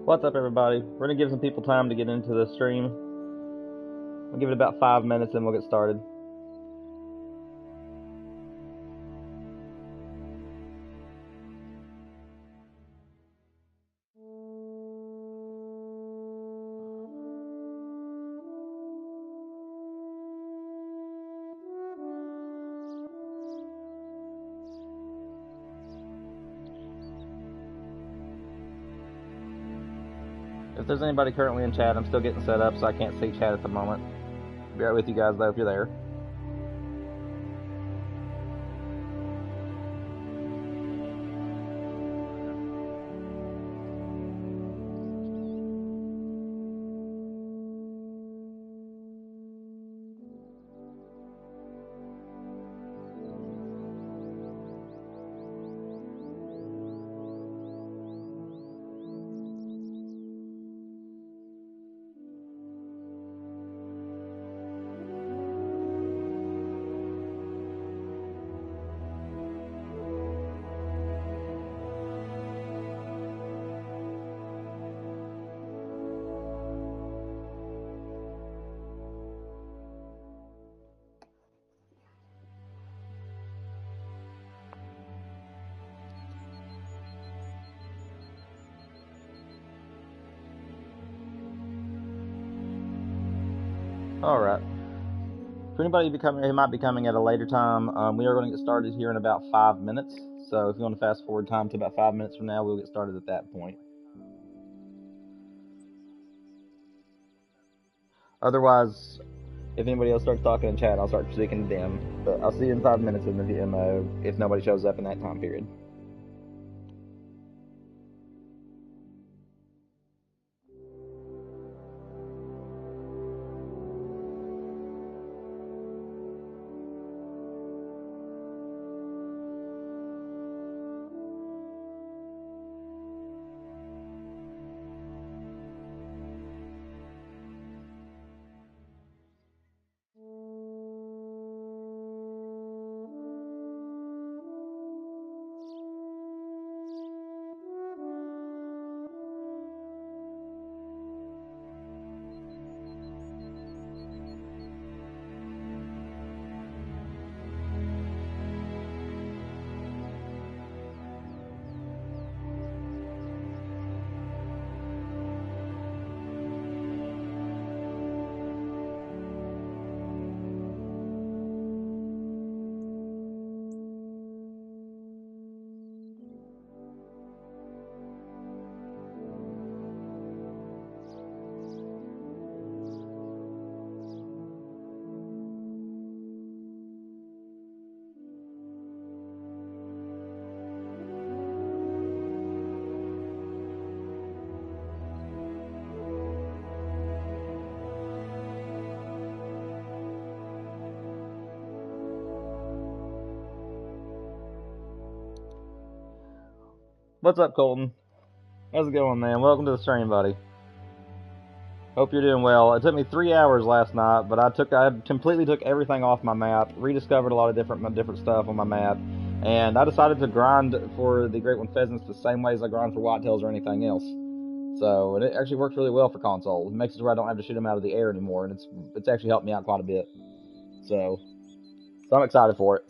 What's up, everybody? We're gonna give some people time to get into the stream. We'll give it about 5 minutes and we'll get started. If there's anybody currently in chat, I'm still getting set up, so I can't see chat at the moment. I'll be right with you guys, though, if you're there. Alright. For anybody who might be coming at a later time, we are going to get started here in about 5 minutes. So if you want to fast forward time to about 5 minutes from now, we'll get started at that point. Otherwise, if anybody else starts talking in chat, I'll start speaking to them. But I'll see you in 5 minutes in the demo if nobody shows up in that time period. What's up, Colton? How's it going, man? Welcome to the stream, buddy. Hope you're doing well. It took me 3 hours last night, but I completely took everything off my map, rediscovered a lot of different stuff on my map, and I decided to grind for the great one pheasants the same way as I grind for whitetails or anything else. So it actually works really well for console. It makes it where I don't have to shoot them out of the air anymore, and it's actually helped me out quite a bit. So I'm excited for it.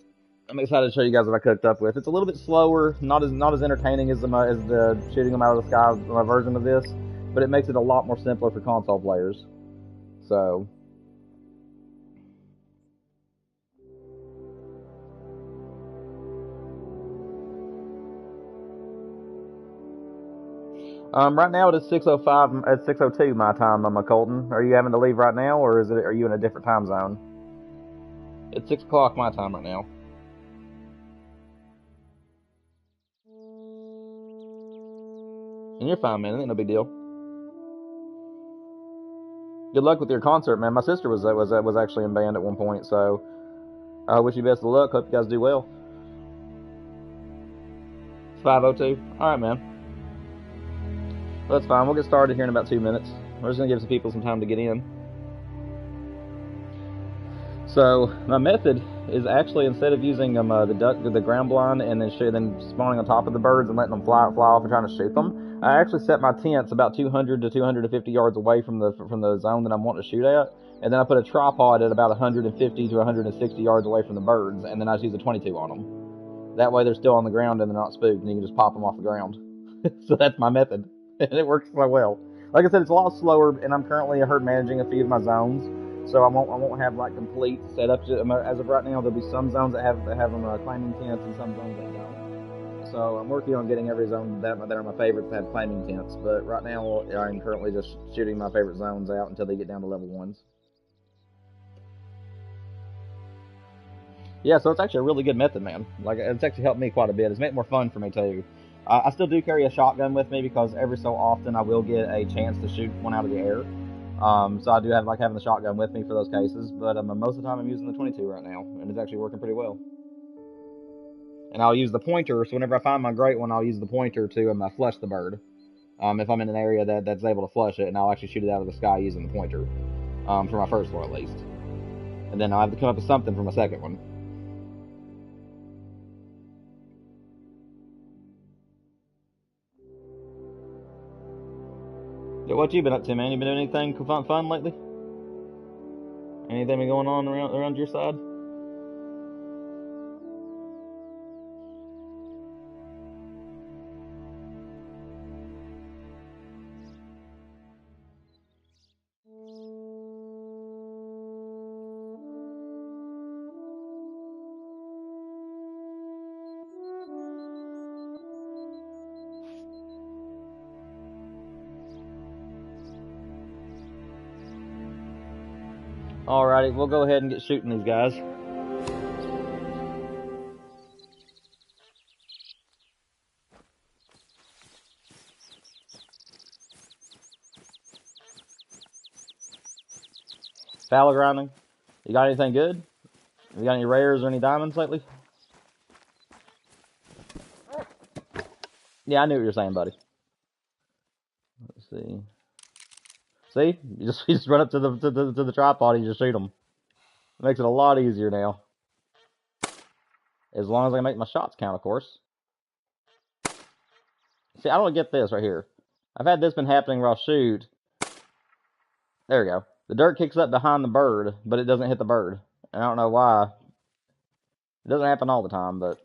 I'm excited to show you guys what I cooked up with. It's a little bit slower, not as entertaining as the shooting them out of the sky version of this, but it makes it a lot more simpler for console players. So right now it is 6:05 at 6:02 my time, Colton. Are you having to leave right now, or are you in a different time zone? It's 6 o'clock my time right now. And you're fine, man. It ain't no big deal. Good luck with your concert, man. My sister was actually in band at one point, so I wish you best of luck. Hope you guys do well. 5:02. All right, man. Well, that's fine. We'll get started here in about 2 minutes. We're just gonna give some people some time to get in. So my method is actually, instead of using the ground blind and then spawning on top of the birds and letting them fly off and trying to shoot them, I actually set my tents about 200 to 250 yards away from the zone that I'm wanting to shoot at, and then I put a tripod at about 150 to 160 yards away from the birds, and then I just use a 22 on them. That way they're still on the ground and they're not spooked, and you can just pop them off the ground. So that's my method, and it works so well. Like I said, it's a lot slower, and I'm currently herd managing a few of my zones. So I won't have like complete setups as of right now. There'll be some zones that have them climbing tents and some zones that don't. So I'm working on getting every zone that are my favorites to have climbing tents. But right now I'm currently just shooting my favorite zones out until they get down to level 1s. Yeah, so it's actually a really good method, man. Like, it's actually helped me quite a bit. It's made it more fun for me too. I still do carry a shotgun with me because every so often I will get a chance to shoot one out of the air. So I do like having the shotgun with me for those cases, but most of the time I'm using the 22 right now, and it's actually working pretty well. And I'll use the pointer, so whenever I find my great one, I'll use the pointer to flush the bird. If I'm in an area that's able to flush it, and I'll actually shoot it out of the sky using the pointer, for my first one at least. And then I'll have to come up with something for my second one. Yeah, what you been up to, man? You been doing anything fun lately? Anything been going on around your side? Alrighty, we'll go ahead and get shooting these guys. Fallow grinding. You got anything good? Have you got any rares or any diamonds lately? Yeah, I knew what you were saying, buddy. Let's see. See, you just run up to the tripod and you just shoot them. It makes it a lot easier now. As long as I make my shots count, of course. See, I don't get this right here. I've had this been happening where I'll shoot. There we go. The dirt kicks up behind the bird, but it doesn't hit the bird. And I don't know why. It doesn't happen all the time, but...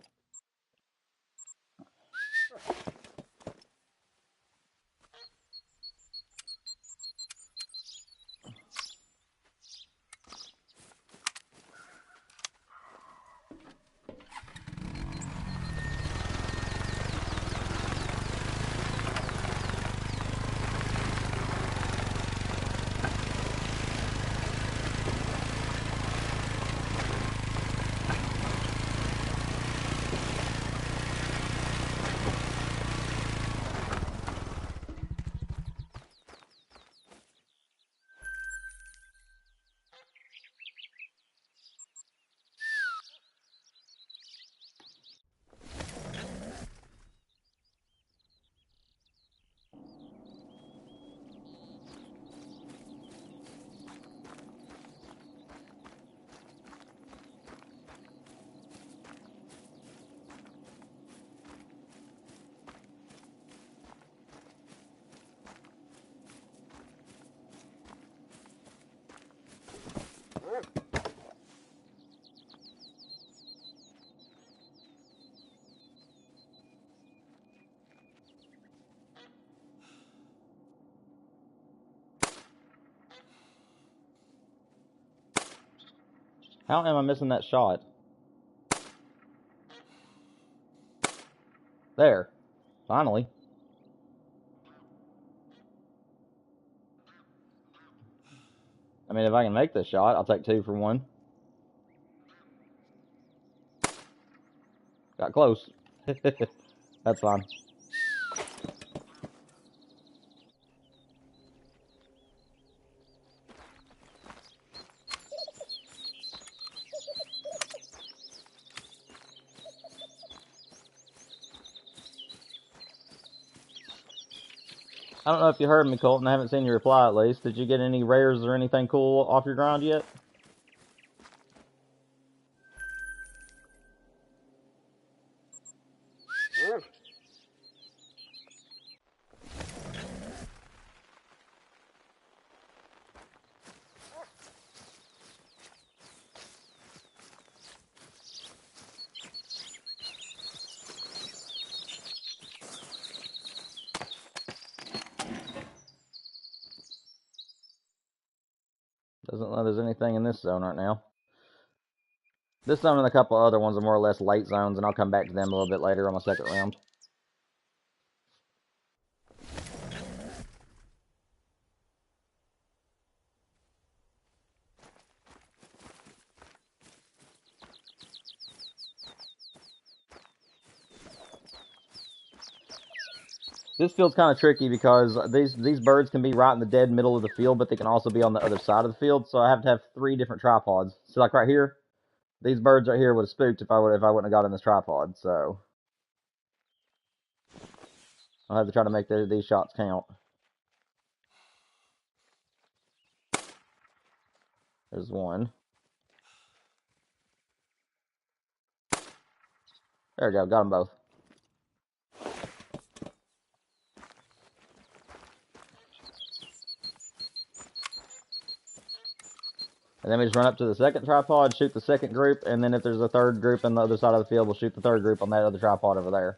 How am I missing that shot? There. Finally. I mean, if I can make this shot, I'll take 2 for 1. Got close. That's fine. I don't know if you heard me, Colton. I haven't seen your reply at least. Did you get any rares or anything cool off your grind yet? Doesn't know there's anything in this zone right now. This zone and a couple other ones are more or less late zones, and I'll come back to them a little bit later on my second round. This field's kind of tricky because these birds can be right in the dead middle of the field, but they can also be on the other side of the field, so I have to have 3 different tripods. So like right here, these birds right here would have spooked if I wouldn't have got in this tripod, so I'll have to try to make these shots count. There's one. There we go, got them both. And then we just run up to the second tripod, shoot the second group, and then if there's a third group on the other side of the field, we'll shoot the third group on that other tripod over there.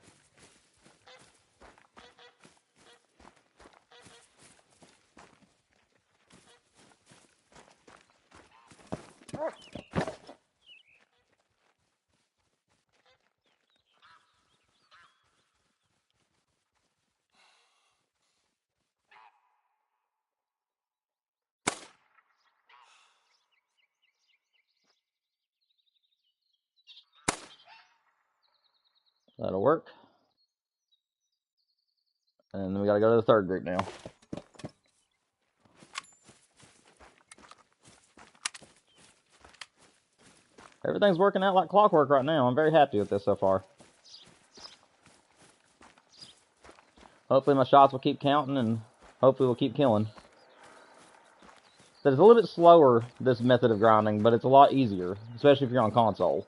That'll work. And then we gotta go to the third group now. Everything's working out like clockwork right now. I'm very happy with this so far. Hopefully my shots will keep counting, and hopefully we'll keep killing. So it's a little bit slower, this method of grinding, but it's a lot easier, especially if you're on console.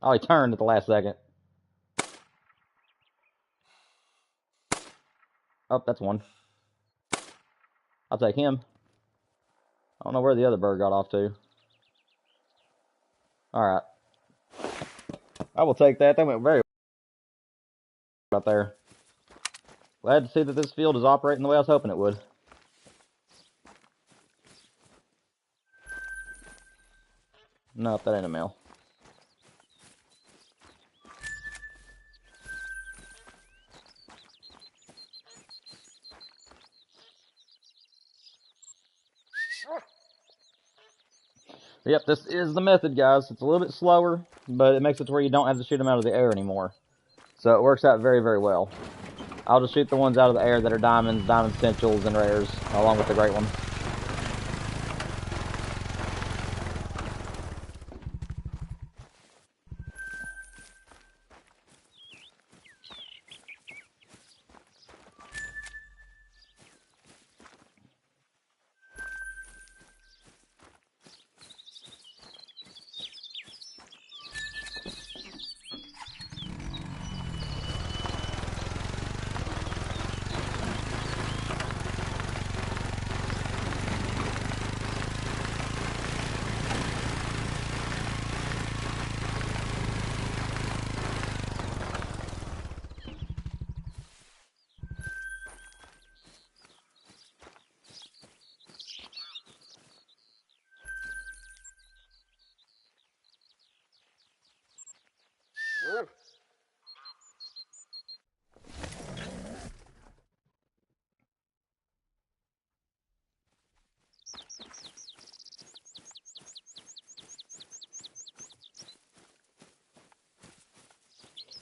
Oh, he turned at the last second. Oh, that's one. I'll take him. I don't know where the other bird got off to. Alright. I will take that. That went very well out there. Glad to see that this field is operating the way I was hoping it would. Nope, that ain't a male. Yep, this is the method, guys. It's a little bit slower, but it makes it to where you don't have to shoot them out of the air anymore. So it works out very, very well. I'll just shoot the ones out of the air that are diamonds, diamond essentials, and rares, along with the great ones.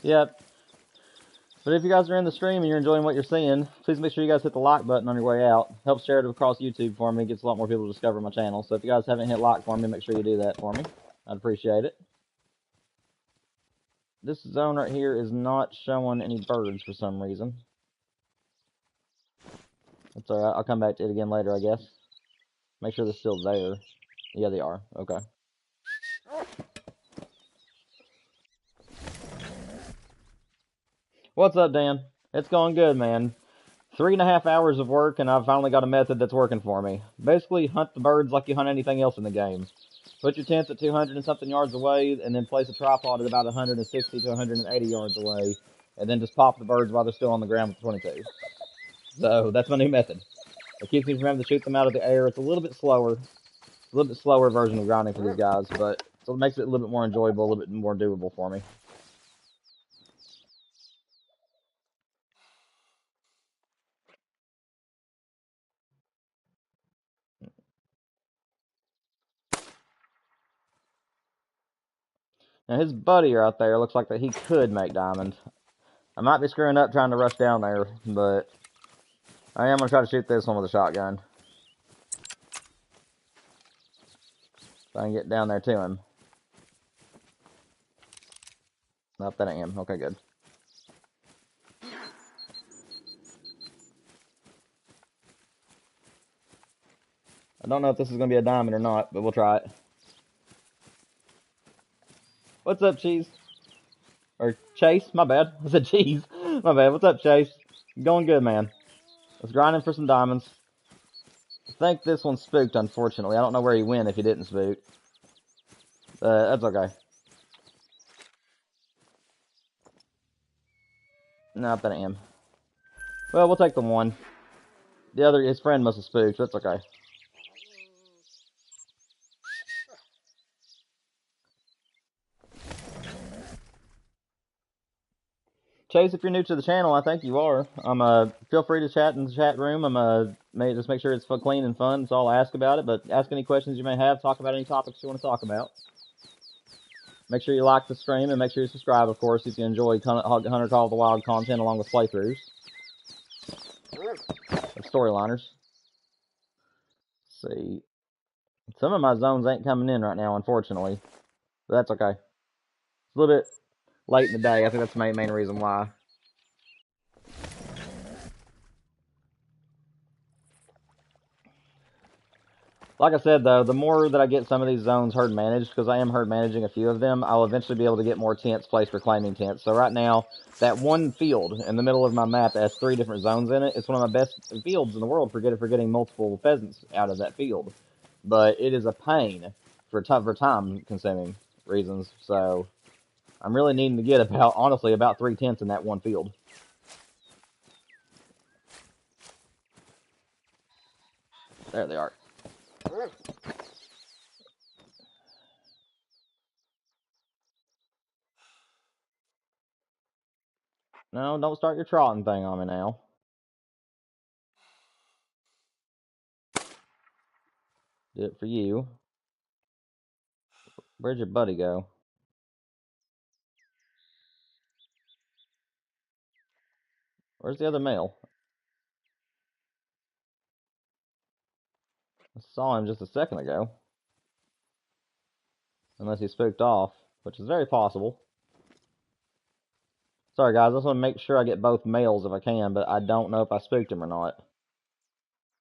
Yep. But if you guys are in the stream and you're enjoying what you're seeing, please make sure you guys hit the like button on your way out. Help share it across YouTube for me. It gets a lot more people to discover my channel. So if you guys haven't hit like for me, make sure you do that for me. I'd appreciate it. This zone right here is not showing any birds for some reason. That's alright. I'll come back to it again later, I guess. Make sure they're still there. Yeah, they are. Okay. What's up, Dan? It's going good, man. 3.5 hours of work, and I've finally got a method that's working for me. Basically, hunt the birds like you hunt anything else in the game. Put your tents at 200 and something yards away, and then place a tripod at about 160 to 180 yards away, and then just pop the birds while they're still on the ground with 22. So, that's my new method. It keeps me from having to shoot them out of the air. It's a little bit slower. A little bit slower version of grinding for these guys, but so it makes it a little bit more enjoyable, a little bit more doable for me. Now his buddy right there looks like that he could make diamond. I might be screwing up trying to rush down there, but I am going to try to shoot this one with a shotgun. So I can get down there to him. Nope, that ain't him. Okay, good. I don't know if this is going to be a diamond or not, but we'll try it. What's up, Cheese? Or Chase, my bad. I said Cheese. My bad. What's up, Chase? Going good, man. Let's grind in for some diamonds. I think this one's spooked, unfortunately. I don't know where he went if he didn't spook. That's okay. Nope, that ain't him. Well, we'll take the one. The other, his friend must have spooked, so that's okay. Chase, if you're new to the channel, I think you are. Feel free to chat in the chat room. Just make sure it's clean and fun. That's all I ask about it. But ask any questions you may have. Talk about any topics you want to talk about. Make sure you like the stream and make sure you subscribe, of course, if you enjoy Hunter Call of the Wild content along with playthroughs. Storyliners. Let's see. Some of my zones ain't coming in right now, unfortunately. But that's okay. It's a little bit late in the day. I think that's the main reason why. Like I said, though, the more that I get some of these zones herd managed, because I am herd managing a few of them, I'll eventually be able to get more tents placed for claiming tents. So right now, that one field in the middle of my map that has 3 different zones in it, it's one of my best fields in the world for getting multiple pheasants out of that field. But it is a pain for time-consuming reasons. So I'm really needing to get honestly, about 3 tents in that one field. There they are. No, don't start your trotting thing on me now. Do it for you. Where'd your buddy go? Where's the other male? I saw him just a second ago. Unless he spooked off, which is very possible. Sorry guys, I just want to make sure I get both males if I can, but I don't know if I spooked him or not.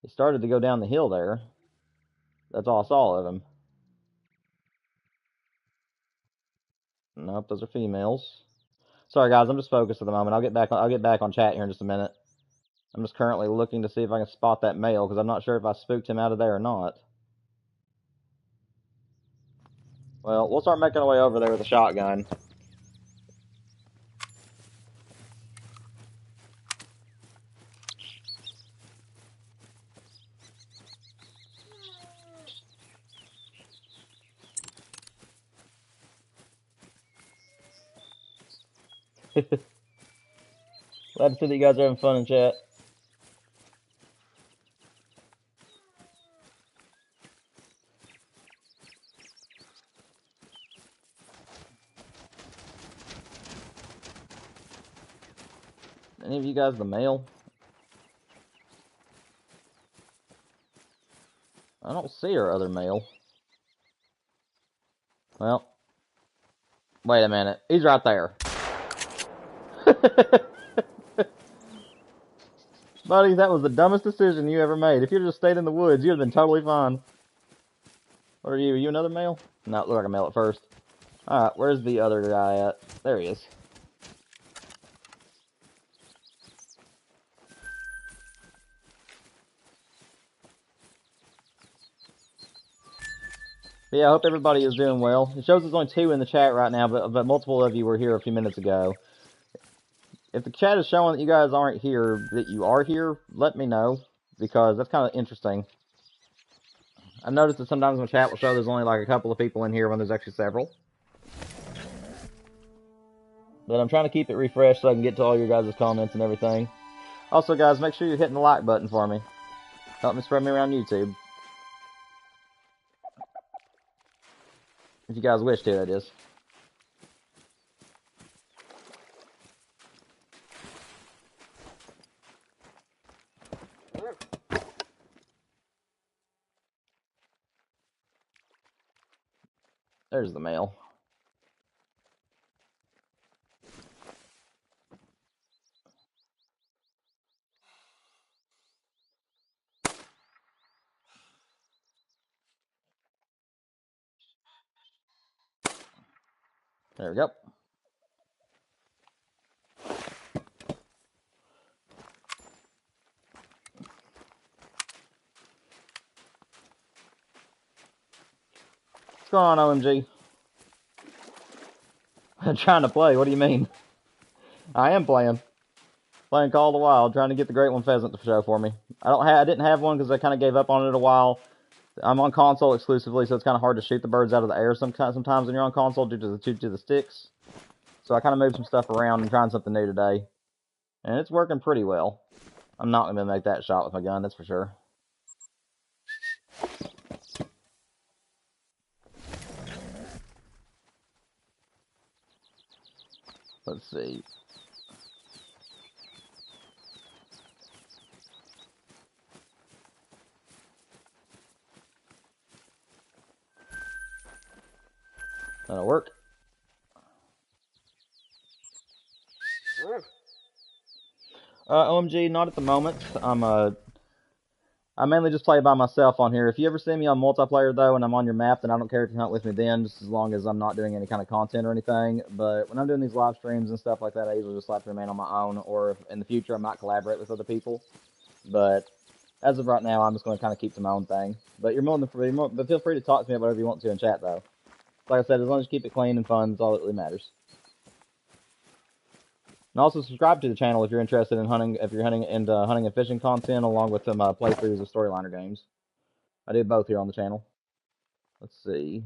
He started to go down the hill there. That's all I saw of him. Nope, those are females. Sorry guys, I'm just focused at the moment. I'll get back on chat here in just a minute. I'm just currently looking to see if I can spot that male, because I'm not sure if I spooked him out of there or not. Well, we'll start making our way over there with a shotgun. Glad to see that you guys are having fun in chat. Any of you guys the male? I don't see our other male. Well, wait a minute. He's right there. Buddy, that was the dumbest decision you ever made. If you'd just stayed in the woods, you'd have been totally fine. What are you? Are you another male? No, it looked like a male at first. Alright, where's the other guy at? There he is. But yeah, I hope everybody is doing well. It shows there's only 2 in the chat right now, but multiple of you were here a few minutes ago. If the chat is showing that you guys aren't here, that you are here, let me know, because that's kind of interesting. I've noticed that sometimes my chat will show there's only like a couple of people in here when there's actually several. But I'm trying to keep it refreshed so I can get to all your guys' comments and everything. Also, guys, make sure you're hitting the like button for me. Help me spread me around YouTube. If you guys wish to, that is. There's the male. There we go. What's going on, OMG? I'm trying to play. What do you mean? I am playing. Playing Call of the Wild, trying to get the Great One Pheasant to show for me. I didn't have one because I kind of gave up on it a while. I'm on console exclusively, so it's kind of hard to shoot the birds out of the air sometimes when you're on console due to the sticks. So I kind of moved some stuff around and trying something new today. And it's working pretty well. I'm not going to make that shot with my gun, that's for sure. Let's see. That'll work. OMG, not at the moment. I mainly just play by myself on here. If you ever see me on multiplayer, though, and I'm on your map, then I don't care if you hunt with me then, just as long as I'm not doing any kind of content or anything. But when I'm doing these live streams and stuff like that, I usually just like to remain on my own, or if in the future I might collaborate with other people. But as of right now, I'm just going to kind of keep to my own thing. But you're more than free, but feel free to talk to me about whatever you want to in chat, though. Like I said, as long as you keep it clean and fun, that's all that really matters. And also subscribe to the channel if you're interested in hunting, hunting and fishing content, along with some playthroughs of Storyliner games. I do both here on the channel. Let's see.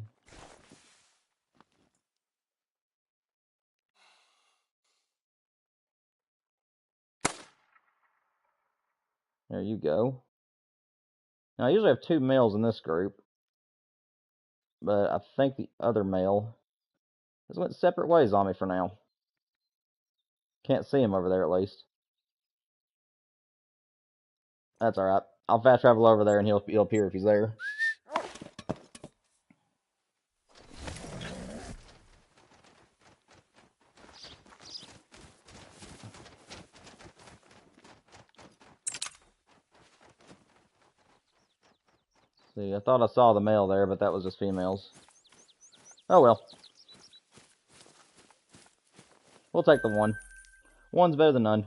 There you go. Now I usually have 2 males in this group, but I think the other male has went separate ways on me for now. Can't see him over there at least. That's alright. I'll fast travel over there and he'll appear if he's there. See, I thought I saw the male there, but that was just females. Oh well. We'll take the one. One's better than none.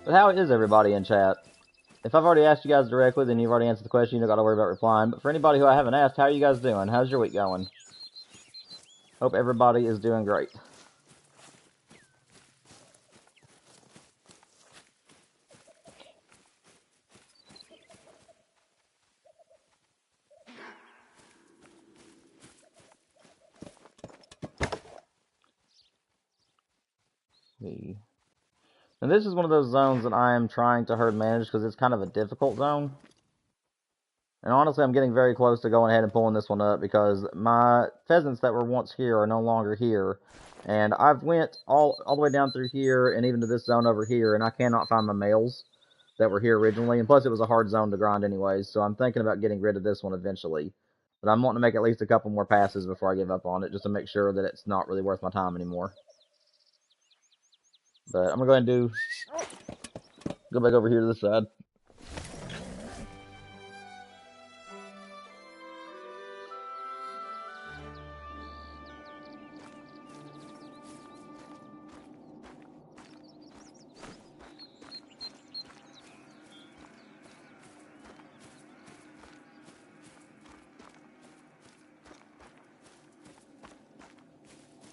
But how is everybody in chat? If I've already asked you guys directly, then you've already answered the question. You don't got to worry about replying. But for anybody who I haven't asked, how are you guys doing? How's your week going? Hope everybody is doing great. See. And this is one of those zones that I am trying to herd manage because it's kind of a difficult zone. And honestly, I'm getting very close to going ahead and pulling this one up because my pheasants that were once here are no longer here. And I've went all the way down through here and even to this zone over here, and I cannot find my males that were here originally. And plus, it was a hard zone to grind anyways, so I'm thinking about getting rid of this one eventually. But I'm wanting to make at least a couple more passes before I give up on it, just to make sure that it's not really worth my time anymore. But I'm going to go ahead and go back over here to this side.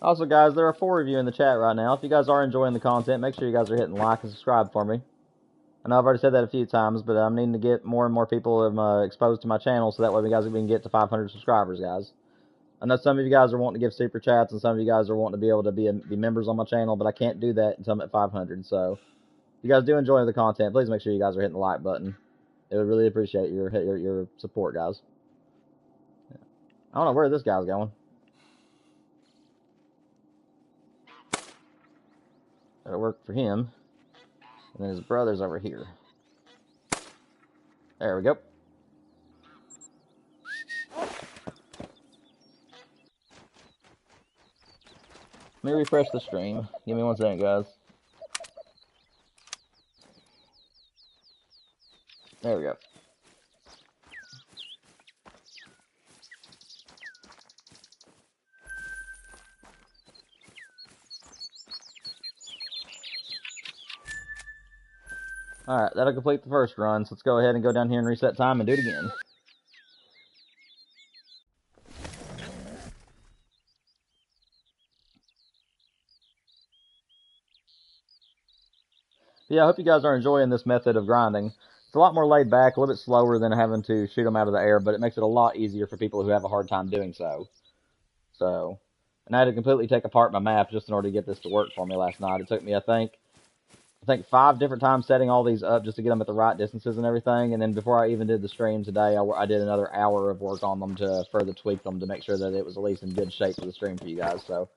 Also, guys, there are 4 of you in the chat right now. If you guys are enjoying the content, make sure you guys are hitting like and subscribe for me. I know I've already said that a few times, but I'm needing to get more and more people exposed to my channel, so that way we can get to 500 subscribers, guys. I know some of you guys are wanting to give super chats, and some of you guys are wanting to be able to be members on my channel, but I can't do that until I'm at 500. So, if you guys do enjoy the content, please make sure you guys are hitting the like button. It would really appreciate your support, guys. I don't know where this guy's going. That'll work for him. And then his brother's over here. There we go. Let me refresh the stream. Give me 1 second, guys. There we go. Alright, that'll complete the first run, so let's go ahead and go down here and reset time and do it again. Yeah, I hope you guys are enjoying this method of grinding. It's a lot more laid back, a little bit slower than having to shoot them out of the air, but it makes it a lot easier for people who have a hard time doing so. And I had to completely take apart my map just in order to get this to work for me last night. It took me, I think 5 different times setting all these up just to get them at the right distances and everything. And then before I even did the stream today, I did another hour of work on them to further tweak them to make sure that it was at least in good shape for the stream for you guys. So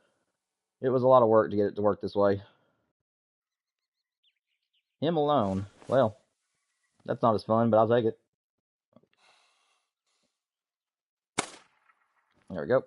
it was a lot of work to get it to work this way. Him alone. Well, that's not as fun, but I'll take it. There we go.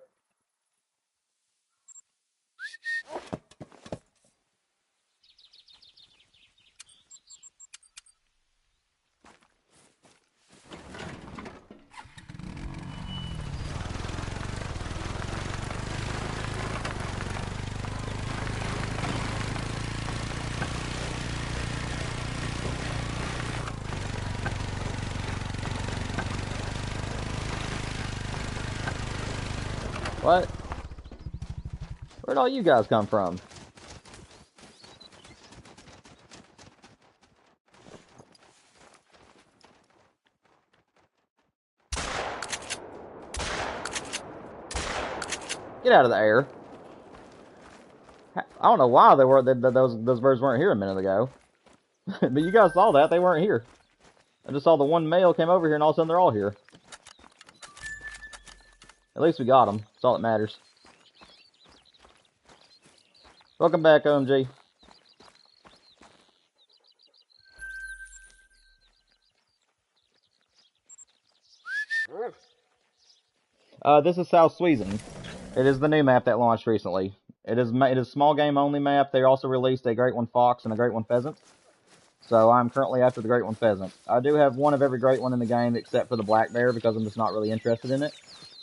What? Where'd all you guys come from? Get out of the air. I don't know why those birds weren't here a minute ago. But you guys saw that. They weren't here. I just saw the one male came over here and all of a sudden they're all here. At least we got them. That's all that matters. Welcome back, OMG. This is South Sweden. It is the new map that launched recently. It is small game only map. They also released a Great One Fox and a Great One Pheasant. So I'm currently after the Great One Pheasant. I do have one of every Great One in the game except for the Black Bear because I'm just not really interested in it.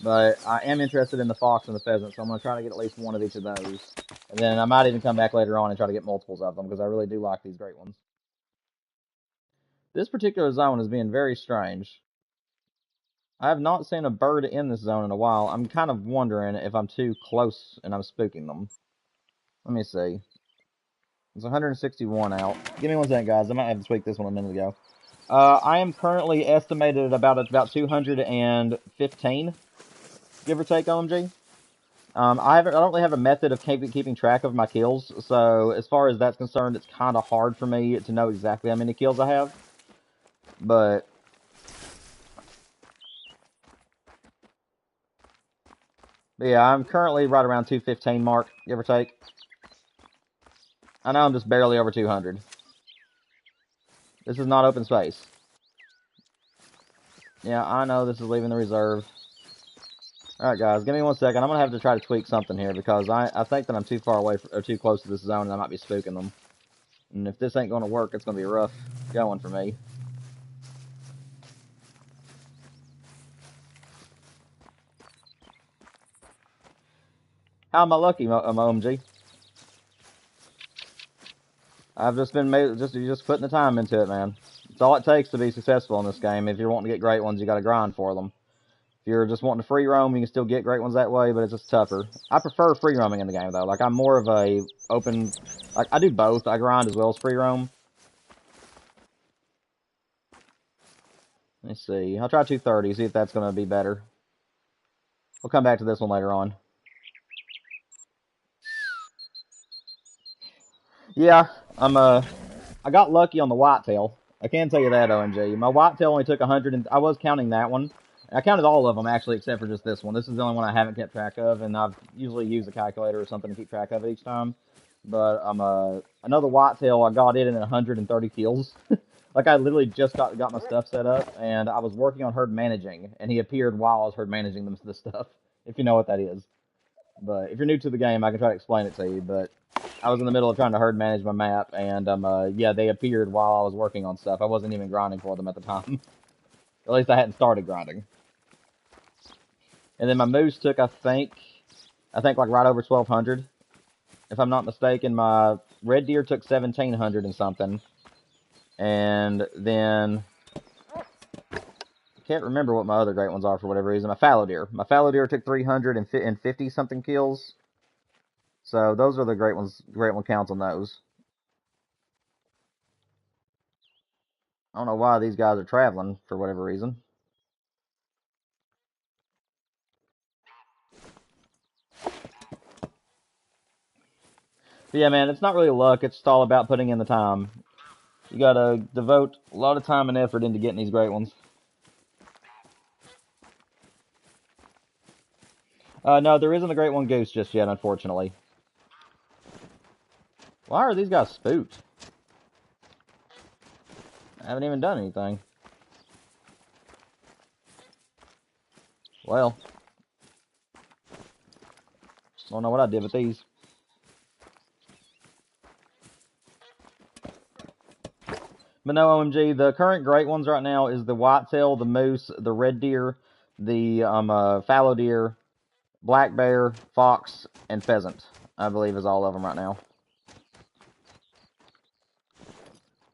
But I am interested in the Fox and the Pheasant, so I'm going to try to get at least one of each of those. And then I might even come back later on and try to get multiples of them because I really do like these Great Ones. This particular zone is being very strange. I have not seen a bird in this zone in a while. I'm kind of wondering if I'm too close and I'm spooking them. Let me see. It's 161 out. Give me 1 second, guys. I might have to tweak this one a minute ago. I am currently estimated at about 215, give or take, OMG. I don't really have a method of keeping track of my kills, so as far as that's concerned, it's kind of hard for me to know exactly how many kills I have. But yeah, I'm currently right around 215 mark, give or take. I know I'm just barely over 200. This is not open space. Yeah, I know this is leaving the reserve. Alright, guys, give me 1 second. I'm going to have to try to tweak something here because I think that I'm too far away or too close to this zone and I might be spooking them. And if this ain't going to work, it's going to be rough going for me. How am I lucky, OMG? I've just been just putting the time into it, man. It's all it takes to be successful in this game. If you're wanting to get great ones, you got to grind for them. If you're just wanting to free roam, you can still get great ones that way, but it's just tougher. I prefer free roaming in the game, though. Like, I'm more of a open... Like, I do both. I grind as well as free roam. Let's see. I'll try 230, see if that's going to be better. We'll come back to this one later on. Yeah, I got lucky on the whitetail. I can tell you that, OMG. My whitetail only took 100, and I was counting that one. I counted all of them, actually, except for just this one. This is the only one I haven't kept track of, and I've usually used a calculator or something to keep track of it each time. But another whitetail, I got it in 130 kills. Like, I literally just got my stuff set up, and I was working on herd managing, and he appeared while I was herd managing this stuff, if you know what that is. But if you're new to the game, I can try to explain it to you, but I was in the middle of trying to herd manage my map, and yeah, they appeared while I was working on stuff. I wasn't even grinding for them at the time. At least I hadn't started grinding. And then my moose took, I think like right over 1,200. If I'm not mistaken, my red deer took 1,700 and something. And then, I can't remember what my other great ones are for whatever reason. My fallow deer took 350 something kills. So those are the great one counts on those. I don't know why these guys are traveling for whatever reason. But yeah, man, it's not really luck. It's just all about putting in the time. You gotta devote a lot of time and effort into getting these great ones. No, there isn't a great one goose just yet, unfortunately. Why are these guys spooked? I haven't even done anything. Well, don't know what I did with these. But no, OMG, the current great ones right now is the whitetail, the moose, the red deer, the fallow deer, black bear, fox, and pheasant, I believe is all of them right now.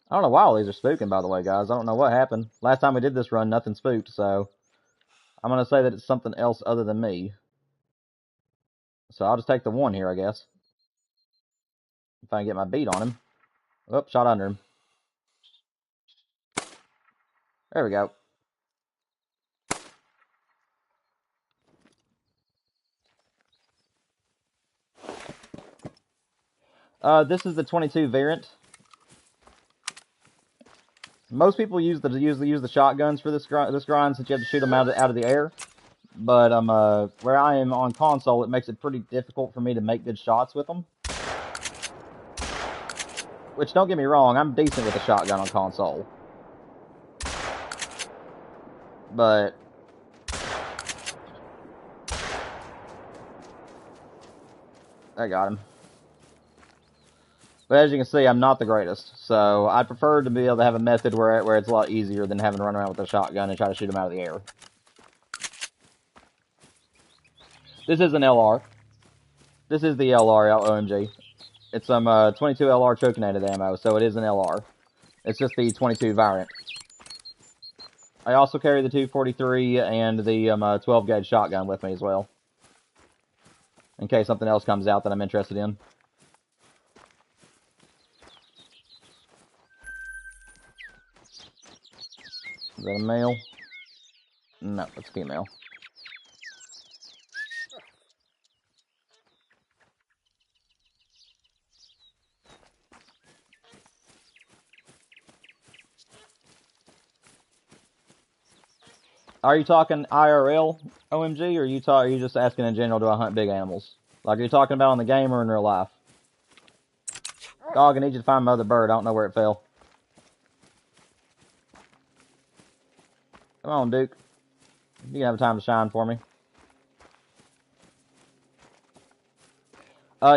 I don't know why all these are spooking, by the way, guys. I don't know what happened. Last time we did this run, nothing spooked, so I'm going to say that it's something else other than me. So I'll just take the one here, I guess. If I can get my beat on him. Oop, shot under him. There we go. This is the 22 variant. Most people use the shotguns for this grind since you have to shoot them out of the air. But where I am on console, it makes it pretty difficult for me to make good shots with them. Which, don't get me wrong, I'm decent with a shotgun on console. But I got him. But as you can see, I'm not the greatest. So I prefer to be able to have a method where it's a lot easier than having to run around with a shotgun and try to shoot them out of the air. This is an LR. This is the LR OMG. It's some 22 LR chokenated ammo, so it is an LR. It's just the 22 variant. I also carry the 243 and the 12 gauge shotgun with me as well, in case something else comes out that I'm interested in. Is that a male? No, it's female. Are you talking IRL, OMG, or are you just asking in general, do I hunt big animals? Like, are you talking about on the game or in real life? Dog, I need you to find my other bird. I don't know where it fell. Come on, Duke. You can have time to shine for me.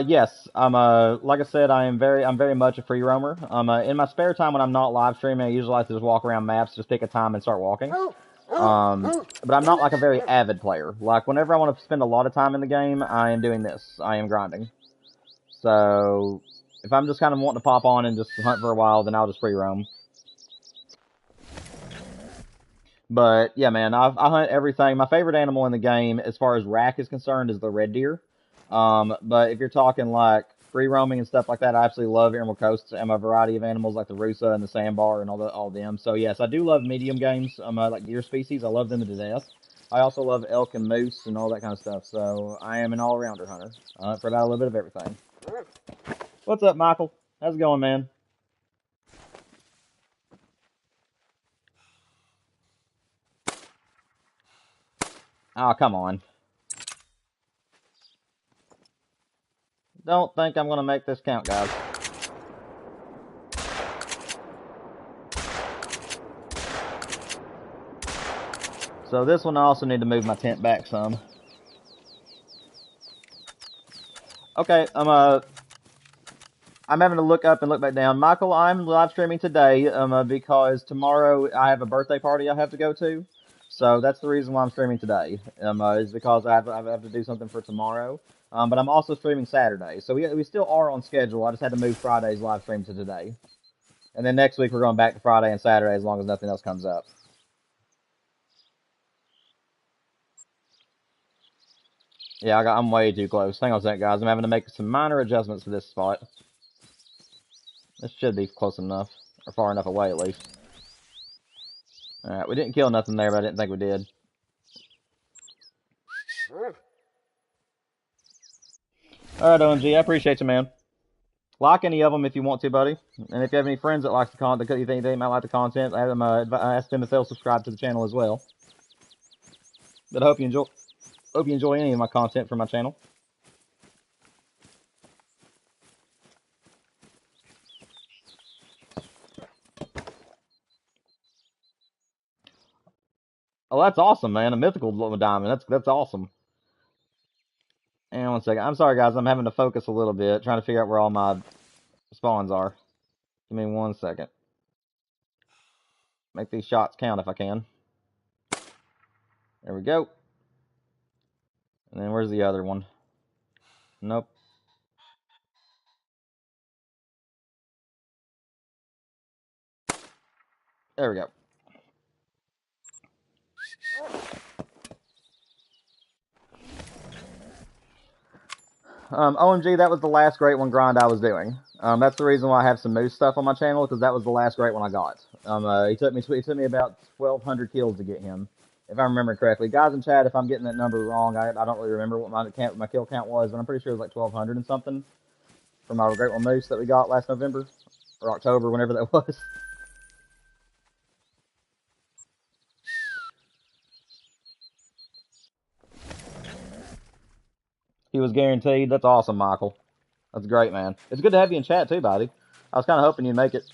Yes. Like I said, I'm very much a free roamer. In my spare time when I'm not live streaming, I usually like to just walk around maps, just pick a time and start walking. But I'm not like a very avid player. Like, whenever I want to spend a lot of time in the game, I am doing this. I am grinding. So, if I'm just kind of wanting to pop on and just hunt for a while, then I'll just free roam. But yeah, man, I hunt everything. My favorite animal in the game, as far as rack is concerned, is the red deer. But if you're talking like free roaming and stuff like that, I absolutely love Emerald Coast and a variety of animals like the rusa and the sandbar and all them. So yes, I do love medium games. Like deer species, I love them to death. I also love elk and moose and all that kind of stuff. So I am an all-rounder hunter. I hunt for about a little bit of everything. What's up, Michael? How's it going, man? Oh, come on. Don't think I'm going to make this count, guys. So this one I also need to move my tent back some. Okay, I'm having to look up and look back down. Michael, I'm live streaming today because tomorrow I have a birthday party I have to go to. So that's the reason why I'm streaming today. Is because I have to do something for tomorrow. But I'm also streaming Saturday. So we still are on schedule. I just had to move Friday's live stream to today. And then next week we're going back to Friday and Saturday as long as nothing else comes up. Yeah, I'm way too close. Hang on a second, guys. I'm having to make some minor adjustments to this spot. This should be close enough. Or far enough away, at least. Alright, we didn't kill nothing there, but I didn't think we did. Alright, OMG, I appreciate you, man. Like any of them if you want to, buddy. And if you have any friends that like the content, you think they might like the content, ask them if they'll subscribe to the channel as well. But I hope you enjoy any of my content from my channel. Oh, that's awesome, man. A mythical diamond. That's awesome. And 1 second. I'm sorry, guys. I'm having to focus a little bit, trying to figure out where all my spawns are. Give me 1 second. Make these shots count if I can. There we go. And then where's the other one? Nope. There we go. OMG, that was the last great one grind I was doing. That's the reason why I have some moose stuff on my channel, because that was the last great one I got. It took me about 1,200 kills to get him, if I remember correctly. Guys in chat, if I'm getting that number wrong, I don't really remember what my kill count was, but I'm pretty sure it was like 1,200 and something for my great one moose that we got last November or October, whenever that was. He was guaranteed. That's awesome, Michael. That's great, man. It's good to have you in chat too, buddy. I was kind of hoping you'd make it.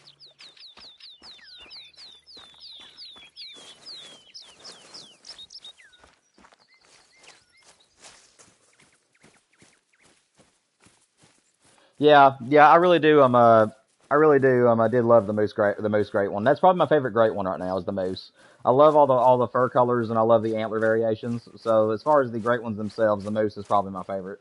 Yeah, I really do. I did love the moose great one. That's probably my favorite great one right now is the moose. I love all the fur colors and I love the antler variations. So as far as the great ones themselves, the moose is probably my favorite.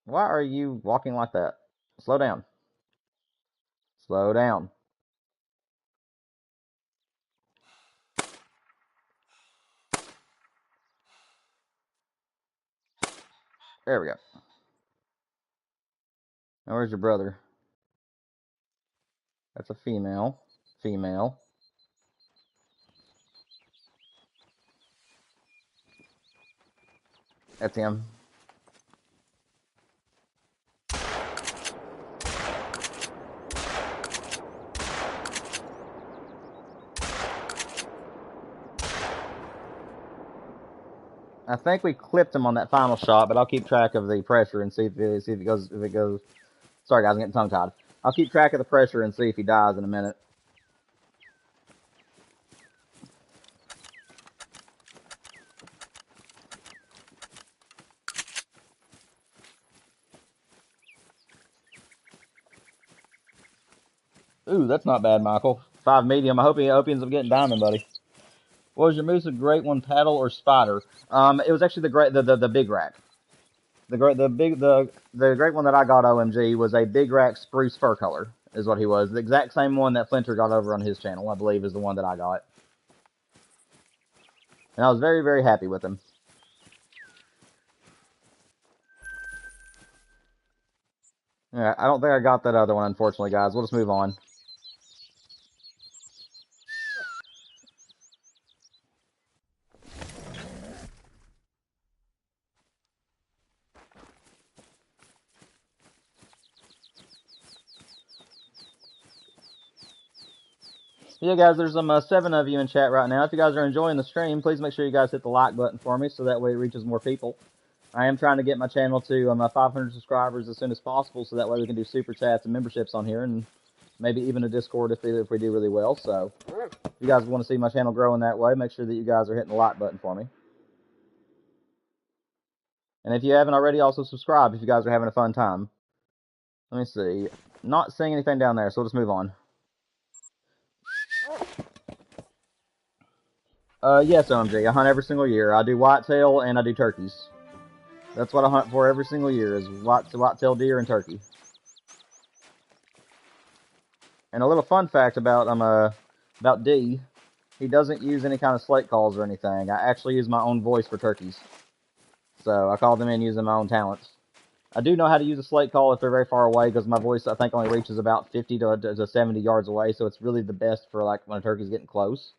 Why are you walking like that? Slow down. Slow down. There we go. Now where's your brother? That's a female. Female. That's him. I think we clipped him on that final shot, but I'll keep track of the pressure and see if it goes. Sorry, guys, I'm getting tongue tied. I'll keep track of the pressure and see if he dies in a minute. Ooh, that's not bad, Michael. 5 medium. I hope he ends up getting diamond, buddy. What was your moose? A great one, paddle or spider? It was actually the big rack. The great one that I got OMG was a big rack spruce fur color, is what he was. The exact same one that Flinter got over on his channel, I believe, is the one that I got. And I was very, very happy with him. Yeah, I don't think I got that other one, unfortunately, guys. We'll just move on. Yeah, guys, there's 7 of you in chat right now. If you guys are enjoying the stream, please make sure you guys hit the like button for me so that way it reaches more people. I am trying to get my channel to 500 subscribers as soon as possible so that way we can do super chats and memberships on here and maybe even a Discord if we do really well. So if you guys want to see my channel grow in that way, make sure that you guys are hitting the like button for me. And if you haven't already, also subscribe if you guys are having a fun time. Let me see. Not seeing anything down there, so we'll just move on. Yes, OMG. I hunt every single year. I do whitetail and I do turkeys. That's what I hunt for every single year is whitetail deer and turkey. And a little fun fact about D, he doesn't use any kind of slate calls or anything. I actually use my own voice for turkeys. So I call them in using my own talents. I do know how to use a slate call if they're very far away because my voice, I think, only reaches about 50 to 70 yards away. So it's really the best for like when a turkey's getting close.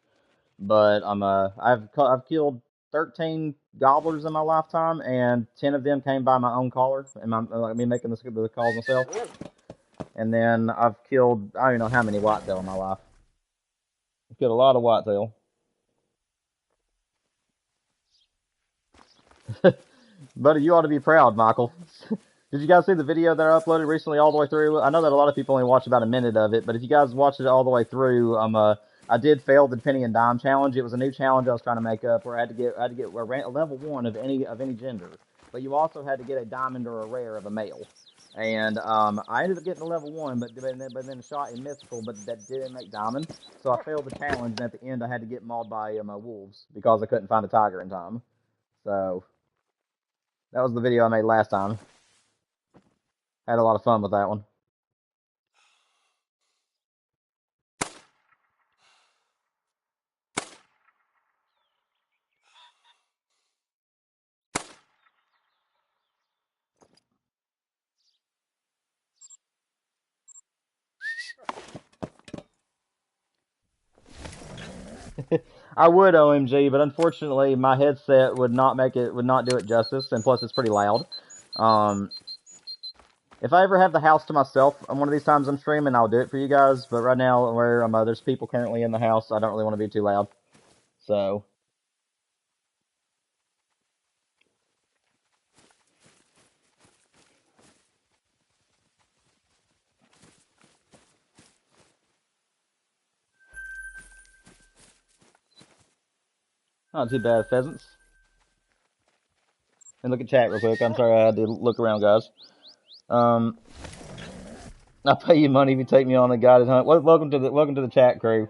But I've killed 13 gobblers in my lifetime, and 10 of them came by my own caller, and me making the calls myself. And then I've killed, I don't even know how many whitetail in my life. I've killed a lot of whitetail. Buddy, you ought to be proud, Michael. Did you guys see the video that I uploaded recently all the way through? I know that a lot of people only watch about a minute of it, but if you guys watched it all the way through, I did fail the penny and dime challenge. It was a new challenge I was trying to make up where I had to get a level 1 of any gender, but you also had to get a diamond or a rare of a male. And I ended up getting a level 1, but then shot in mythical, but that didn't make diamond, so I failed the challenge. And at the end, I had to get mauled by wolves because I couldn't find a tiger in time. So that was the video I made last time. Had a lot of fun with that one. I would OMG, but unfortunately my headset would not do it justice, and plus it's pretty loud. If I ever have the house to myself on one of these times I'm streaming, I'll do it for you guys, but right now where there's people currently in the house, I don't really want to be too loud. So not too bad, pheasants. And look at chat real quick. I'm sorry I had to look around, guys. I'll pay you money if you take me on a guided hunt. Welcome to the chat crew.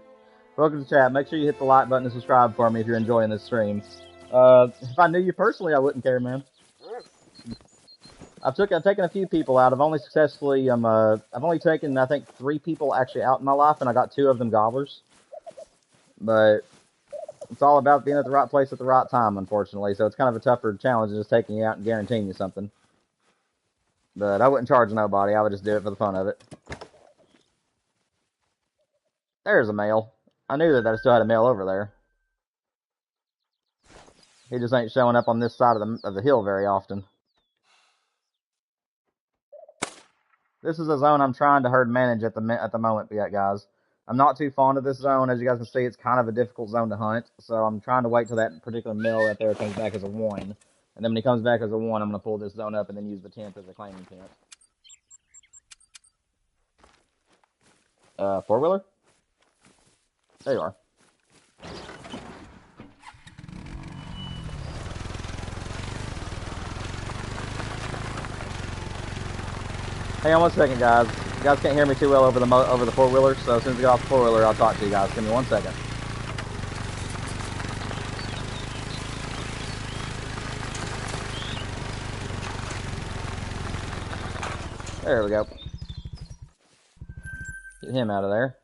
Welcome to chat. Make sure you hit the like button and subscribe for me if you're enjoying this stream. If I knew you personally, I wouldn't care, man. I've taken a few people out. I've only taken I think 3 people actually out in my life, and I got 2 of them gobblers. But it's all about being at the right place at the right time, unfortunately. So it's kind of a tougher challenge than just taking you out and guaranteeing you something. But I wouldn't charge nobody. I would just do it for the fun of it. There's a male. I knew that I still had a male over there. He just ain't showing up on this side of the hill very often. This is a zone I'm trying to herd manage at the moment, guys. I'm not too fond of this zone. As you guys can see, it's kind of a difficult zone to hunt. So I'm trying to wait till that particular male right there comes back as a 1. And then when he comes back as a 1, I'm going to pull this zone up and then use the tent as a claiming tent. 4-wheeler? There you are. Hang on one second, guys. You guys can't hear me too well over the 4-wheeler, so as soon as we get off the 4-wheeler, I'll talk to you guys. Give me 1 second. There we go. Get him out of there.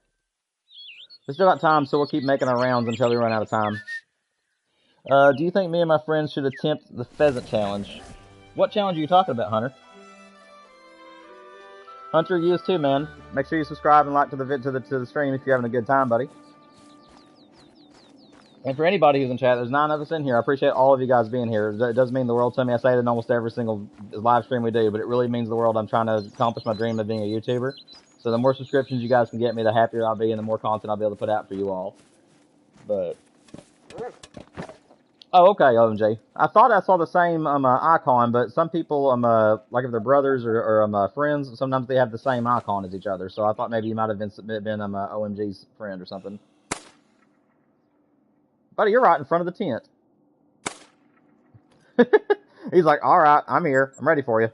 We still got time, so we'll keep making our rounds until we run out of time. Do you think me and my friends should attempt the pheasant challenge? What challenge are you talking about, Hunter? Hunter, you too, man. Make sure you subscribe and like to the stream if you're having a good time, buddy. And for anybody who's in chat, there's 9 of us in here. I appreciate all of you guys being here. It does mean the world to me. I say it in almost every single live stream we do, but it really means the world. I'm trying to accomplish my dream of being a YouTuber. So the more subscriptions you guys can get me, the happier I'll be, and the more content I'll be able to put out for you all. But oh, okay, OMG. I thought I saw the same icon, but some people, like if they're brothers or friends, sometimes they have the same icon as each other. So I thought maybe you might have been OMG's friend or something. Buddy, you're right in front of the tent. He's like, all right, I'm here. I'm ready for you.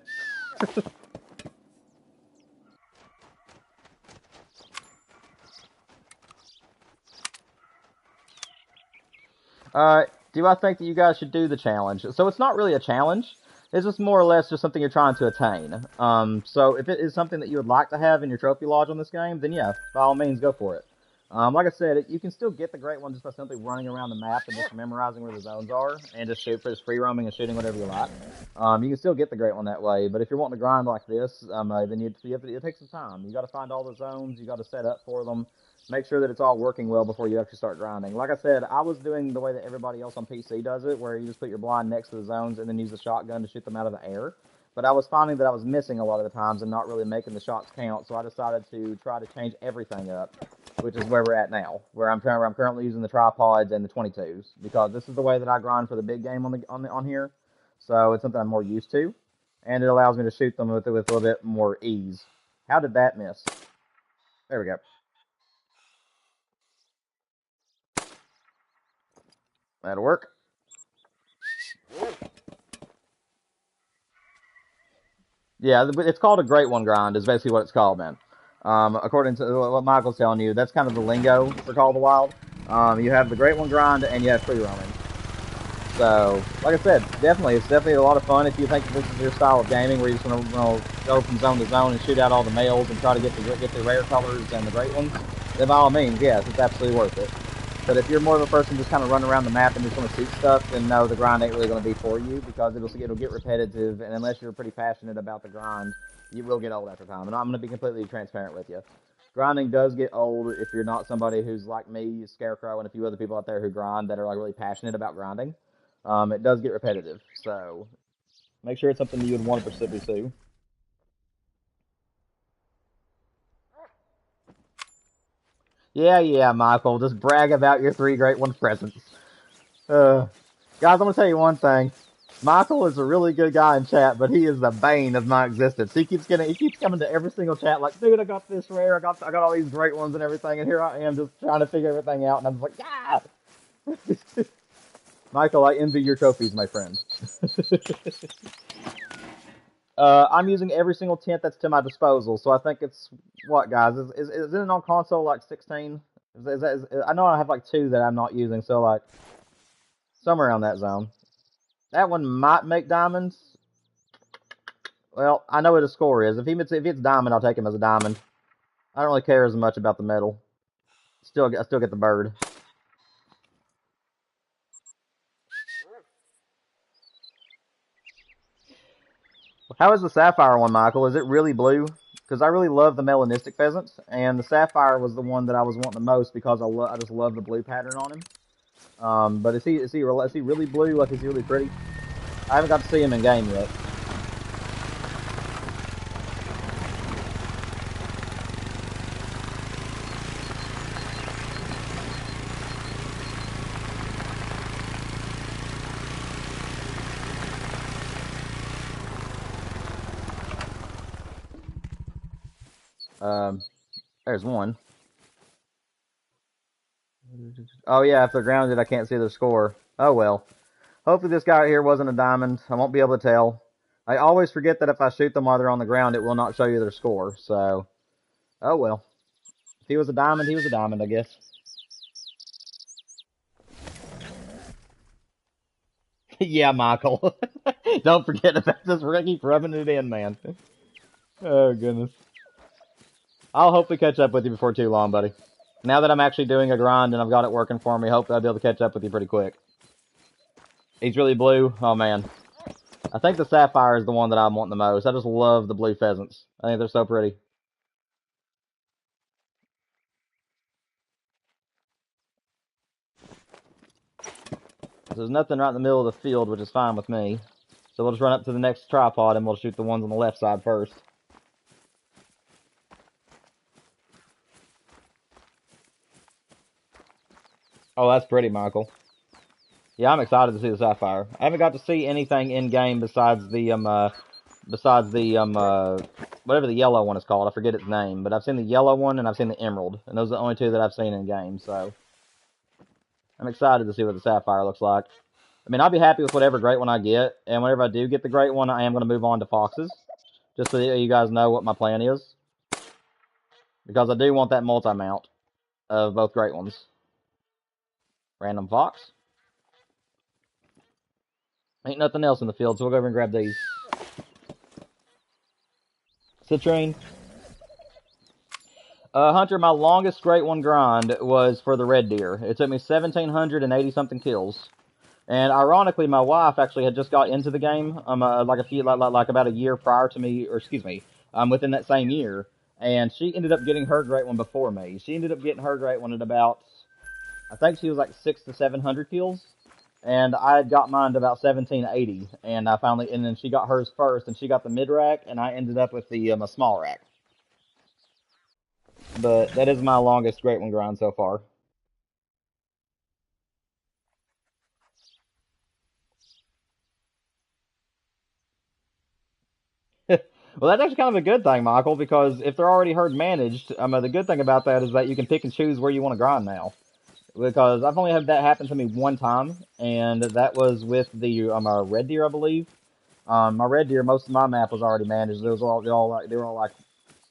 Do I think that you guys should do the challenge? So it's not really a challenge. It's just more or less just something you're trying to attain. So if it is something that you would like to have in your trophy lodge on this game, then yeah, by all means, go for it. Like I said, you can still get the great one just by simply running around the map and just memorizing where the zones are, and just free roaming and shooting whatever you like. You can still get the great one that way, but if you're wanting to grind like this, then it takes some time. You got to find all the zones, you got to set up for them, make sure that it's all working well before you actually start grinding. Like I said, I was doing the way that everybody else on PC does it, where you just put your blind next to the zones and then use the shotgun to shoot them out of the air. But I was finding that I was missing a lot of the times and not really making the shots count, so I decided to try to change everything up, which is where we're at now, where I'm currently using the tripods and the 22s, because this is the way that I grind for the big game on here, so it's something I'm more used to, and it allows me to shoot them with a little bit more ease. How did that miss? There we go. That'll work. Yeah, it's called a great one grind, is basically what it's called, man. According to what Michael's telling you, that's kind of the lingo for Call of the Wild. You have the great one grind, and you have free roaming. So, like I said, it's definitely a lot of fun if you think this is your style of gaming, where you just want to go from zone to zone and shoot out all the males and try to get the rare colors and the great ones. Then by all means, yes, it's absolutely worth it. But if you're more of a person just kind of running around the map and just want to shoot stuff, then no, the grind ain't really going to be for you, because it'll get repetitive, and unless you're pretty passionate about the grind, you will get old after time. And I'm going to be completely transparent with you. Grinding does get old if you're not somebody who's like me, Scarecrow, and a few other people out there who grind that are like really passionate about grinding. It does get repetitive, so make sure it's something you would want to pursue. Yeah, Michael, just brag about your 3 great one presents. Guys, I'm gonna tell you one thing. Michael is a really good guy in chat, but he is the bane of my existence. He keeps coming to every single chat like, dude, I got this rare, I got all these great ones and everything, and here I am just trying to figure everything out, and I'm just like, yeah. Michael, I envy your trophies, my friend. I'm using every single tent that's to my disposal, so I think it's, what, guys, is it on console like 16? I know I have like 2 that I'm not using, so like, somewhere around that zone. That one might make diamonds. Well, I know what his score is. If it's diamond, I'll take him as a diamond. I don't really care as much about the metal. I still get the bird. How is the sapphire one, Michael? Is it really blue? Because I really love the melanistic pheasants, and the sapphire was the one that I was wanting the most because I just love the blue pattern on him. But is he really blue? Like, is he really pretty? I haven't got to see him in game yet. There's one. Oh yeah, if they're grounded, I can't see their score. Oh well. Hopefully this guy here wasn't a diamond. I won't be able to tell. I always forget that if I shoot them while they're on the ground, it will not show you their score. So, oh well. If he was a diamond, he was a diamond, I guess. Yeah, Michael. Don't forget about this. Ricky rubbing it in, man. Oh, goodness. I'll hopefully catch up with you before too long, buddy. Now that I'm actually doing a grind and I've got it working for me, hopefully I'll be able to catch up with you pretty quick. He's really blue. Oh, man. I think the sapphire is the one that I'm wanting the most. I just love the blue pheasants. I think they're so pretty. There's nothing right in the middle of the field, which is fine with me. So we'll just run up to the next tripod and we'll shoot the ones on the left side first. Oh, that's pretty, Michael. Yeah, I'm excited to see the sapphire. I haven't got to see anything in game besides the whatever the yellow one is called. I forget its name, but I've seen the yellow one and I've seen the emerald, and those are the only two that I've seen in game. So I'm excited to see what the sapphire looks like. I mean, I'll be happy with whatever great one I get, and whenever I do get the great one, I am going to move on to foxes, just so that you guys know what my plan is, because I do want that multi-mount of both great ones. Random fox. Ain't nothing else in the field, so we'll go over and grab these. Citrine. Hunter, my longest great one grind was for the red deer. It took me 1,780 something kills. And ironically, my wife actually had just got into the game, like about a year prior to me, or excuse me, within that same year. And she ended up getting her great one before me. She ended up getting her great one at about, I think she was like 600 to 700 kills. And I had got mine to about 1,780, and then she got hers first, and she got the mid rack, and I ended up with the small rack. But that is my longest great one grind so far. Well, that's actually kind of a good thing, Michael, because if they're already herd managed, the good thing about that is that you can pick and choose where you want to grind now. Because I've only had that happen to me one time, and that was with the red deer, I believe. My red deer, most of my map was already managed. They were all like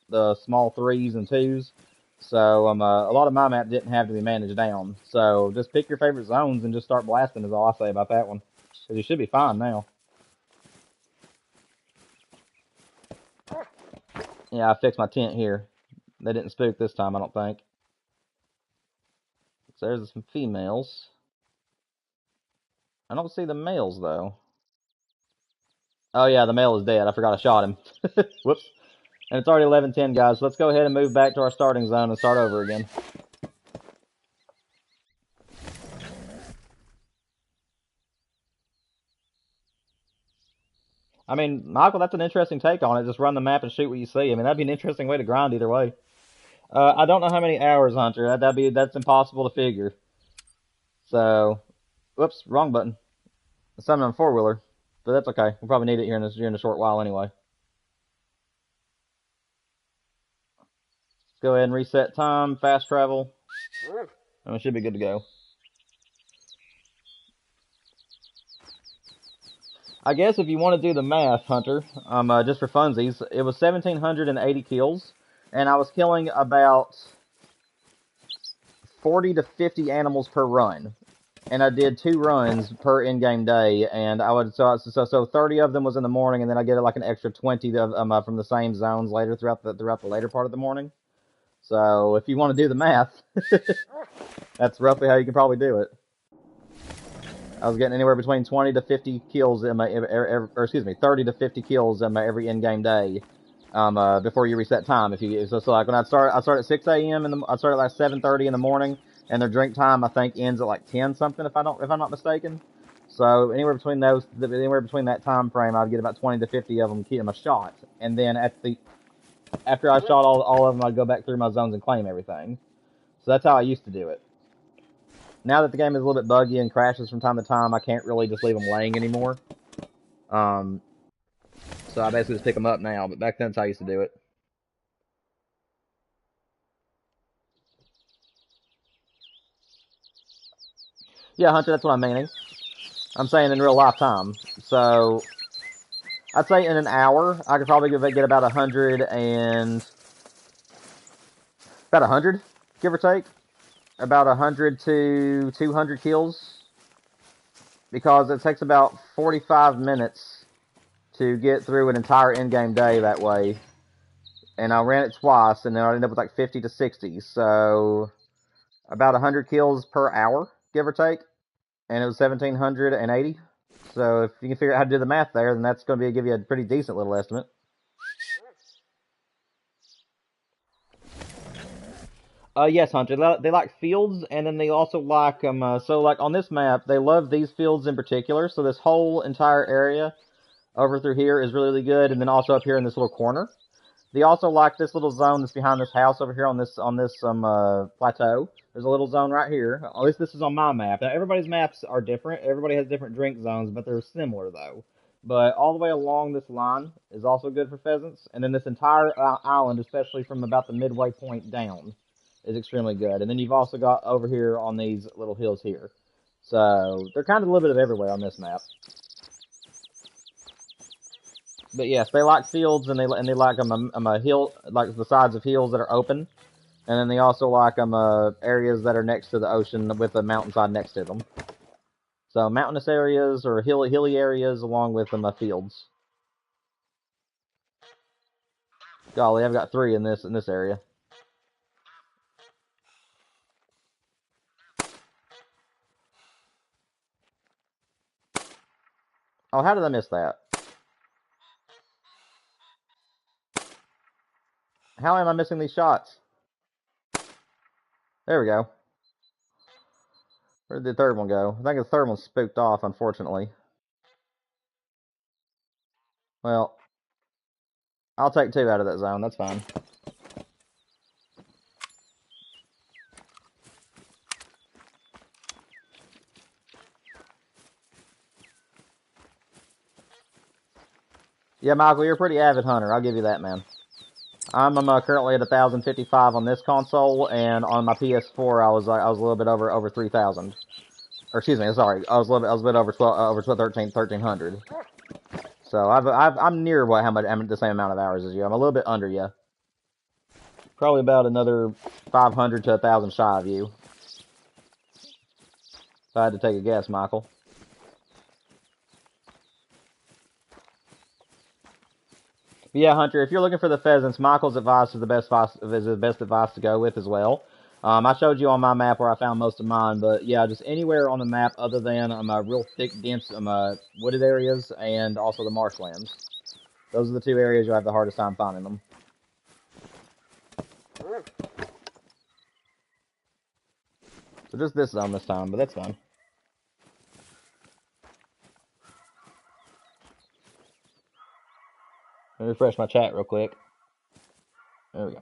the small 3s and 2s. So a lot of my map didn't have to be managed down. So just pick your favorite zones and just start blasting is all I say about that one. Because you should be fine now. Yeah, I fixed my tent here. They didn't spook this time, I don't think. So there's some females. I don't see the males, though. Oh, yeah, the male is dead. I forgot I shot him. Whoops. And it's already 11:10, guys. So let's go ahead and move back to our starting zone and start over again. I mean, Michael, that's an interesting take on it. Just run the map and shoot what you see. I mean, that'd be an interesting way to grind either way. I don't know how many hours, Hunter. That's impossible to figure. So, whoops, wrong button. Something on four-wheeler, but that's okay. We'll probably need it here in a short while anyway. Let's go ahead and reset time, fast travel, and we should be good to go. I guess if you want to do the math, Hunter, just for funsies, it was 1,780 kills, and I was killing about 40 to 50 animals per run. And I did 2 runs per in-game day, and I would so 30 of them was in the morning, and then I get like an extra 20 from the same zones later throughout the later part of the morning. So if you want to do the math, that's roughly how you can probably do it. I was getting anywhere between 20 to 50 kills in my, or excuse me, 30 to 50 kills in my every in-game day. Before you reset time, so like when I start at 6 a.m. I start at like 7:30 in the morning, and their drink time I think ends at like 10 something if I'm not mistaken. So anywhere between that time frame, I'd get about 20 to 50 of them a shot, and then after I shot all of them, I'd go back through my zones and claim everything. So that's how I used to do it. Now that the game is a little bit buggy and crashes from time to time, I can't really just leave them laying anymore. So I basically just pick them up now, but back then that's how I used to do it. Yeah, Hunter, that's what I'm meaning. I'm saying in real life time. So I'd say in an hour, I could probably get about 100 about 100, give or take. About 100 to 200 kills. Because it takes about 45 minutes to get through an entire in-game day that way. and I ran it twice, and then I ended up with like 50 to 60. So about 100 kills per hour, give or take, and it was 1,780. So if you can figure out how to do the math there, then that's going to give you a pretty decent little estimate. Yes, Hunter. They like fields, and then they also like so like on this map, they love these fields in particular. So this whole entire area over through here is really, really good, and then also up here in this little corner. They also like this little zone that's behind this house over here on this plateau. There's a little zone right here. At least this is on my map. Now everybody's maps are different. Everybody has different drink zones, but they're similar though. But all the way along this line is also good for pheasants, and then this entire island, especially from about the midway point down, is extremely good. And then you've also got over here on these little hills here. So they're kind of a little bit of everywhere on this map. But yes, they like fields, and they like a hill, like the sides of hills that are open, and then they also like areas that are next to the ocean with a mountainside next to them. So mountainous areas or hilly areas along with fields. Golly, I've got 3 in this area. Oh, how did I miss that? How am I missing these shots? There we go. Where did the third one go? I think the third one spooked off, unfortunately. Well, I'll take 2 out of that zone. That's fine. Yeah, Michael, you're a pretty avid hunter. I'll give you that, man. I'm currently at 1,055 on this console, and on my PS4, I was a little bit over 3,000. Or excuse me, sorry, I was a bit over 1,300. So I'm near I'm the same amount of hours as you. I'm a little bit under you. Probably about another 500 to 1,000 shy of you. If I had to take a guess, Michael. But yeah, Hunter, if you're looking for the pheasants, Michael's advice is the best advice to go with as well. I showed you on my map where I found most of mine, but yeah, just anywhere on the map other than real thick, dense wooded areas and also the marshlands. Those are the 2 areas you'll have the hardest time finding them. So just this zone this time, but that's fine. Let me refresh my chat real quick. There we go.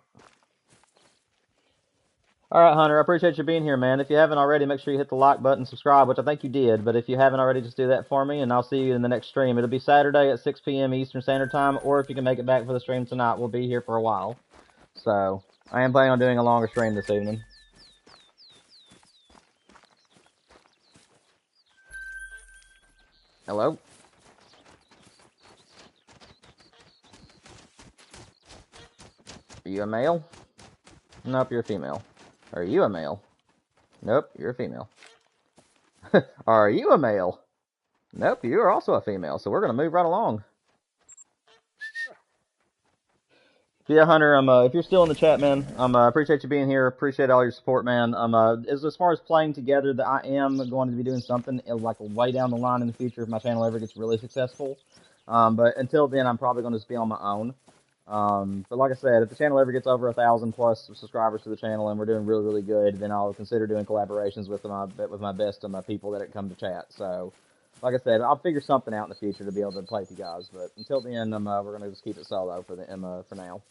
Alright, Hunter, I appreciate you being here, man. If you haven't already, make sure you hit the like button, subscribe, which I think you did. But if you haven't already, just do that for me, and I'll see you in the next stream. It'll be Saturday at 6 p.m. Eastern Standard Time, or if you can make it back for the stream tonight, we'll be here for a while. So, I am planning on doing a longer stream this evening. Hello? Are you a male? Nope, you're a female. Are you a male? Nope, you're a female. Are you a male? Nope, you're also a female, so we're going to move right along. Yeah, Hunter, if you're still in the chat, man, I appreciate you being here. Appreciate all your support, man. As far as playing together, that I am going to be doing something like way down the line in the future if my channel ever gets really successful. But until then, I'm probably going to just be on my own. But like I said, if the channel ever gets over 1,000 plus subscribers to the channel and we're doing really, really good, then I'll consider doing collaborations with my best of my people that come to chat. So, like I said, I'll figure something out in the future to be able to play with you guys. But until then, we're gonna just keep it solo for now.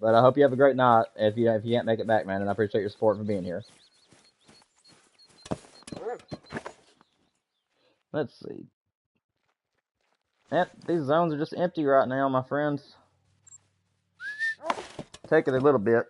But I hope you have a great night. If you can't make it back, man, and I appreciate your support for being here. Let's see. These zones are just empty right now, my friends. Take it a little bit.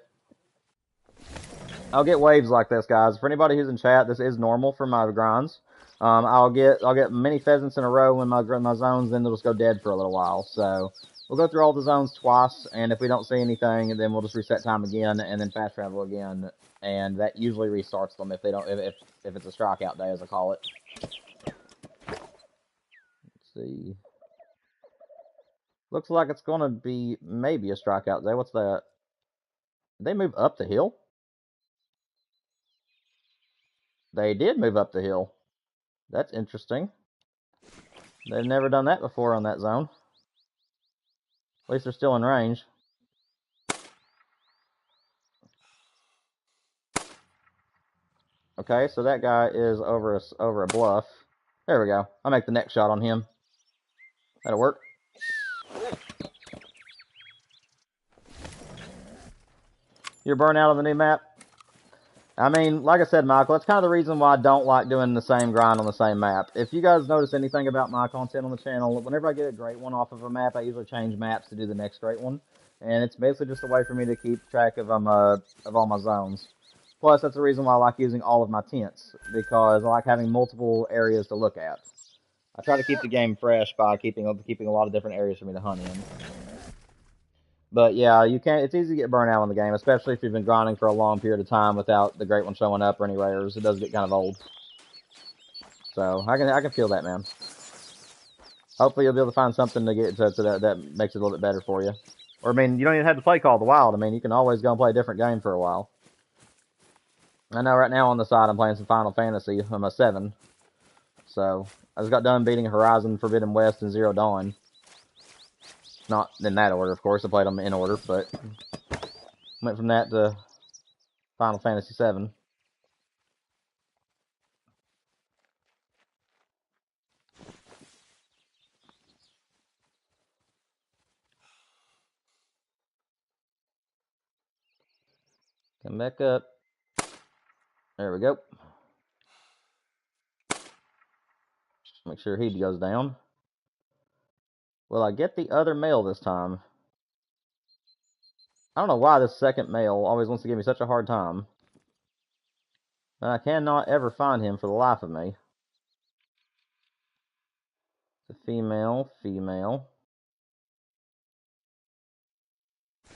I'll get waves like this, guys. For anybody who's in chat, this is normal for my grinds. I'll get many pheasants in a row in my zones, then they'll just go dead for a little while. So we'll go through all the zones twice, and if we don't see anything, then we'll just reset time again and then fast travel again, and that usually restarts them if it's a strikeout day, as I call it. Let's see. Looks like it's going to be maybe a strikeout day. What's that? Did they move up the hill? They did move up the hill. That's interesting. They've never done that before on that zone. At least they're still in range. Okay, so that guy is over a bluff. There we go. I'll make the next shot on him. That'll work. You're burnt out on the new map? I mean, like I said, Michael, that's kind of the reason why I don't like doing the same grind on the same map. If you guys notice anything about my content on the channel, whenever I get a great one off of a map, I usually change maps to do the next great one. And it's basically just a way for me to keep track of all my zones. Plus, that's the reason why I like using all of my tents, because I like having multiple areas to look at. I try to keep the game fresh by keeping a lot of different areas for me to hunt in. But yeah, you can't. It's easy to get burnt out on the game, especially if you've been grinding for a long period of time without the great one showing up or any rares. It does get kind of old. So I can feel that, man. Hopefully you'll be able to find something to get to that makes it a little bit better for you. Or I mean, you don't even have to play Call of the Wild. I mean, you can always go and play a different game for a while. I know right now on the side I'm playing some Final Fantasy. I'm a 7. So I just got done beating Horizon, Forbidden West, and Zero Dawn. Not in that order, of course. I played them in order, but went from that to Final Fantasy 7. Come back up. There we go. Make sure he goes down. Will I get the other male this time? I don't know why this second male always wants to give me such a hard time. And I cannot ever find him for the life of me. It's a female, female.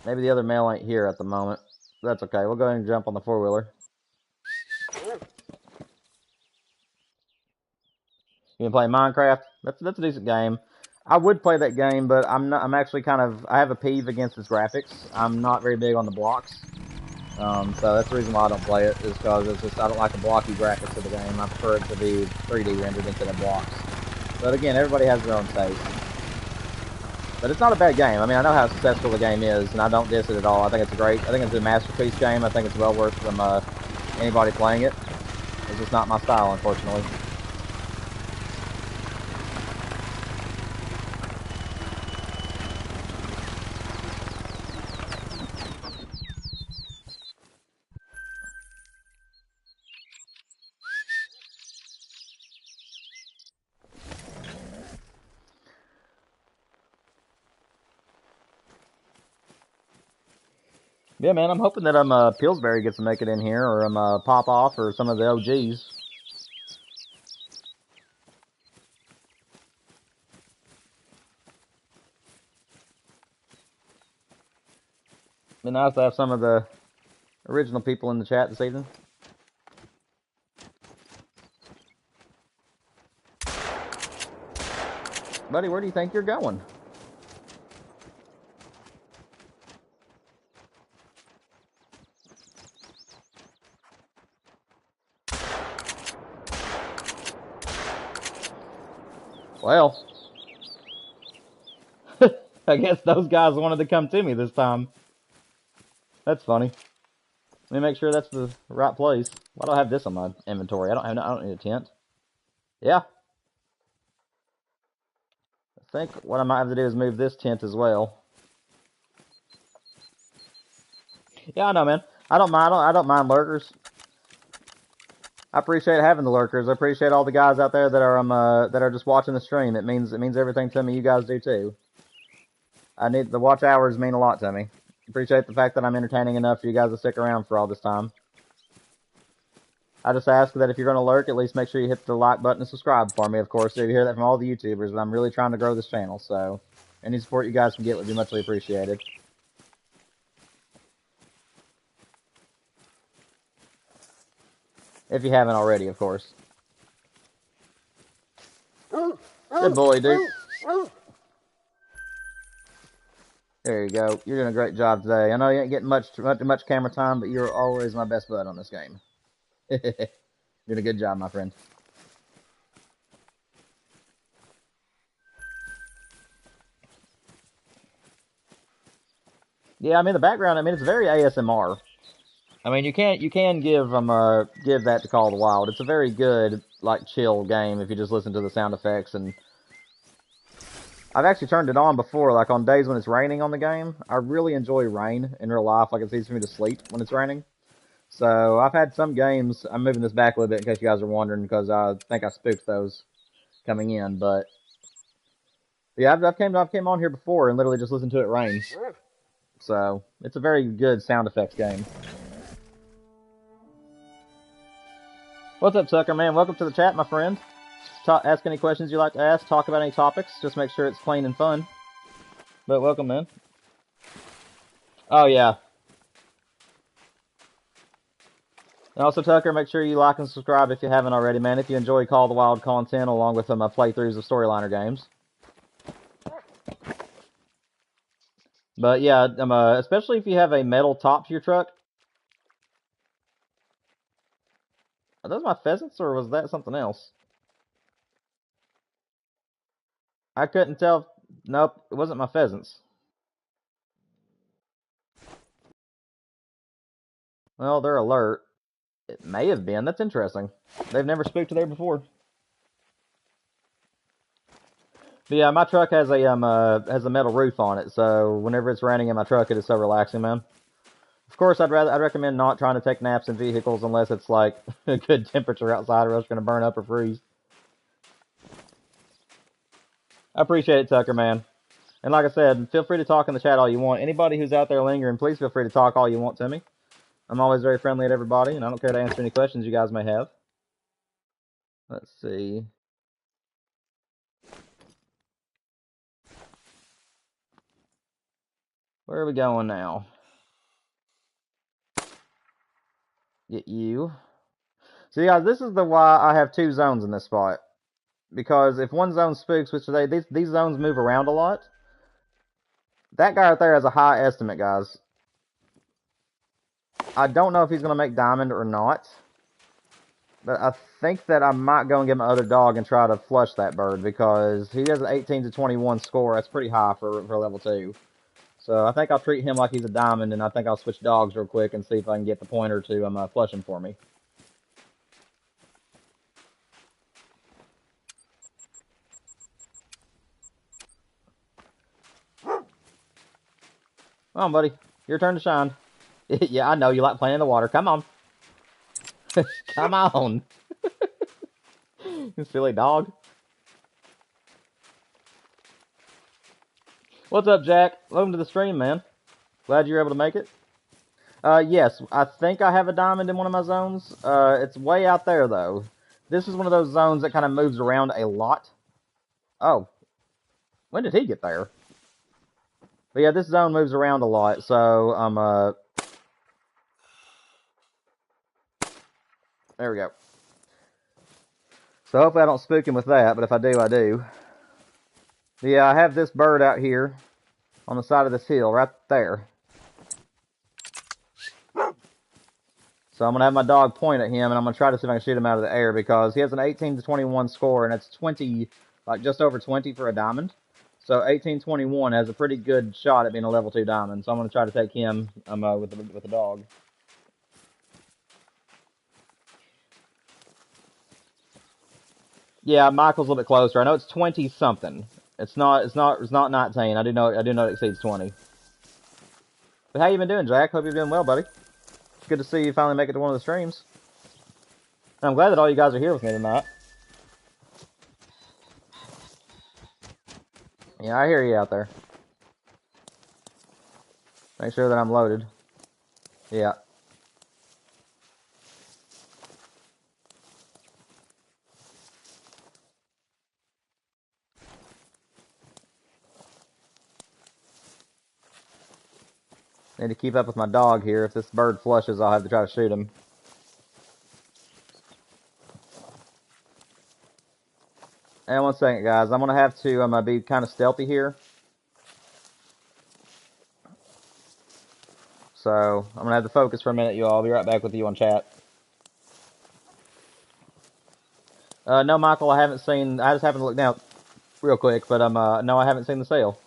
Maybe the other male ain't here at the moment. That's okay. We'll go ahead and jump on the four-wheeler. You can play Minecraft. That's a decent game. I would play that game, but I'm actually kind of, I have a peeve against its graphics. I'm not very big on the blocks. So that's the reason why I don't play it, is because it's just, I don't like the blocky graphics of the game. I prefer it to be 3D rendered instead of blocks. But again, everybody has their own taste. But it's not a bad game. I mean, I know how successful the game is, and I don't diss it at all. I think it's a masterpiece game. I think it's well worth from anybody playing it. It's just not my style, unfortunately. Yeah, man, I'm hoping that Pillsbury gets to make it in here, or Pop Off, or some of the OGs. Be nice to have some of the original people in the chat this evening. Buddy, where do you think you're going? Well, I guess those guys wanted to come to me this time. That's funny. Let me make sure that's the right place. Why do I have this on my inventory? I don't need a tent. Yeah. I think what I might have to do is move this tent as well. Yeah, I know, man. I don't mind lurkers. I appreciate having the lurkers. I appreciate all the guys out there that are just watching the stream. It means everything to me. You guys do too. The watch hours mean a lot to me. Appreciate the fact that I'm entertaining enough for you guys to stick around for all this time. I just ask that if you're going to lurk, at least make sure you hit the like button and subscribe for me, of course. So you hear that from all the YouTubers, but I'm really trying to grow this channel, so any support you guys can get would be muchly appreciated. If you haven't already, of course. Good boy, dude. There you go. You're doing a great job today. I know you ain't getting much camera time, but you're always my best bud on this game. Doing a good job, my friend. Yeah, I mean the background. I mean it's very ASMR. I mean you can give give that to Call of the Wild. It's a very good like chill game if you just listen to the sound effects. And I've actually turned it on before, like on days when it's raining on the game. I really enjoy rain in real life. Like it's easy for me to sleep when it's raining. So I've had some games. I'm moving this back a little bit in case you guys are wondering because I think I spooked those coming in. But yeah, I've came on here before and literally just listened to it rain. So it's a very good sound effects game. What's up, Sucker Man? Welcome to the chat, my friend. Ask any questions you'd like to ask. Talk about any topics. Just make sure it's plain and fun. But welcome, man. Oh yeah. And also, Tucker, make sure you like and subscribe if you haven't already, man. If you enjoy Call of the Wild content along with my playthroughs of Storyliner games. But yeah, especially if you have a metal top to your truck. Are those my pheasants, or was that something else? I couldn't tell. Nope, it wasn't my pheasants. Well, they're alert. It may have been. That's interesting. They've never spooked there before. But yeah, my truck has a metal roof on it, so whenever it's raining in my truck, it is so relaxing, man. Of course, I'd recommend not trying to take naps in vehicles unless it's like a good temperature outside, or else you're gonna burn up or freeze. I appreciate it, Tucker, man. And like I said, feel free to talk in the chat all you want. Anybody who's out there lingering, please feel free to talk all you want to me. I'm always very friendly at everybody, and I don't care to answer any questions you guys may have. Let's see. Where are we going now? Get you. So, guys, this is why I have two zones in this spot. Because if one zone spooks, which these zones move around a lot, that guy right there has a high estimate, guys. I don't know if he's going to make diamond or not. But I think that I might go and get my other dog and try to flush that bird, because he has an 18 to 21 score. That's pretty high for level 2. So I think I'll treat him like he's a diamond, and I think I'll switch dogs real quick and see if I can get the pointer to flush him for me. Come on, buddy. Your turn to shine. Yeah, I know you like playing in the water. Come on. Come on. You silly dog. What's up, Jack? Welcome to the stream, man. Glad you were able to make it. Yes, I think I have a diamond in one of my zones. It's way out there, though. This is one of those zones that kind of moves around a lot. Oh. When did he get there? But yeah, this zone moves around a lot, so, there we go. So hopefully I don't spook him with that, but if I do, I do. But yeah, I have this bird out here on the side of this hill, right there. So I'm going to have my dog point at him, and I'm going to try to see if I can shoot him out of the air, because he has an 18 to 21 score, and it's 20, like just over 20 for a diamond. So 18-21 has a pretty good shot at being a level 2 diamond. So I'm going to try to take him with the dog. Yeah, Michael's a little bit closer. I know it's 20 something. It's not 19. I do know it exceeds 20. But how you been doing, Jack? Hope you're doing well, buddy. It's good to see you finally make it to one of the streams. I'm glad that all you guys are here with me tonight. Yeah, I hear you out there. Make sure that I'm loaded. Yeah. Need to keep up with my dog here. If this bird flushes, I'll have to try to shoot him. And 1 second, guys. I'm going to have to be kind of stealthy here. so I'm gonna have to focus for a minute, you all. I'll be right back with you on chat. No, Michael, I haven't seen. I just happened to look down real quick, but no, I haven't seen the sale.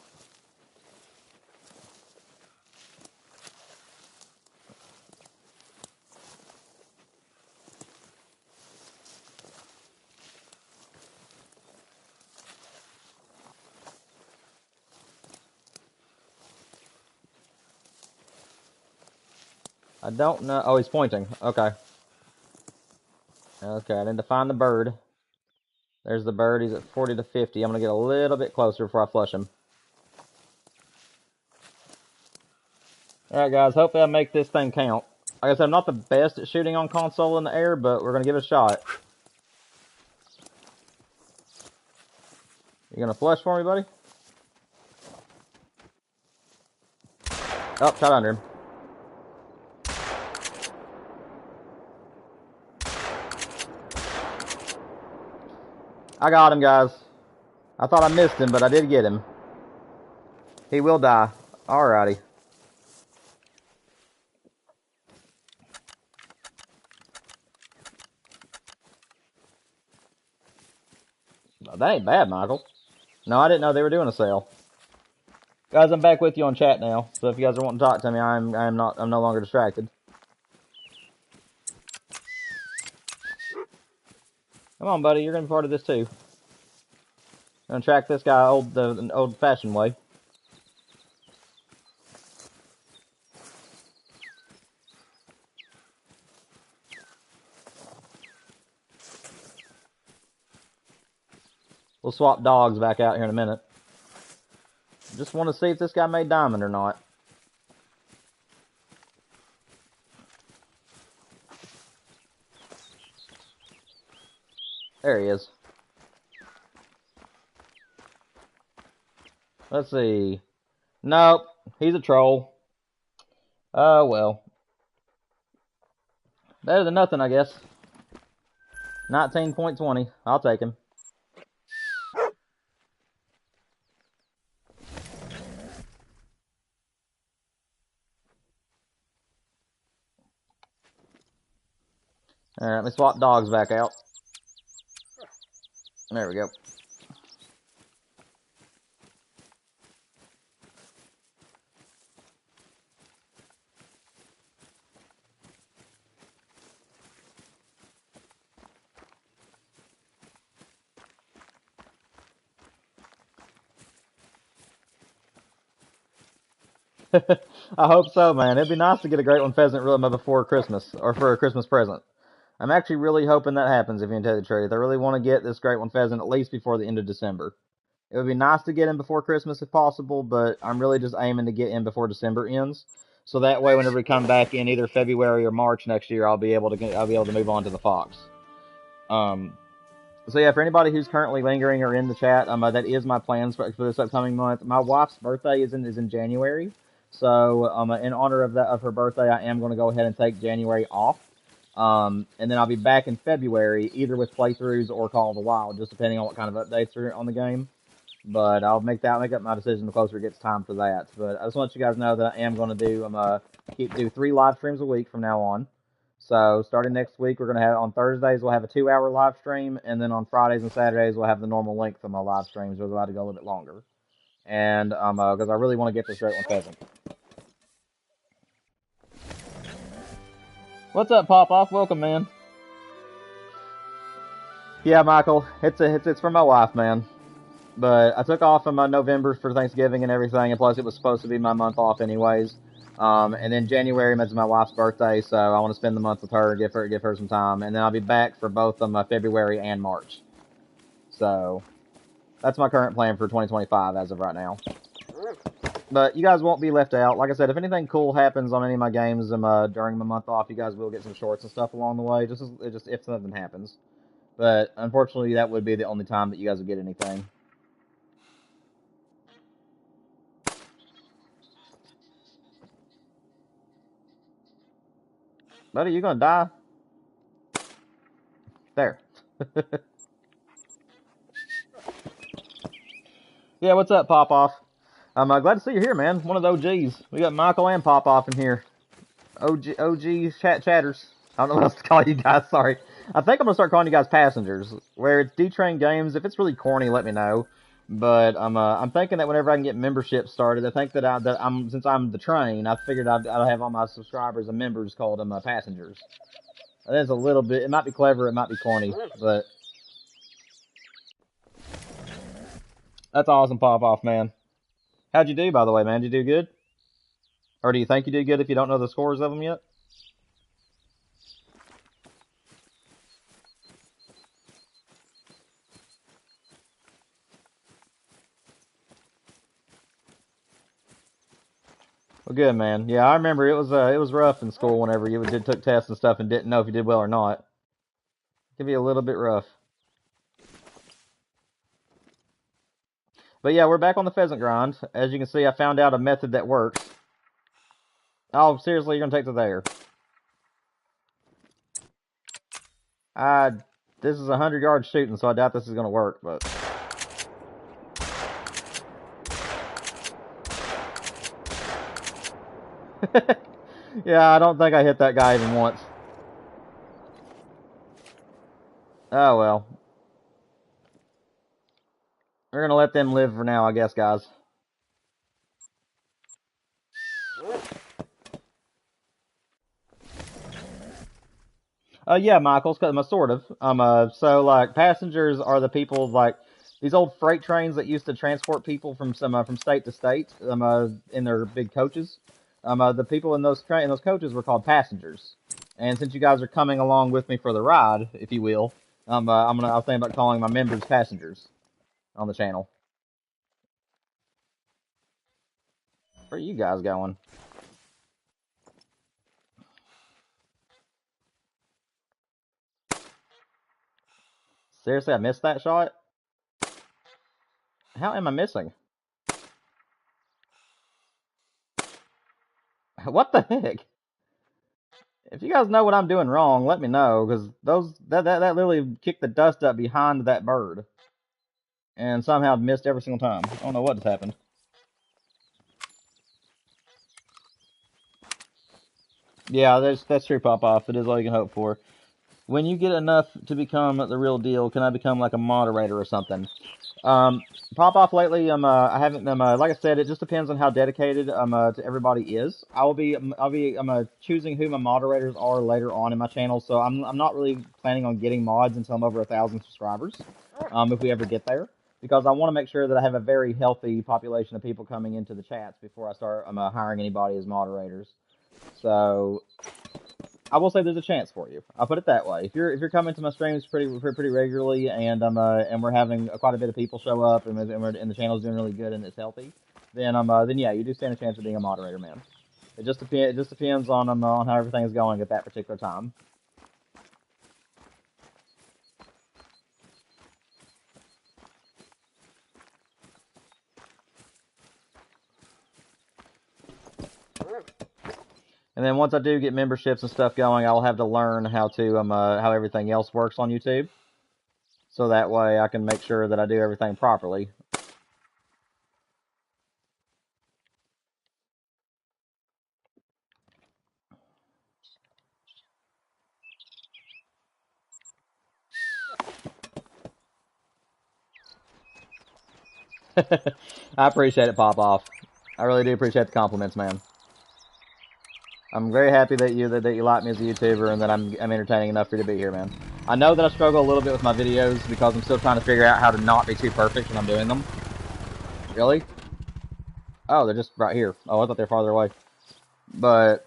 I don't know. Oh, he's pointing. Okay. Okay, I need to find the bird. There's the bird. He's at 40 to 50. I'm going to get a little bit closer before I flush him. Alright, guys. Hopefully I make this thing count. Like I said, I'm not the best at shooting on console in the air, but we're going to give it a shot. You going to flush for me, buddy? Oh, shot under him. I got him, guys. I thought I missed him, but I did get him. He will die. Alrighty. Oh, that ain't bad, Michael. No, I didn't know they were doing a sale. Guys, I'm back with you on chat now. So if you guys are wanting to talk to me, I'm no longer distracted. Come on, buddy. You're gonna be part of this too. I'm gonna track this guy the old-fashioned way. We'll swap dogs back out here in a minute. Just want to see if this guy made diamond or not. There he is. Let's see. Nope. He's a troll. Oh, well. Better than nothing, I guess. 19.20. I'll take him. Alright, let me swap dogs back out. There we go. I hope so, man. It'd be nice to get a great one pheasant really before Christmas, or for a Christmas present. I'm actually really hoping that happens, if you can tell the truth. I really want to get this great one pheasant at least before the end of December. It would be nice to get him before Christmas if possible, but I'm really just aiming to get him before December ends. So that way, whenever we come back in either February or March next year, I'll be able to move on to the fox. So yeah, for anybody who's currently lingering or in the chat, that is my plans for this upcoming month. My wife's birthday is in January, so in honor of her birthday, I am going to go ahead and take January off. And then I'll be back in February, either with playthroughs or Call of the Wild, just depending on what kind of updates are on the game. But I'll make up my decision the closer it gets time for that. But I just want you guys to know that I am going to do 3 live streams a week from now on. So starting next week, we're going to have on Thursdays we'll have a 2-hour live stream, and then on Fridays and Saturdays we'll have the normal length of my live streams. We're allowed to go a little bit longer, and because I really want to get this great one pheasant. What's up, Pop Off? Welcome, man. Yeah, Michael, it's for my wife, man. But I took off in my November for Thanksgiving and everything, and plus it was supposed to be my month off anyways. And then January is my wife's birthday, so I want to spend the month with her, give her some time, and then I'll be back for both February and March. So that's my current plan for 2025 as of right now. But you guys won't be left out. Like I said, if anything cool happens on any of my games during my month off, you guys will get some shorts and stuff along the way, just if something happens. But unfortunately, that would be the only time that you guys would get anything. Buddy, you gonna die? There. Yeah, what's up, Pop Off? I'm glad to see you here, man. One of the OGs. We got Michael and Pop Off in here. OG chatters. I don't know what else to call you guys, sorry. I think I'm going to start calling you guys passengers. Where it's D-Train Games, if it's really corny, let me know. But I'm thinking that whenever I can get memberships started, I think that since I'm the train, I figured I'd have all my subscribers and members called them passengers. That is a little bit, it might be clever, it might be corny, but that's awesome, Pop Off, man. How'd you do, by the way, man? Did you do good? Or do you think you did good if you don't know the scores of them yet? Well, good, man. Yeah, I remember it was rough in school whenever you took tests and stuff and didn't know if you did well or not. It could be a little bit rough. But yeah, we're back on the pheasant grind. As you can see, I found out a method that works. Oh, seriously, you're gonna take to there? This is 100-yard shooting, so I doubt this is gonna work, but. Yeah, I don't think I hit that guy even once. Oh well. We're gonna let them live for now, I guess, guys. Yeah, Michael's sort of. So like passengers are the people like these old freight trains that used to transport people from state to state. In their big coaches. The people in those coaches were called passengers. And since you guys are coming along with me for the ride, if you will, I was thinking about calling my members passengers on the channel. Where are you guys going? Seriously, I missed that shot? How am I missing? What the heck? If you guys know what I'm doing wrong, let me know, because that literally kicked the dust up behind that bird. And somehow missed every single time. I don't know what has happened. Yeah, that's true, Pop Off. It is all you can hope for. When you get enough to become the real deal, can I become like a moderator or something? Pop Off lately, I haven't, like I said, it just depends on how dedicated, to everybody is. I'll be choosing who my moderators are later on in my channel, so I'm not really planning on getting mods until I'm over 1,000 subscribers, if we ever get there, because I want to make sure that I have a very healthy population of people coming into the chats before I start, hiring anybody as moderators. So, I will say there's a chance for you. I'll put it that way. If you're coming to my streams pretty regularly, and we're having quite a bit of people show up, and the channel's doing really good and it's healthy, then yeah, you do stand a chance of being a moderator, man. It just depends on how everything is going at that particular time. And then once I do get memberships and stuff going, I'll have to learn how everything else works on YouTube. So that way I can make sure that I do everything properly. I appreciate it, Pop Off. I really do appreciate the compliments, man. I'm very happy that you like me as a YouTuber and that I'm entertaining enough for you to be here, man. I know that I struggle a little bit with my videos because I'm still trying to figure out how to not be too perfect when I'm doing them. Really? Oh, they're just right here. Oh, I thought they were farther away. But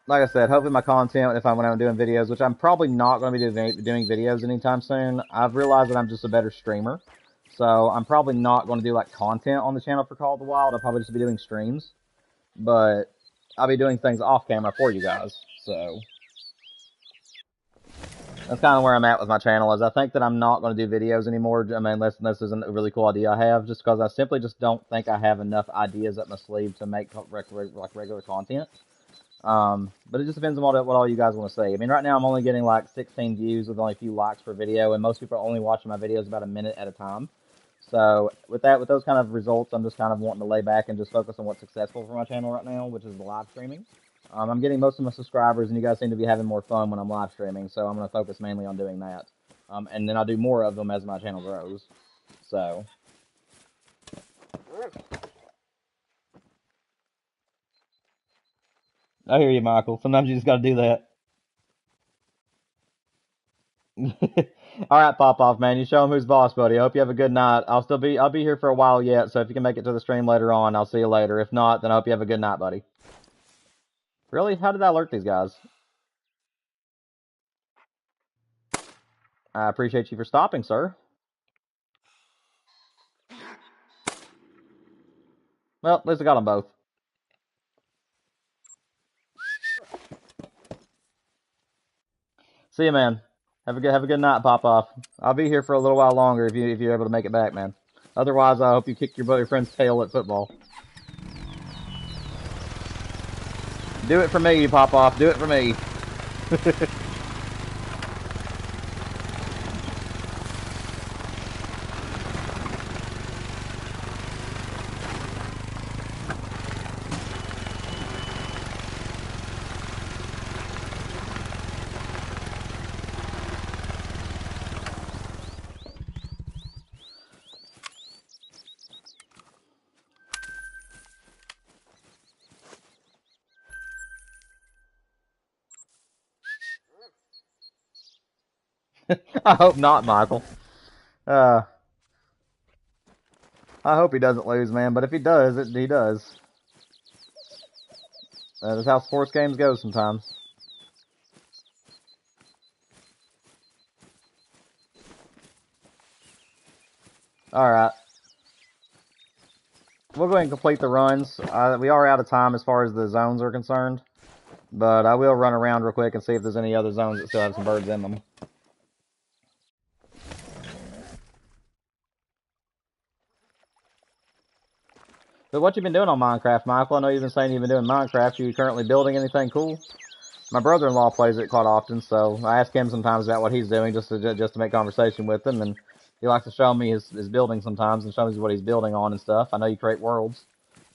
like I said, hopefully my content, when I'm doing videos, which I'm probably not going to be doing videos anytime soon, I've realized that I'm just a better streamer. So I'm probably not going to do like content on the channel for Call of the Wild. I'll probably just be doing streams. But I'll be doing things off camera for you guys. So that's kind of where I'm at with my channel. Is I think that I'm not going to do videos anymore. I mean, unless this isn't a really cool idea I have, just because I simply just don't think I have enough ideas up my sleeve to make regular content. But it just depends on what all you guys want to say. I mean, right now I'm only getting like 16 views with only a few likes per video, and most people are only watching my videos about a minute at a time. So with those kind of results, I'm just kind of wanting to lay back and just focus on what's successful for my channel right now, which is the live streaming. I'm getting most of my subscribers, and you guys seem to be having more fun when I'm live streaming, so I'm going to focus mainly on doing that. And then I'll do more of them as my channel grows. So. I hear you, Michael. Sometimes you just got to do that. All right, pop off, man. You show him who's boss, buddy. I hope you have a good night. I'll be here for a while yet. So if you can make it to the stream later on, I'll see you later. If not, then I hope you have a good night, buddy. Really? How did I alert these guys? I appreciate you for stopping, sir. Well, at least I got them both. See you, man. Have a good night, pop off. I'll be here for a little while longer if you're able to make it back, man. Otherwise, I hope you kick your friend's tail at football. Do it for me, pop off. Do it for me. I hope not, Michael. I hope he doesn't lose, man. But if he does, he does. That's how sports games go sometimes. Alright. We'll go ahead and complete the runs. We are out of time as far as the zones are concerned. But I will run around real quick and see if there's any other zones that still have some birds in them. So what you been doing on Minecraft, Michael? I know you've been saying you've been doing Minecraft. Are you currently building anything cool? My brother-in-law plays it quite often, so I ask him sometimes about what he's doing just to make conversation with him, and he likes to show me his building sometimes and show me what he's building on and stuff. I know you create worlds.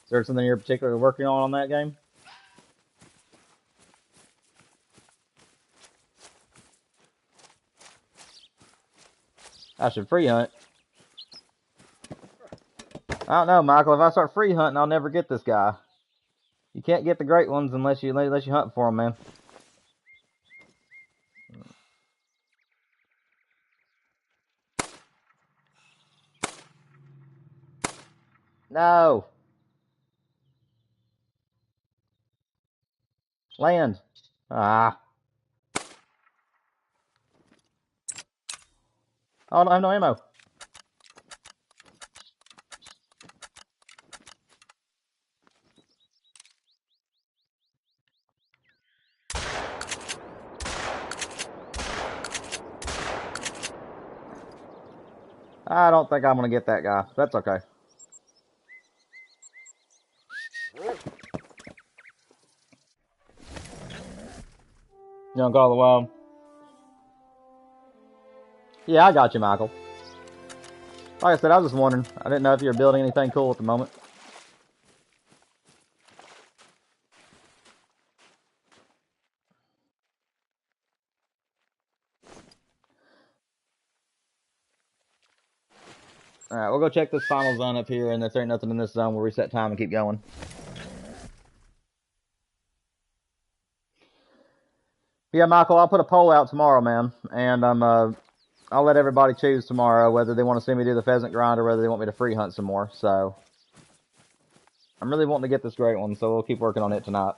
Is there something you're particularly working on that game? I should free hunt. I don't know, Michael. If I start free hunting, I'll never get this guy. You can't get the great ones unless you hunt for them, man. No. Land. Ah. Oh, I have no ammo. I don't think I'm going to get that guy. That's okay. You want to call the wild? Yeah, I got you, Michael. Like I said, I was just wondering. I didn't know if you were building anything cool at the moment. Alright, we'll go check this final zone up here, and if there ain't nothing in this zone, we'll reset time and keep going. Yeah, Michael, I'll put a poll out tomorrow, man, and I'll let everybody choose tomorrow whether they want to see me do the pheasant grind or whether they want me to free hunt some more, so I'm really wanting to get this great one, so we'll keep working on it tonight.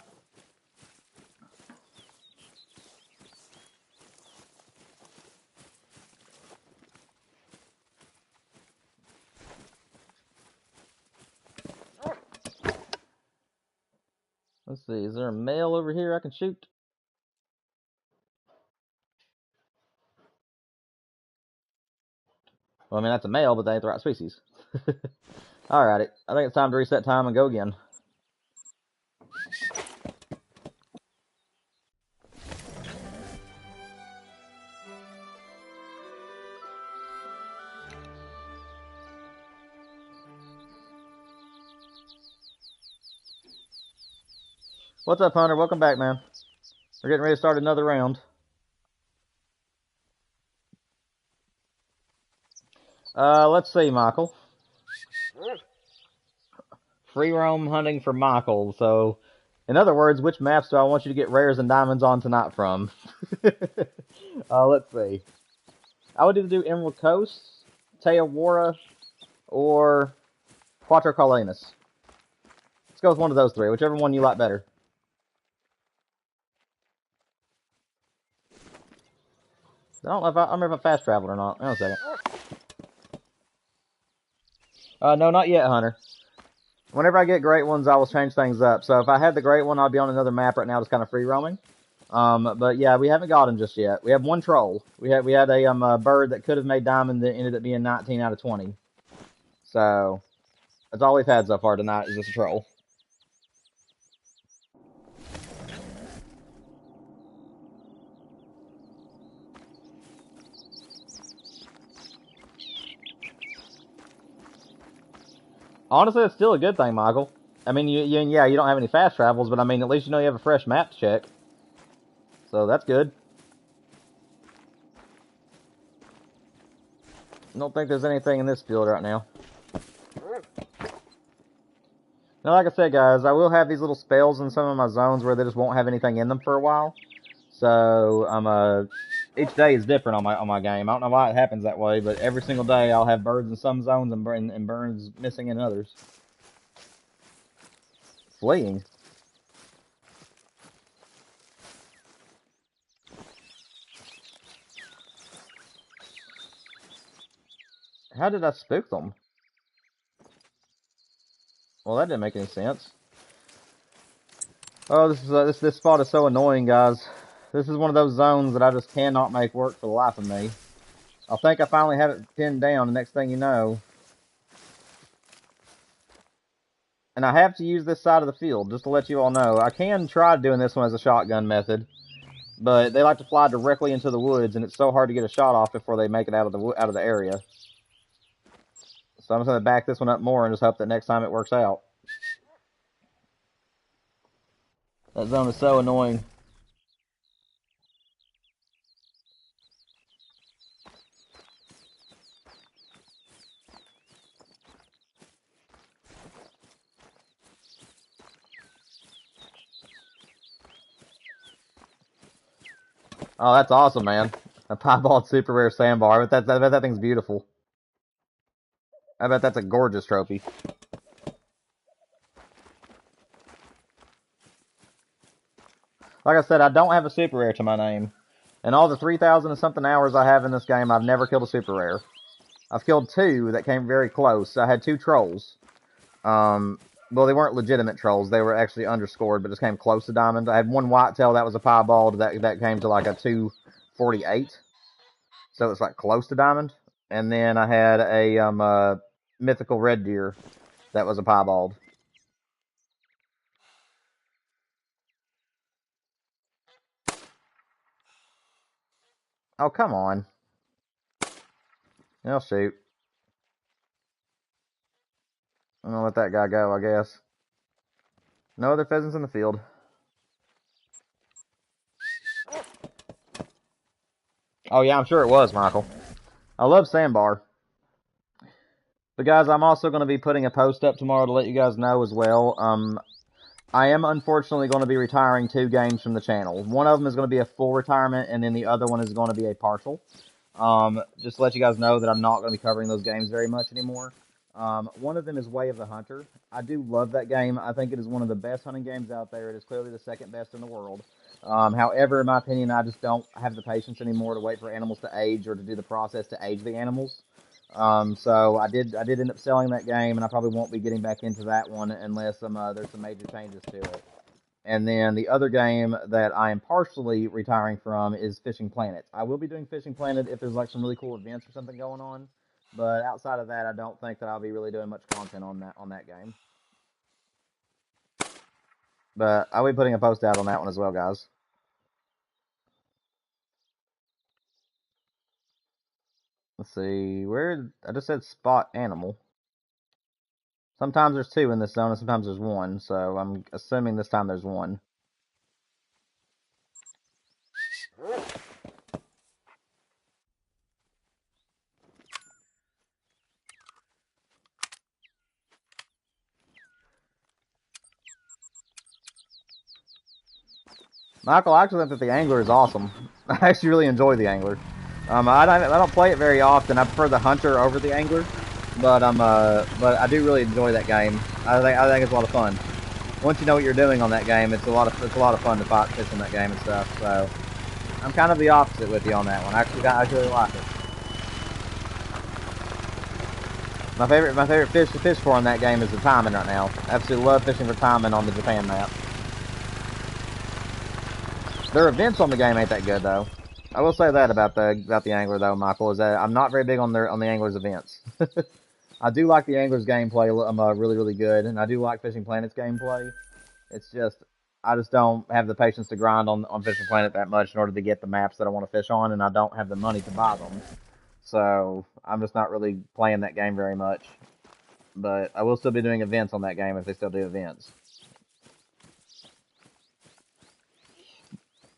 Let's see, is there a male over here I can shoot? Well, I mean, that's a male, but they ain't the right species. Alrighty, I think it's time to reset time and go again. What's up, Hunter? Welcome back, man. We're getting ready to start another round. Let's see, Michael. Free roam hunting for Michael. So, in other words, which maps do I want you to get rares and diamonds on tonight from? Let's see. I would either do Emerald Coast, Teawara, or Quattro Colinas. Let's go with one of those three, whichever one you like better. I don't know if I remember if I fast traveled or not. Hang on a second. No, not yet, Hunter. Whenever I get great ones, I will change things up. So if I had the great one, I'd be on another map right now, just kind of free roaming. But yeah, we haven't got him just yet. We have one troll. We had a bird that could have made diamond that ended up being 19 out of 20. So that's all we've had so far tonight is just a troll. Honestly, it's still a good thing, Michael. I mean, you don't have any fast travels, but I mean, at least you know you have a fresh map to check. So that's good. I don't think there's anything in this field right now. Now, like I said, guys, I will have these little spells in some of my zones where they just won't have anything in them for a while. So, each day is different on my game. I don't know why it happens that way, but every single day I'll have birds in some zones and birds missing in others. Fleeing. How did I spook them? Well, that didn't make any sense. Oh, this spot is so annoying, guys. This is one of those zones that I just cannot make work for the life of me. I think I finally have it pinned down, the next thing you know. And I have to use this side of the field, just to let you all know. I can try doing this one as a shotgun method, but they like to fly directly into the woods, and it's so hard to get a shot off before they make it out of the area. So I'm just going to back this one up more and just hope that next time it works out. That zone is so annoying. Oh, that's awesome, man. A piebald super rare sandbar. I bet that thing's beautiful. I bet that's a gorgeous trophy. Like I said, I don't have a super rare to my name. In all the 3,000 and something hours I have in this game, I've never killed a super rare. I've killed two that came very close. I had two trolls. Well, they weren't legitimate trolls. They were actually underscored, but just came close to diamond. I had one whitetail that was a piebald that came to like a 248. So it's like close to diamond. And then I had a mythical red deer that was a piebald. Oh, come on. I'll shoot. I'm gonna let that guy go, I guess. No other pheasants in the field. Oh yeah, I'm sure it was, Michael. I love sandbar. But guys, I'm also going to be putting a post up tomorrow to let you guys know as well. I am unfortunately going to be retiring 2 games from the channel. One of them is going to be a full retirement, and then the other one is going to be a partial. Just to let you guys know that I'm not going to be covering those games very much anymore. One of them is Way of the Hunter. I do love that game. I think it is one of the best hunting games out there. It is clearly the second best in the world. However, in my opinion, I just don't have the patience anymore to wait for animals to age or to do the process to age the animals. So I did end up selling that game, and I probably won't be getting back into that one unless there's some major changes to it. And then the other game that I am partially retiring from is Fishing Planet. I will be doing Fishing Planet if there's like some really cool events or something going on, but outside of that, I don't think that I'll be really doing much content on that game. But I'll be putting a post out on that one as well, guys. Let's see, where I just said spot animal. Sometimes there's 2 in this zone, and sometimes there's 1, so I'm assuming this time there's 1. Michael, I actually think that the Angler is awesome. I actually really enjoy the Angler. I don't play it very often. I prefer the Hunter over the Angler, but I do really enjoy that game. I think it's a lot of fun. Once you know what you're doing on that game, it's a lot of fun to fish in that game and stuff. So I'm kind of the opposite with you on that one. I really like it. My favorite fish to fish for in that game is the timing right now. I absolutely love fishing for timing on the Japan map. Their events on the game ain't that good though. I will say that about the Angler though, Michael, is that I'm not very big on the Angler's events. I do like the Angler's gameplay. Really really good, and I do like Fishing Planet's gameplay. It's just I just don't have the patience to grind on Fishing Planet that much in order to get the maps that I want to fish on, and I don't have the money to buy them. So I'm just not really playing that game very much. But I will still be doing events on that game if they still do events.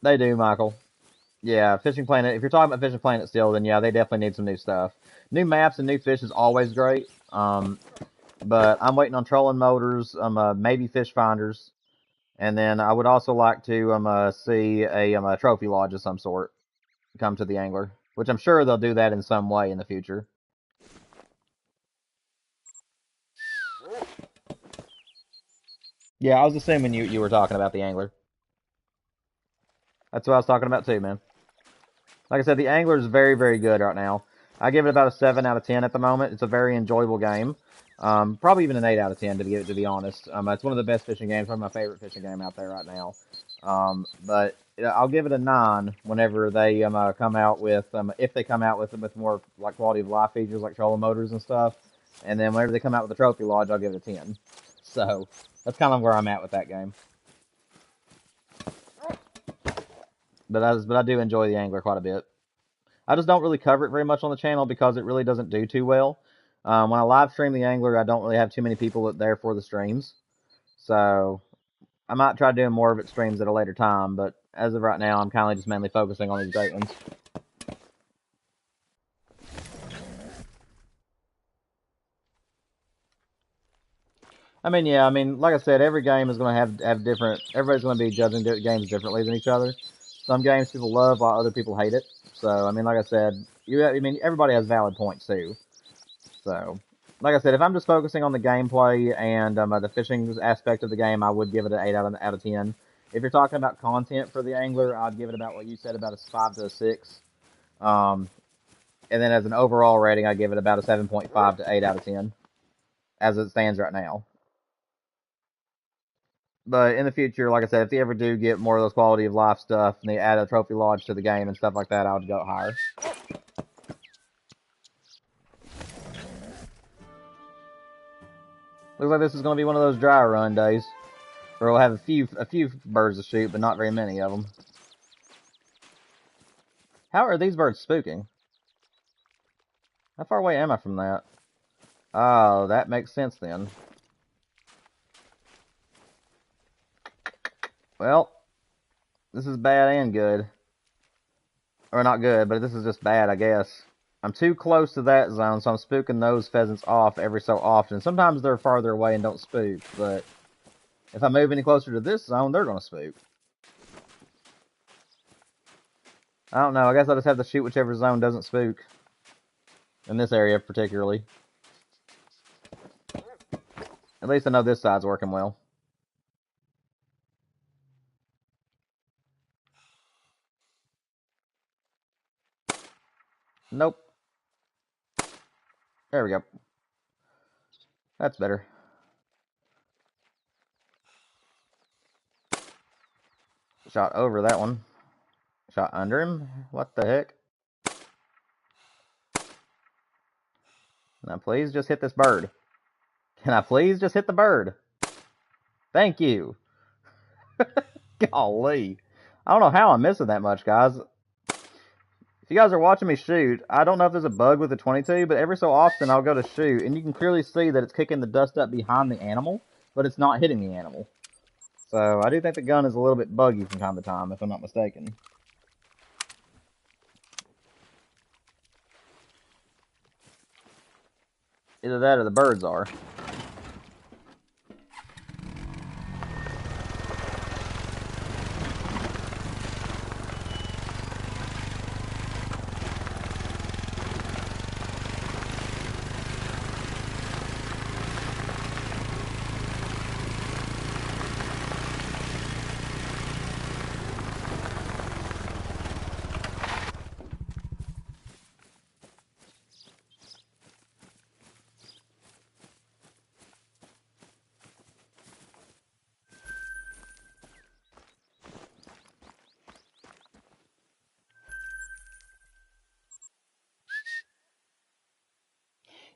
They do, Michael. Yeah, Fishing Planet, if you're talking about Fishing Planet still, then yeah, they definitely need some new stuff. New maps and new fish is always great. But I'm waiting on trolling motors, maybe fish finders. And then I would also like to see a trophy lodge of some sort come to the Angler. Which I'm sure they'll do that in some way in the future. Yeah, I was assuming you were talking about the Angler. That's what I was talking about too, man. Like I said, the Angler is very, very good right now. I give it about a 7 out of 10 at the moment. It's a very enjoyable game. Probably even an 8 out of 10 to be honest. It's one of the best fishing games, probably my favorite fishing game out there right now. But I'll give it a 9 whenever they come out with if they come out with more like quality of life features like trolling motors and stuff. And then whenever they come out with the trophy lodge, I'll give it a 10. So that's kind of where I'm at with that game. But I do enjoy the Angler quite a bit. I just don't really cover it very much on the channel because it really doesn't do too well. When I live stream the Angler, I don't really have too many people there for the streams. So I might try doing more of it streams at a later time, but as of right now, I'm kind of just mainly focusing on these great ones. I mean, yeah, like I said, every game is going to have different. Everybody's going to be judging games differently than each other. Some games people love while other people hate it. So, like I said, everybody has valid points too. So, like I said, if I'm just focusing on the gameplay and the fishing aspect of the game, I would give it an 8 out of 10. If you're talking about content for the Angler, I'd give it about what you said, about a 5 to a 6. And then as an overall rating, I'd give it about a 7.5 to 8 out of 10, as it stands right now. But in the future, like I said, if they ever do get more of those quality of life stuff and they add a trophy lodge to the game and stuff like that, I would go higher. Looks like this is going to be one of those dry run days, where we'll have a few birds to shoot, but not very many of them. How are these birds spooking? How far away am I from that? Oh, that makes sense then. Well, this is bad and good. Or not good, but this is just bad, I guess. I'm too close to that zone, so I'm spooking those pheasants off every so often. Sometimes they're farther away and don't spook, but if I move any closer to this zone, they're going to spook. I don't know. I guess I'll just have to shoot whichever zone doesn't spook. In this area, particularly. At least I know this side's working well. Nope. There we go. That's better. Shot over that one. Shot under him? What the heck? Can I please just hit this bird? Can I please just hit the bird? Thank you. Golly. I don't know how I'm missing that much, guys. If you guys are watching me shoot, I don't know if there's a bug with the 22, but every so often I'll go to shoot, and you can clearly see that it's kicking the dust up behind the animal, but it's not hitting the animal. So I do think the gun is a little bit buggy from time to time, if I'm not mistaken. Either that or the birds are.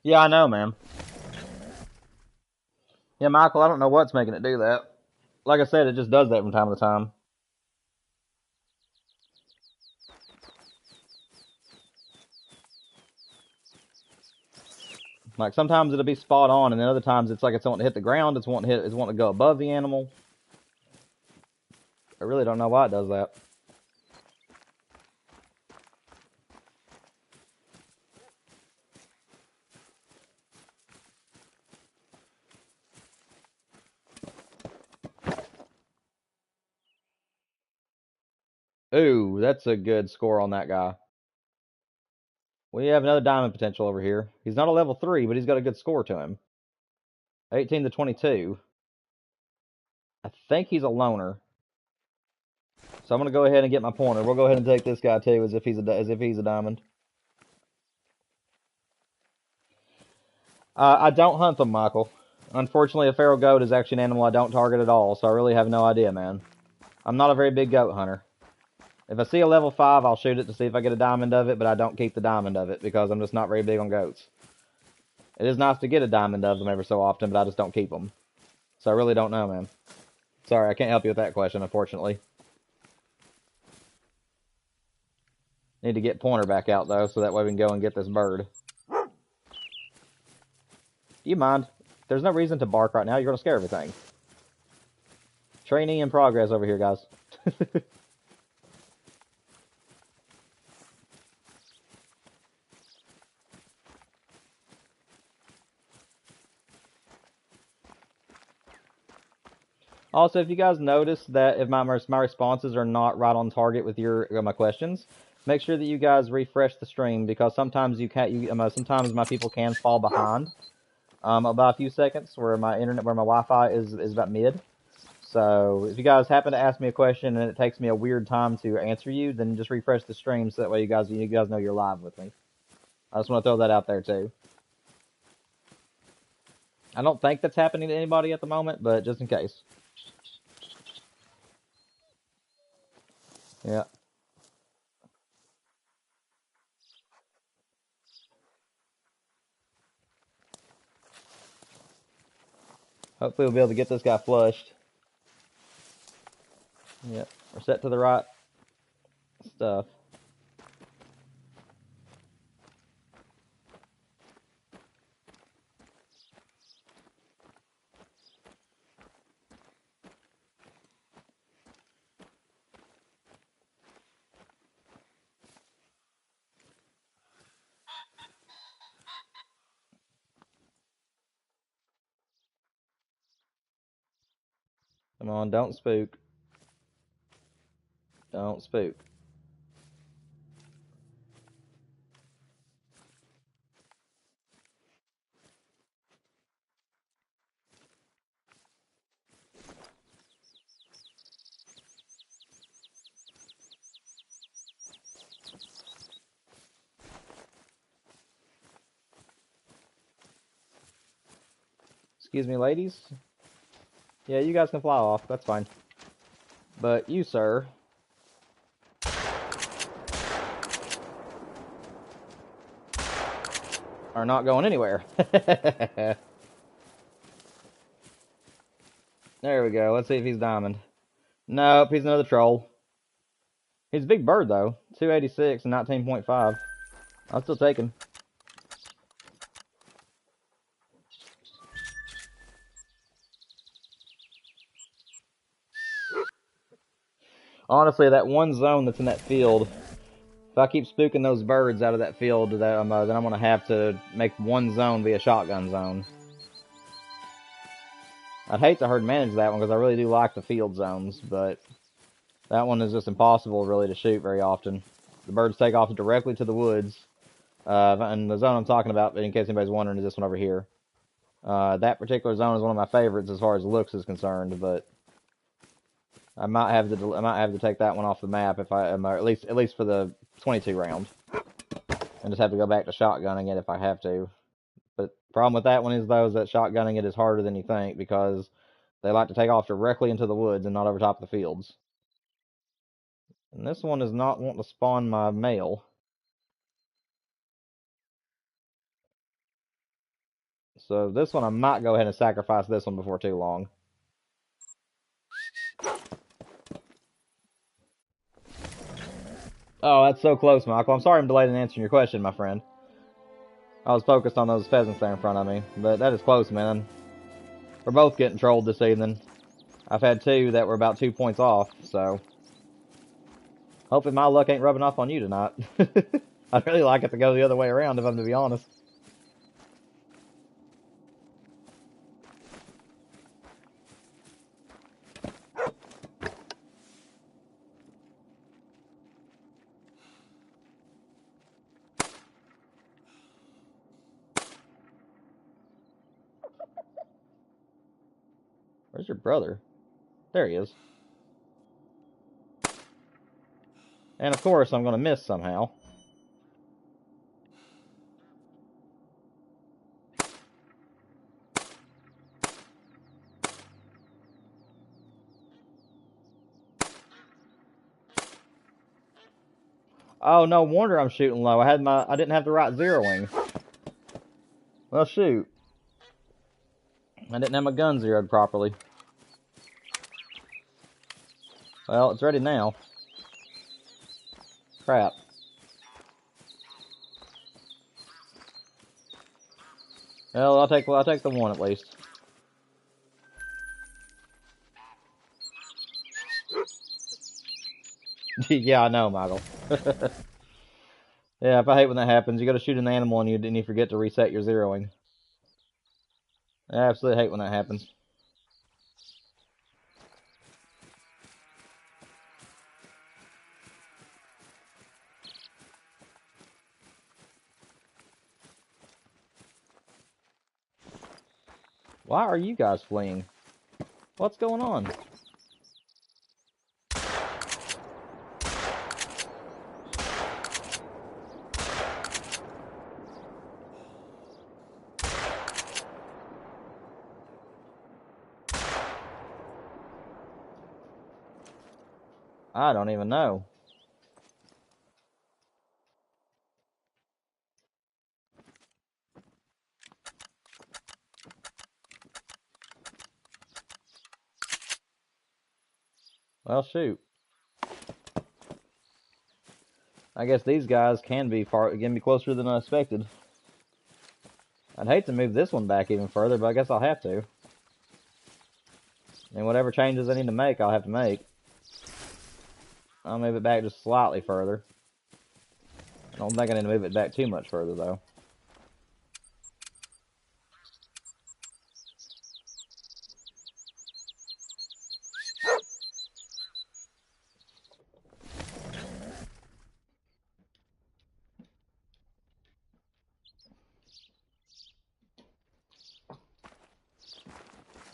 Yeah, I know, man. Yeah, Michael, I don't know what's making it do that. Like I said, it just does that from time to time. Like sometimes it'll be spot on, and then other times it's like it's wanting to hit the ground, it's wanting to go above the animal. I really don't know why it does that. Ooh, that's a good score on that guy. We have another diamond potential over here. He's not a level 3, but he's got a good score to him. 18 to 22. I think he's a loner. So I'm gonna go ahead and get my pointer. We'll go ahead and take this guy too, as if he's a diamond. I don't hunt them, Michael. Unfortunately, a feral goat is actually an animal I don't target at all, so I really have no idea, man. I'm not a very big goat hunter. If I see a level 5, I'll shoot it to see if I get a diamond of it, but I don't keep the diamond of it because I'm just not very big on goats. It is nice to get a diamond of them every so often, but I just don't keep them. So I really don't know, man. Sorry, I can't help you with that question, unfortunately. Need to get pointer back out, though, so that way we can go and get this bird. Do you mind? There's no reason to bark right now. You're going to scare everything. Training in progress over here, guys. Also, if you guys notice that if my responses are not right on target with my questions, make sure that you guys refresh the stream because sometimes sometimes my people can fall behind about a few seconds where my Wi-Fi is about mid. So if you guys happen to ask me a question and it takes me a weird time to answer you, then just refresh the stream so that way you guys know you're live with me. I just want to throw that out there too. I don't think that's happening to anybody at the moment, but just in case. Yeah. Hopefully we'll be able to get this guy flushed. Yep. We're set to the right stuff. Come on, don't spook. Don't spook. Excuse me, ladies. Yeah, you guys can fly off. That's fine. But you, sir, are not going anywhere. There we go. Let's see if he's diamond. Nope, he's another troll. He's a big bird, though. 286 and 19.5. I'll still take him. Honestly, that one zone that's in that field, if I keep spooking those birds out of that field, then I'm going to have to make one zone be a shotgun zone. I'd hate to hard manage that one because I really do like the field zones, but that one is just impossible really to shoot very often. The birds take off directly to the woods, and the zone I'm talking about, in case anybody's wondering, is this one over here. That particular zone is one of my favorites as far as looks is concerned, but I might have to take that one off the map if at least for the 22 round, and just have to go back to shotgunning it if I have to. But the problem with that one is though is that shotgunning it is harder than you think because they like to take off directly into the woods and not over top of the fields. And this one is not wanting to spawn my male. So this one, I might go ahead and sacrifice this one before too long. Oh, that's so close, Michael. I'm sorry I'm delayed in answering your question, my friend. I was focused on those pheasants there in front of me. But that is close, man. We're both getting trolled this evening. I've had two that were about 2 points off, so... hopefully my luck ain't rubbing off on you tonight. I'd really like it to go the other way around, if I'm to be honest. Where's your brother? There he is. And of course, I'm going to miss somehow. Oh, no wonder I'm shooting low. I didn't have the right zeroing. Well, shoot. I didn't have my gun zeroed properly. Well, it's ready now. Crap. Well, I'll take the one at least. Yeah, I know, Michael. Yeah, if I hate when that happens. You go to shoot an animal and you forget to reset your zeroing. I absolutely hate when that happens. Why are you guys fleeing? What's going on? I don't even know. Well, shoot. I guess these guys can be closer than I expected. I'd hate to move this one back even further, but I guess I'll have to. And whatever changes I need to make, I'll have to make. I'll move it back just slightly further. I don't think I need to move it back too much further, though.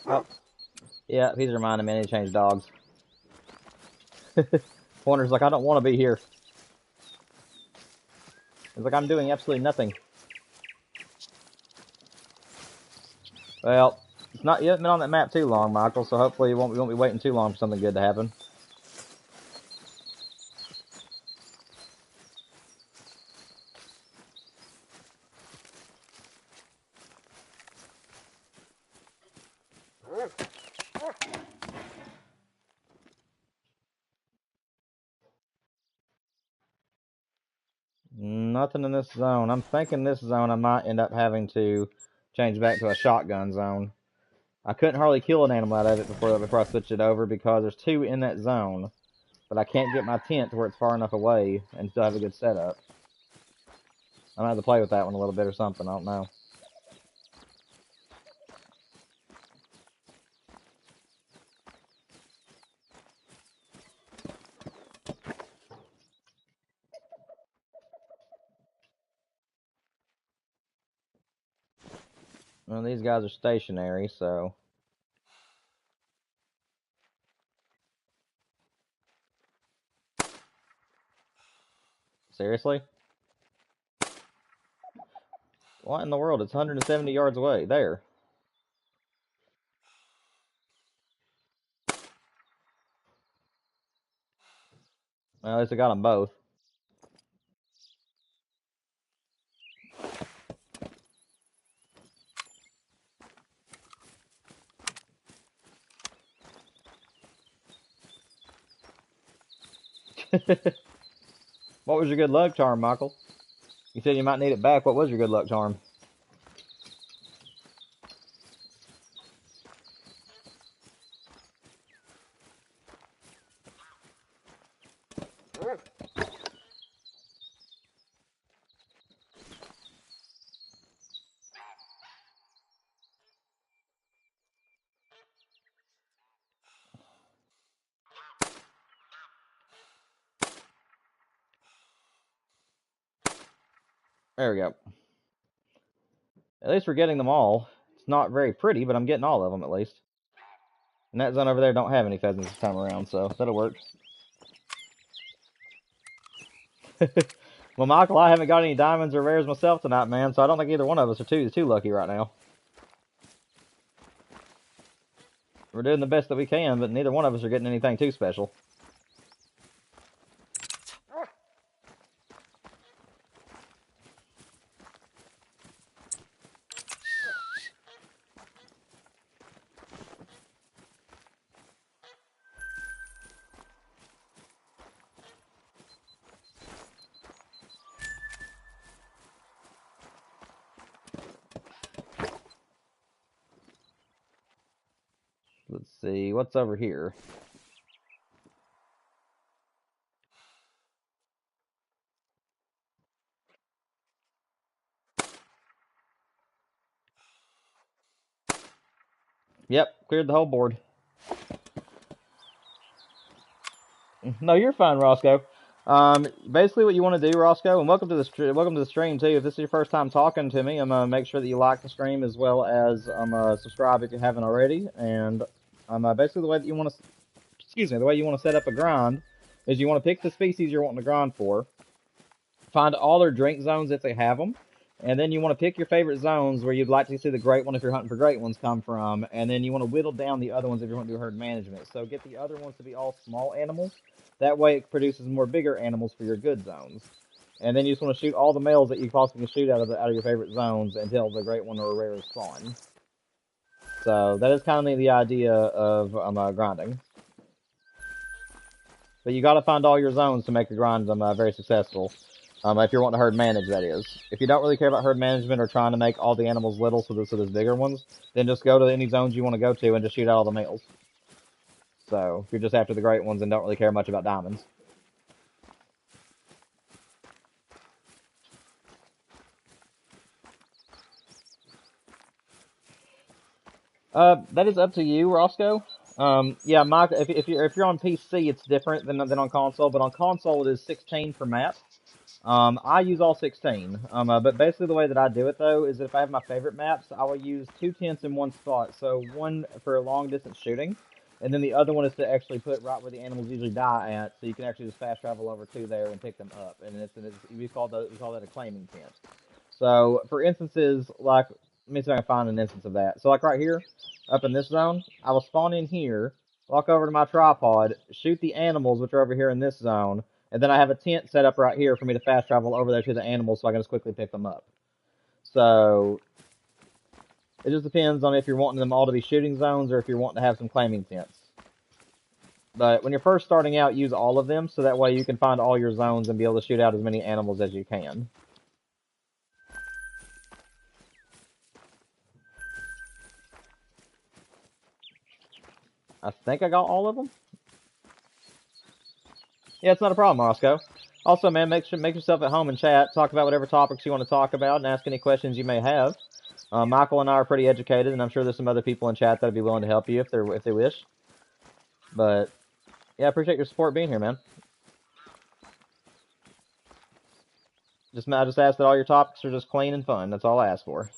Oh, yeah, he's reminding me I need to change dogs. Pointer's like, I don't want to be here. He's like, I'm doing absolutely nothing. Well, it's not yet been on that map too long, Michael, so hopefully we won't be waiting too long for something good to happen. Nothing in this zone. I'm thinking this zone I might end up having to change back to a shotgun zone. I couldn't hardly kill an animal out of it before I switched it over because there's two in that zone. But I can't get my tent to where it's far enough away and still have a good setup. I'm gonna have to play with that one a little bit or something, I don't know. Well, these guys are stationary, so... Seriously? What in the world? It's 170 yards away. There. Well, at least I got them both. What was your good luck charm, Michael? You said you might need it back. What was your good luck charm? There we go. At least we're getting them all. It's not very pretty, but I'm getting all of them at least. And that zone over there don't have any pheasants this time around, so that'll work. Well, Michael, I haven't got any diamonds or rares myself tonight, man, so I don't think either one of us are too lucky right now. We're doing the best that we can, but neither one of us are getting anything too special. Let's see, what's over here? Yep, cleared the whole board. No, you're fine, Roscoe. Basically, what you want to do, Roscoe, and welcome to the stream too. If this is your first time talking to me, I'm gonna make sure that you like the stream as well as subscribe if you haven't already. And basically the way that you want to, the way you want to set up a grind is you want to pick the species you're wanting to grind for, find all their drink zones if they have them, and then you want to pick your favorite zones where you'd like to see the great one if you're hunting for great ones come from, and then you want to whittle down the other ones if you want to do herd management. So get the other ones to be all small animals. That way it produces more bigger animals for your good zones. And then you just want to shoot all the males that you possibly can shoot out of your favorite zones until the great one or a rare is spawn. So that is kind of the idea of grinding. But you got to find all your zones to make your grind very successful. If you're wanting to herd manage, that is. If you don't really care about herd management or trying to make all the animals little so there's bigger ones, then just go to any zones you want to go to and just shoot out all the males. So, if you're just after the great ones and don't really care much about diamonds. That is up to you, Roscoe. Yeah, Mike, if you're on PC, it's different than on console, but on console it is 16 per map. I use all 16. But basically the way that I do it though is that if I have my favorite maps, I will use 2 tents in one spot. So one for long distance shooting, and then the other one is to actually put right where the animals usually die at, so you can actually just fast travel over to there and pick them up. And we call that a claiming tent. So for instances like, let me see if I can find an instance of that. So like right here, up in this zone, I will spawn in here, walk over to my tripod, shoot the animals which are over here in this zone, and then I have a tent set up right here for me to fast travel over there to the animals so I can just quickly pick them up. So it just depends on if you're wanting them all to be shooting zones or if you're wanting to have some claiming tents. But when you're first starting out, use all of them so that way you can find all your zones and be able to shoot out as many animals as you can. I think I got all of them. Yeah, it's not a problem, Roscoe. Also, man, make yourself at home and chat. Talk about whatever topics you want to talk about and ask any questions you may have. Michael and I are pretty educated, and I'm sure there's some other people in chat that'd be willing to help you if they wish. But yeah, I appreciate your support being here, man. I just ask that all your topics are just clean and fun. That's all I ask for.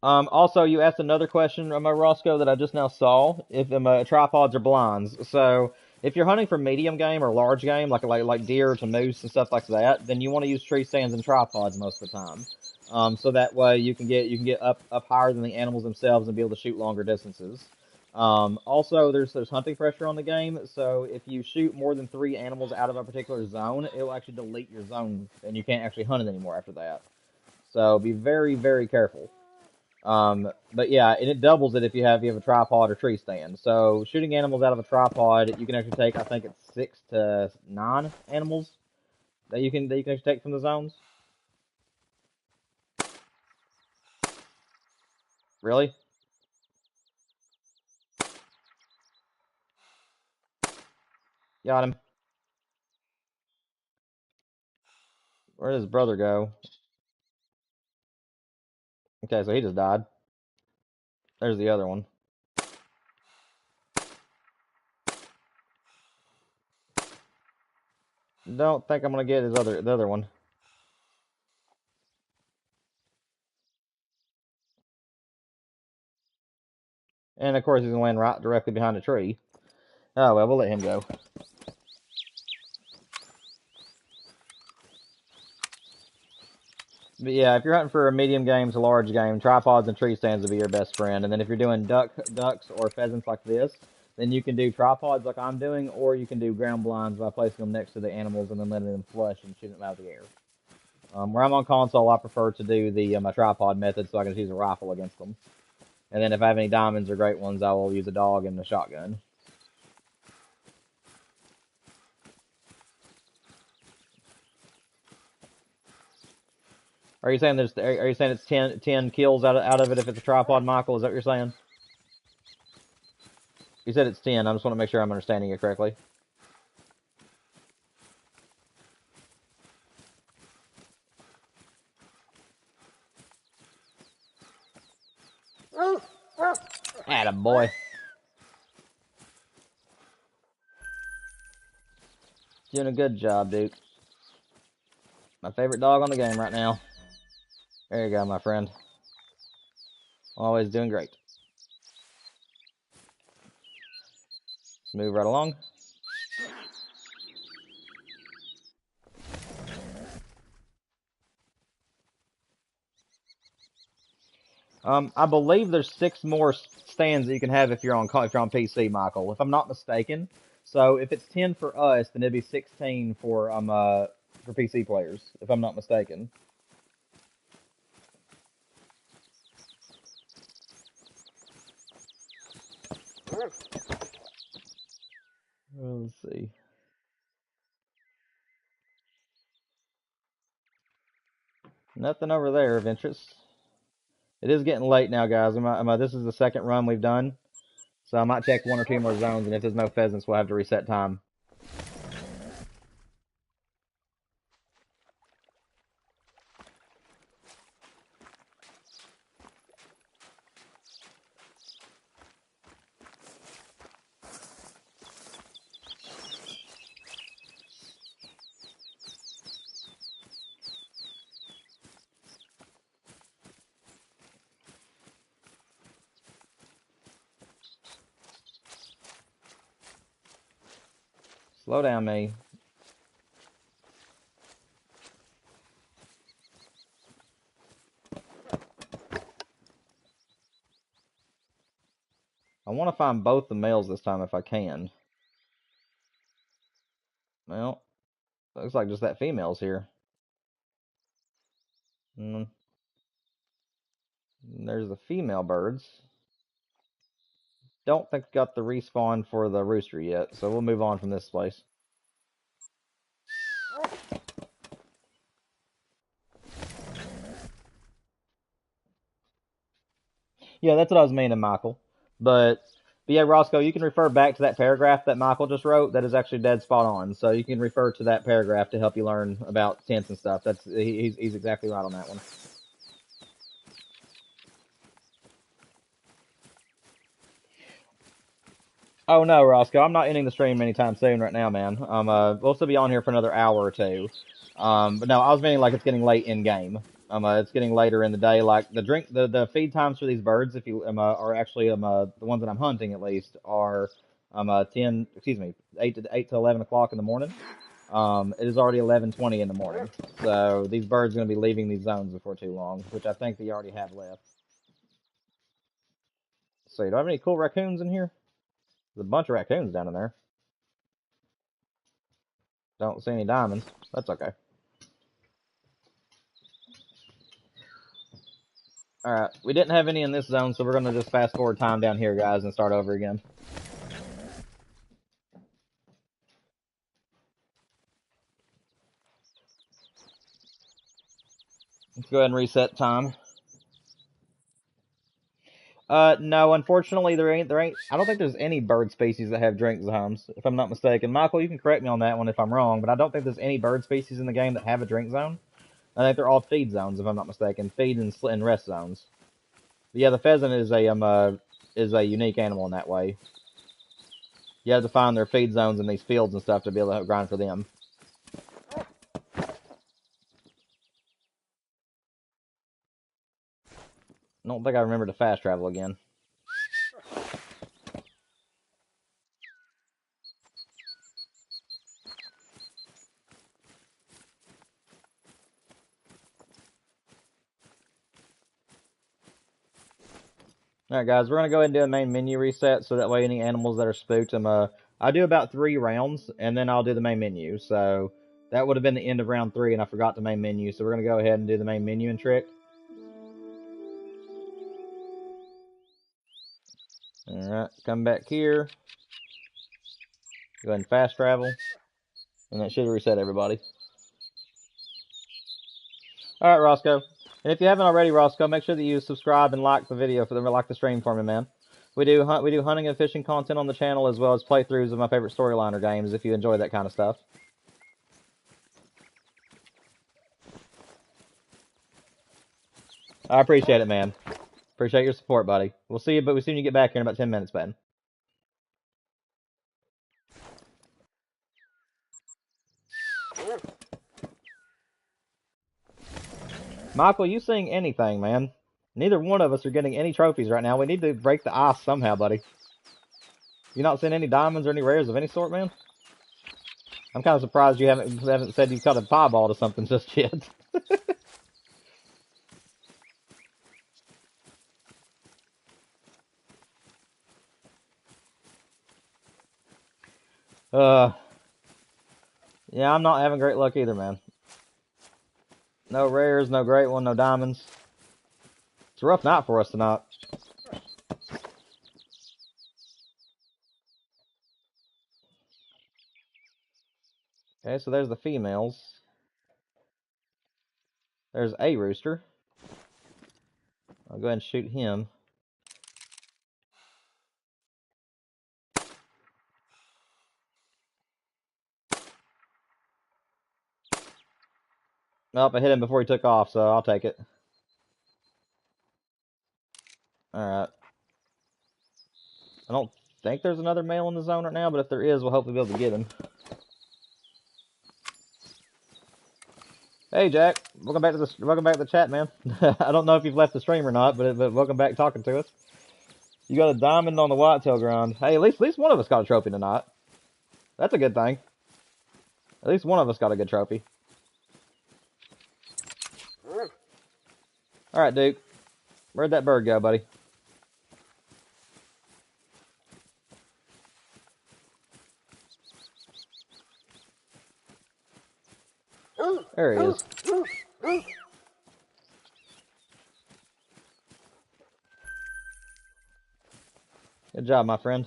Also, you asked another question, Roscoe, that I just now saw. If tripods or blinds. So, if you're hunting for medium game or large game, like deer to moose and stuff like that, then you want to use tree stands and tripods most of the time. So that way you can get up higher than the animals themselves and be able to shoot longer distances. Also, there's hunting pressure on the game, so if you shoot more than 3 animals out of a particular zone, it will actually delete your zone, and you can't actually hunt it anymore after that. So be very, very careful. But yeah, and it doubles it if you have a tripod or tree stand. So shooting animals out of a tripod, you can actually take, I think it's 6 to 9 animals that you can actually take from the zones. Really? Got him. Where did his brother go? Okay, so he just died. There's the other one. Don't think I'm gonna get the other one. And of course he's gonna land right directly behind a tree. Oh well, we'll let him go. But yeah, if you're hunting for a medium game to large game, tripods and tree stands will be your best friend. And then if you're doing ducks or pheasants like this, then you can do tripods like I'm doing, or you can do ground blinds by placing them next to the animals and then letting them flush and shooting them out of the air. Where I'm on console, I prefer to do the my tripod method so I can use a rifle against them. And then if I have any diamonds or great ones, I will use a dog and a shotgun. Are you saying it's 10 kills out of it if it's a tripod, Michael? Is that what you're saying? You said it's 10. I just want to make sure I'm understanding it correctly. Attaboy. Doing a good job, Duke. My favorite dog on the game right now. There you go, my friend. Always doing great. Let's move right along. I believe there's 6 more stands that you can have if you're on PC, Michael, if I'm not mistaken. So if it's 10 for us, then it'd be 16 for PC players, if I'm not mistaken. Let's see. Nothing over there of interest. It is getting late now, guys. This is the second run we've done. So I might check 1 or 2 more zones, and if there's no pheasants, we'll have to reset time. Slow down, me. I want to find both the males this time if I can. Well, looks like just that female's here. There's the female birds. Don't think I got the respawn for the rooster yet, so we'll move on from this place. Yeah, that's what I was meaning, Michael. But yeah, Roscoe, you can refer back to that paragraph that Michael just wrote. That is actually dead spot on. So you can refer to that paragraph to help you learn about tents and stuff. He's exactly right on that one. Oh no, Roscoe, I'm not ending the stream anytime soon right now, man. We'll still be on here for another hour or two. But no, I was meaning like it's getting late in game. It's getting later in the day. Like the feed times for these birds, if you are actually the ones that I'm hunting at least are 8 to 11 o'clock in the morning. It is already 11:20 in the morning, so these birds are going to be leaving these zones before too long, which I think they already have left. So, do I have any cool raccoons in here? There's a bunch of raccoons down in there. Don't see any diamonds. That's okay. Alright, we didn't have any in this zone, so we're going to just fast forward time down here, guys, and start over again. Let's go ahead and reset time. No, unfortunately, there ain't. I don't think there's any bird species that have drink zones, if I'm not mistaken. Michael, you can correct me on that one if I'm wrong, but I don't think there's any bird species in the game that have a drink zone. I think they're all feed zones, if I'm not mistaken. Feed and rest zones. But yeah, the pheasant is a unique animal in that way. You have to find their feed zones in these fields and stuff to be able to grind for them. I don't think I remember to fast travel again. Alright guys, we're going to go ahead and do a main menu reset, so that way any animals that are spooked, I do about 3 rounds, and then I'll do the main menu. So, that would have been the end of round 3, and I forgot the main menu, so we're going to go ahead and do the main menu and trick. Alright, come back here. Go ahead and fast travel. And that should reset everybody. Alright, Roscoe. And if you haven't already, Roscoe, make sure that you subscribe and like the video like the stream for me, man. We do hunting and fishing content on the channel, as well as playthroughs of my favorite storyliner games if you enjoy that kind of stuff. I appreciate it, man. Appreciate your support, buddy. We'll see you, but we'll see you get back here in about 10 minutes, Ben. Michael, you seeing anything, man? Neither one of us are getting any trophies right now. We need to break the ice somehow, buddy. You not seeing any diamonds or any rares of any sort, man? I'm kind of surprised you haven't said you caught a pieball to something just yet. Yeah, I'm not having great luck either, man. No rares, no great one, no diamonds. It's a rough night for us tonight. Okay, so there's the females. There's a rooster. I'll go ahead and shoot him. Nope, I hit him before he took off, so I'll take it. Alright. I don't think there's another male in the zone right now, but if there is, we'll hopefully be able to get him. Hey Jack, welcome back to the chat, man. I don't know if you've left the stream or not, but welcome back talking to us. You got a diamond on the whitetail ground. Hey, at least one of us got a trophy tonight. That's a good thing. At least one of us got a good trophy. Alright, Duke. Where'd that bird go, buddy? There he is. Good job, my friend.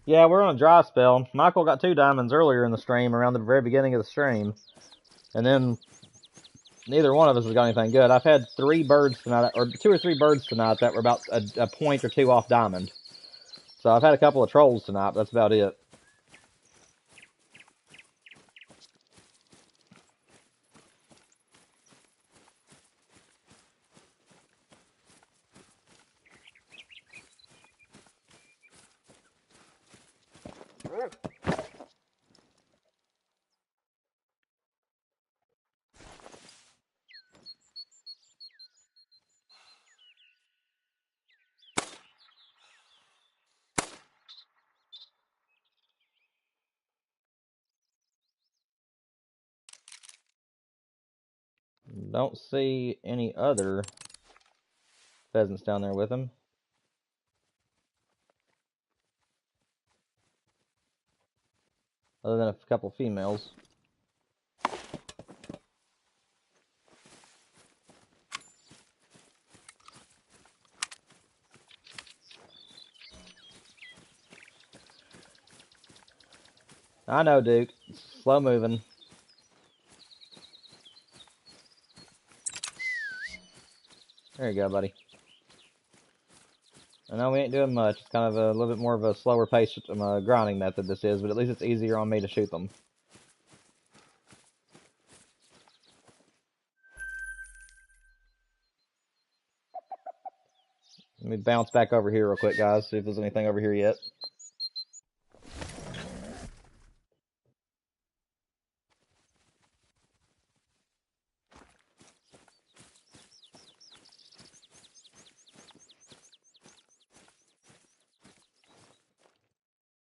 Yeah, we're on a dry spell. Michael got 2 diamonds earlier in the stream, around the very beginning of the stream. And then neither one of us has got anything good. I've had 3 birds tonight, or 2 or 3 birds tonight that were about a point or 2 off diamond. So I've had a couple of trolls tonight, but that's about it. Don't see any other pheasants down there with him. Other than a couple females. I know, Duke. It's slow moving. There you go, buddy. I know we ain't doing much. It's kind of a little bit more of a slower pace grinding method this is, but at least it's easier on me to shoot them. Let me bounce back over here real quick, guys, see if there's anything over here yet.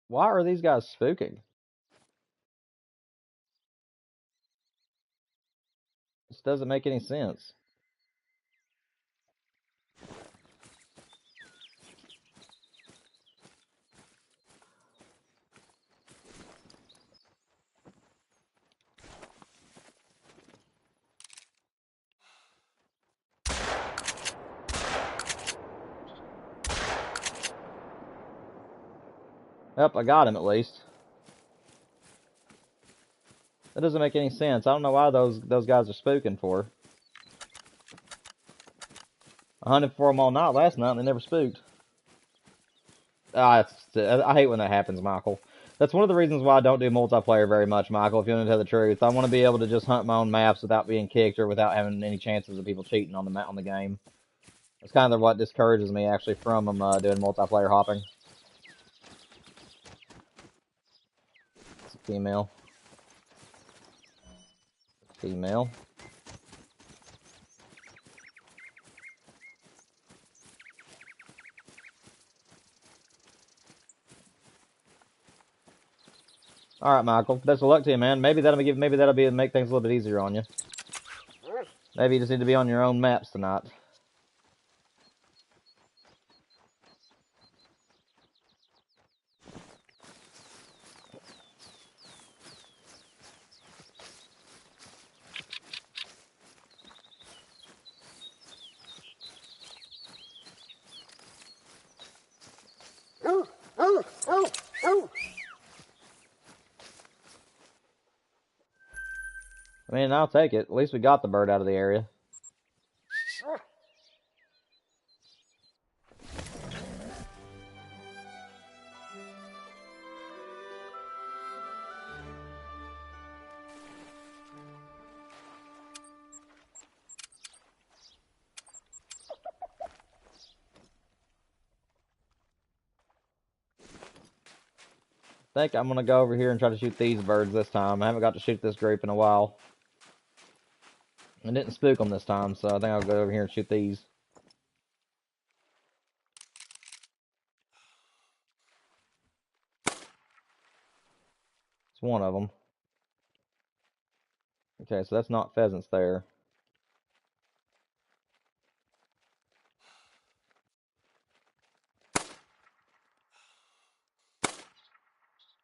Why are these guys spooking? This doesn't make any sense. Yep, I got him at least. That doesn't make any sense. I don't know why those guys are spooking for. I hunted for them all night last night and they never spooked. I hate when that happens, Michael. That's one of the reasons why I don't do multiplayer very much, Michael, if you want to tell the truth. I want to be able to just hunt my own maps without being kicked or without having any chances of people cheating on the game. That's kind of what discourages me, actually, from doing multiplayer hopping. It's a female. Female. All right, Michael. Best of luck to you, man. Maybe that'll make things a little bit easier on you. Maybe you just need to be on your own maps tonight. I mean, I'll take it. At least we got the bird out of the area. I think I'm going to go over here and try to shoot these birds this time. I haven't got to shoot this group in a while. I didn't spook them this time, so I think I'll go over here and shoot these. It's one of them. Okay, so that's not pheasants there.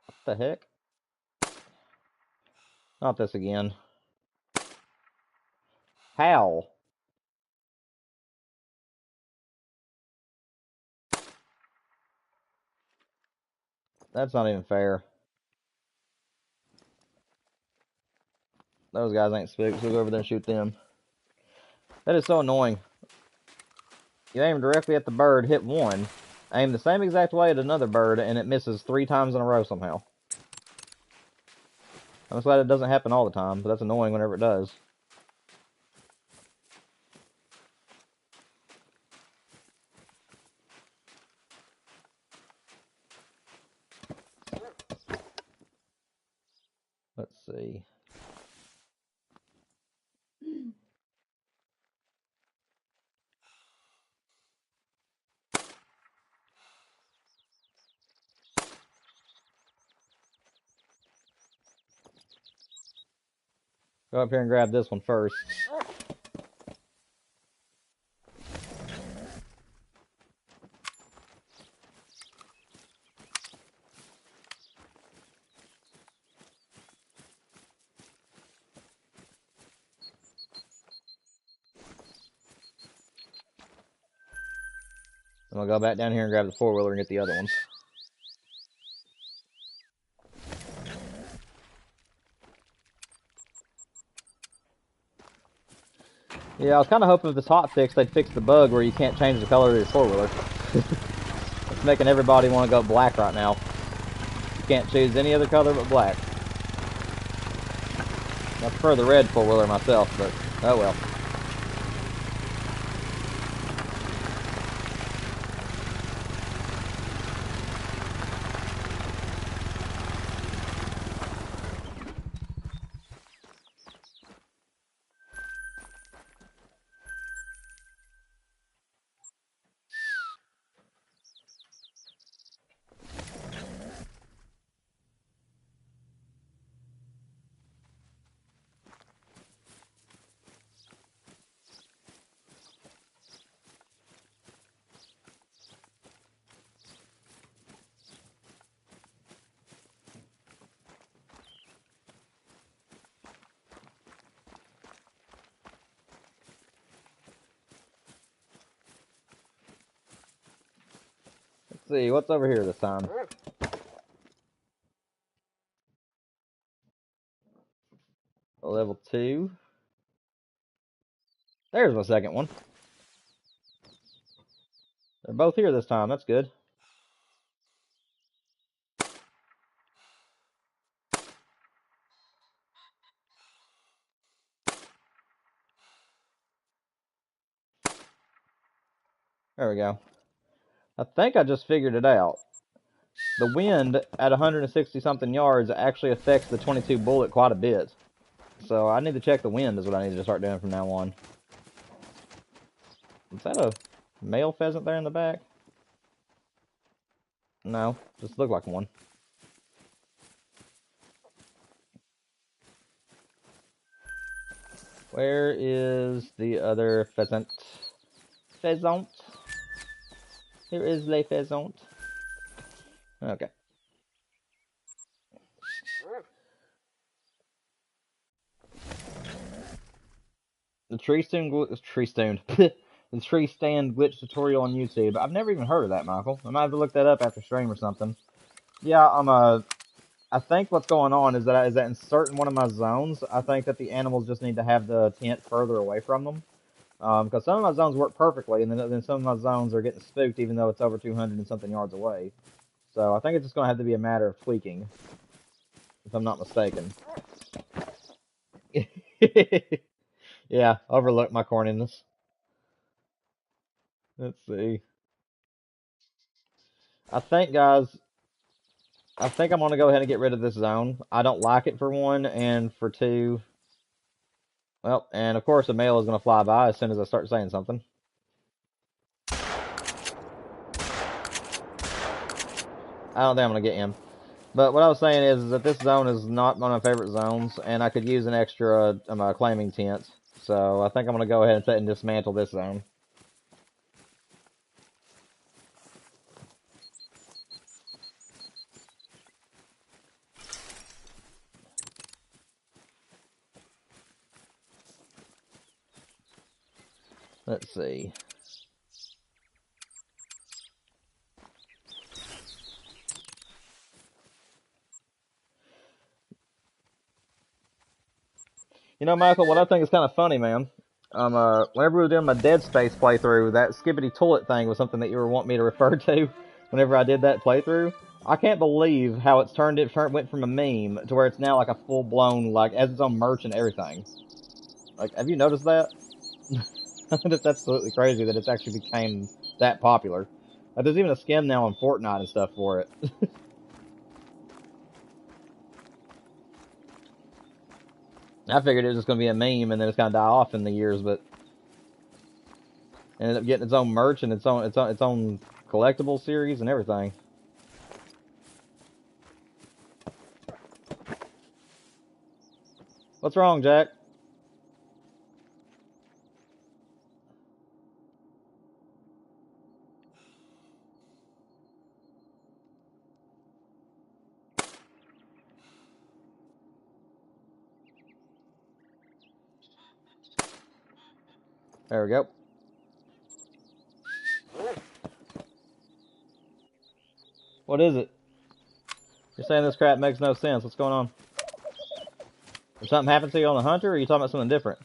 What the heck? Not this again. How? That's not even fair. Those guys ain't spooked, so we'll go over there and shoot them. That is so annoying. You aim directly at the bird, hit one, aim the same exact way at another bird, and it misses 3 times in a row somehow. I'm glad it doesn't happen all the time, but that's annoying whenever it does. Let's see. Go up here and grab this one first. I'm gonna go back down here and grab the four-wheeler and get the other ones. Yeah, I was kind of hoping with this hot fix they'd fix the bug where you can't change the color of your four-wheeler. It's making everybody want to go black right now. You can't choose any other color but black. I prefer the red four-wheeler myself, but oh well. Let's see, what's over here this time? Level 2. There's my second one. They're both here this time, that's good. There we go. I think I just figured it out. The wind at 160 something yards actually affects the 22 bullet quite a bit. So I need to check the wind is what I need to start doing from now on. Is that a male pheasant there in the back? No, just looked like one. Where is the other pheasant? Pheasant. Here is le pheasant. Okay. The tree stand the tree stand glitch tutorial on YouTube. I've never even heard of that, Michael. I might have to look that up after stream or something. Yeah, I think what's going on is that in certain one of my zones, I think that the animals just need to have the tent further away from them. Because some of my zones work perfectly, and then some of my zones are getting spooked, even though it's over 200 and something yards away. So I think it's just going to have to be a matter of tweaking, if I'm not mistaken. Yeah, overlooked my corniness. Let's see. I think, guys, I'm going to go ahead and get rid of this zone. I don't like it for one, and for two, well, and of course a male is going to fly by as soon as I start saying something. I don't think I'm going to get him. But what I was saying is that this zone is not one of my favorite zones, and I could use an extra claiming tent. So I think I'm going to go ahead and dismantle this zone. Let's see. You know, Michael, what I think is kind of funny, man. Whenever we were doing my Dead Space playthrough, that skibbity toilet thing was something that you were wanting me to refer to. Whenever I did that playthrough, I can't believe how it's went from a meme to where it's now like a full blown like has its own merch and everything. Like, have you noticed that? That's absolutely crazy that it's actually became that popular. Like, there's even a skin now on Fortnite and stuff for it. I figured it was just going to be a meme and then it's going to die off in the years, but it ended up getting its own merch and its own collectible series and everything. What's wrong, Jack? There we go. What is it? You're saying this crap makes no sense. What's going on? Did something happen to you on the Hunter, or are you talking about something different?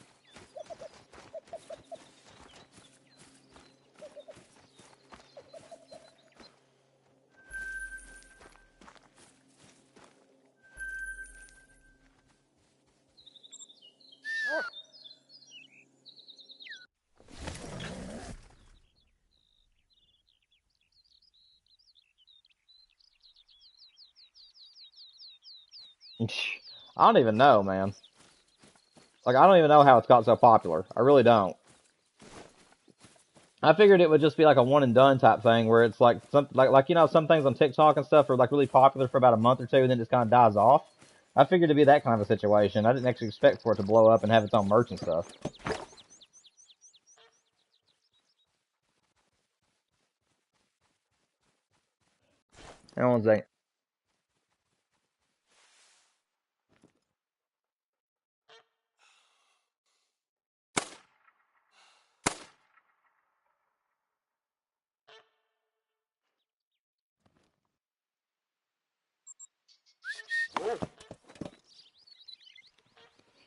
I don't even know, man. Like, I don't even know how it's got so popular. I really don't. I figured it would just be like a one and done type thing where it's like like you know, some things on TikTok and stuff are like really popular for about a month or two and then it just kind of dies off. I figured it'd be that kind of a situation. I didn't actually expect for it to blow up and have its own merch and stuff. Hang on one second.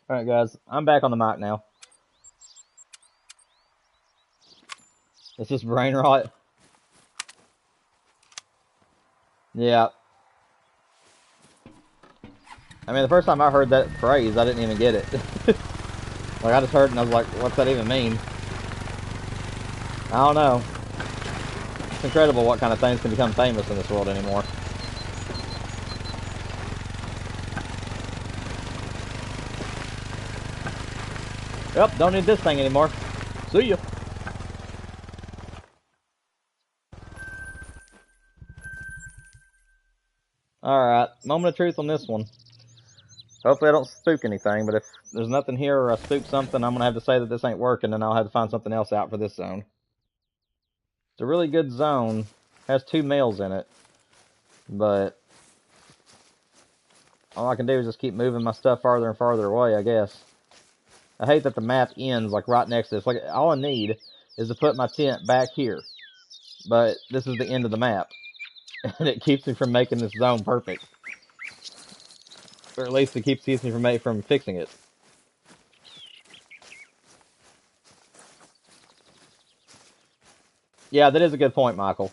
Alright guys, I'm back on the mic now. It's just brain rot. Yeah. I mean, the first time I heard that phrase, I didn't even get it. Like, I just heard it and I was like, what's that even mean? I don't know. It's incredible what kind of things can become famous in this world anymore. Yep, don't need this thing anymore. See ya. Alright, moment of truth on this one. Hopefully I don't spook anything, but if there's nothing here or I spook something, I'm going to have to say that this ain't working and I'll have to find something else out for this zone. It's a really good zone. Has 2 males in it. But all I can do is just keep moving my stuff farther and farther away, I guess. I hate that the map ends like right next to this. Like, all I need is to put my tent back here. But this is the end of the map. And it keeps me from making this zone perfect. Or at least it keeps me from fixing it. Yeah, that is a good point, Michael.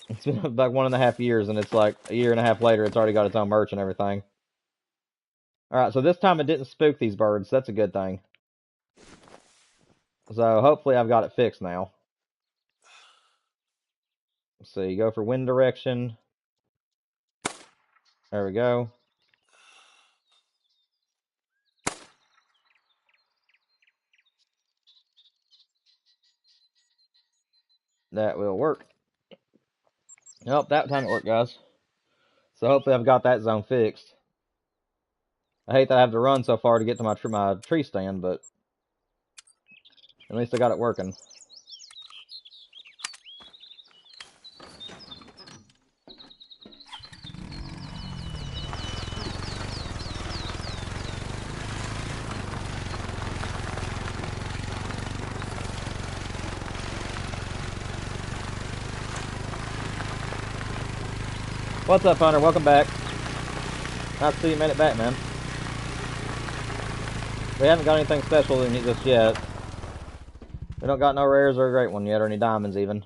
It's been about 1.5 years, and it's like a year and a half later, it's already got its own merch and everything. Alright, so this time it didn't spook these birds. That's a good thing. So hopefully I've got it fixed now. Let's see, go for wind direction. There we go. That will work. Nope, that time it worked, guys. So hopefully I've got that zone fixed. I hate that I have to run so far to get to my tree stand, but at least I got it working. What's up, Hunter? Welcome back. Nice to see you made it back, man. We haven't got anything special in it just yet. We don't got no rares or a great one yet, or any diamonds even.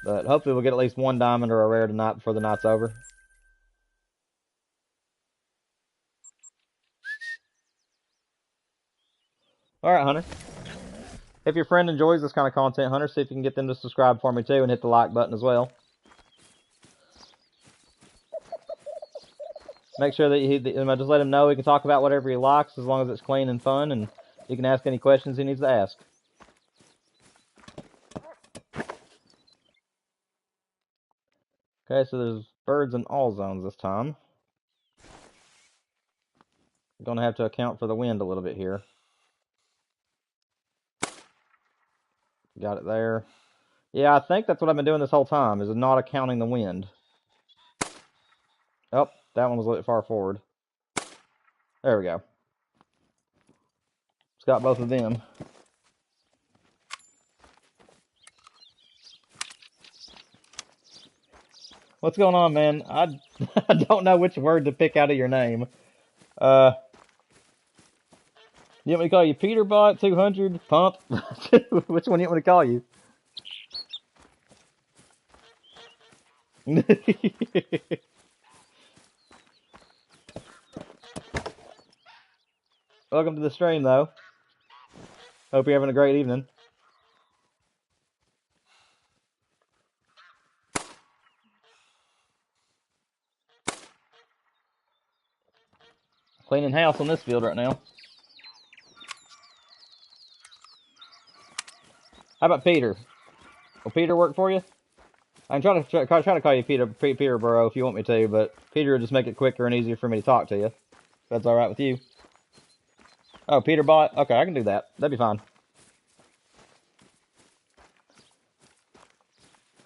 But hopefully we'll get at least 1 diamond or a rare tonight before the night's over. Alright, Hunter. If your friend enjoys this kind of content, Hunter, see if you can get them to subscribe for me too and hit the like button as well. Make sure that you just let him know he can talk about whatever he likes as long as it's clean and fun, and you can ask any questions he needs to ask. Okay, so there's birds in all zones this time. I'm going to have to account for the wind a little bit here. Got it there. Yeah, I think that's what I've been doing this whole time, is not accounting the wind. Oh, that one was a little bit far forward. There we go. It's got both of them. What's going on, man? I don't know which word to pick out of your name. You want me to call you Peterbot, 200, Pump? Which one do you want me to call you? Welcome to the stream, though. Hope you're having a great evening. Cleaning house on this field right now. How about Peter? Will Peter work for you? I can try to call you Peterborough if you want me to, but Peter will just make it quicker and easier for me to talk to you. If that's all right with you. Oh, Peterbot? Okay, I can do that. That'd be fine.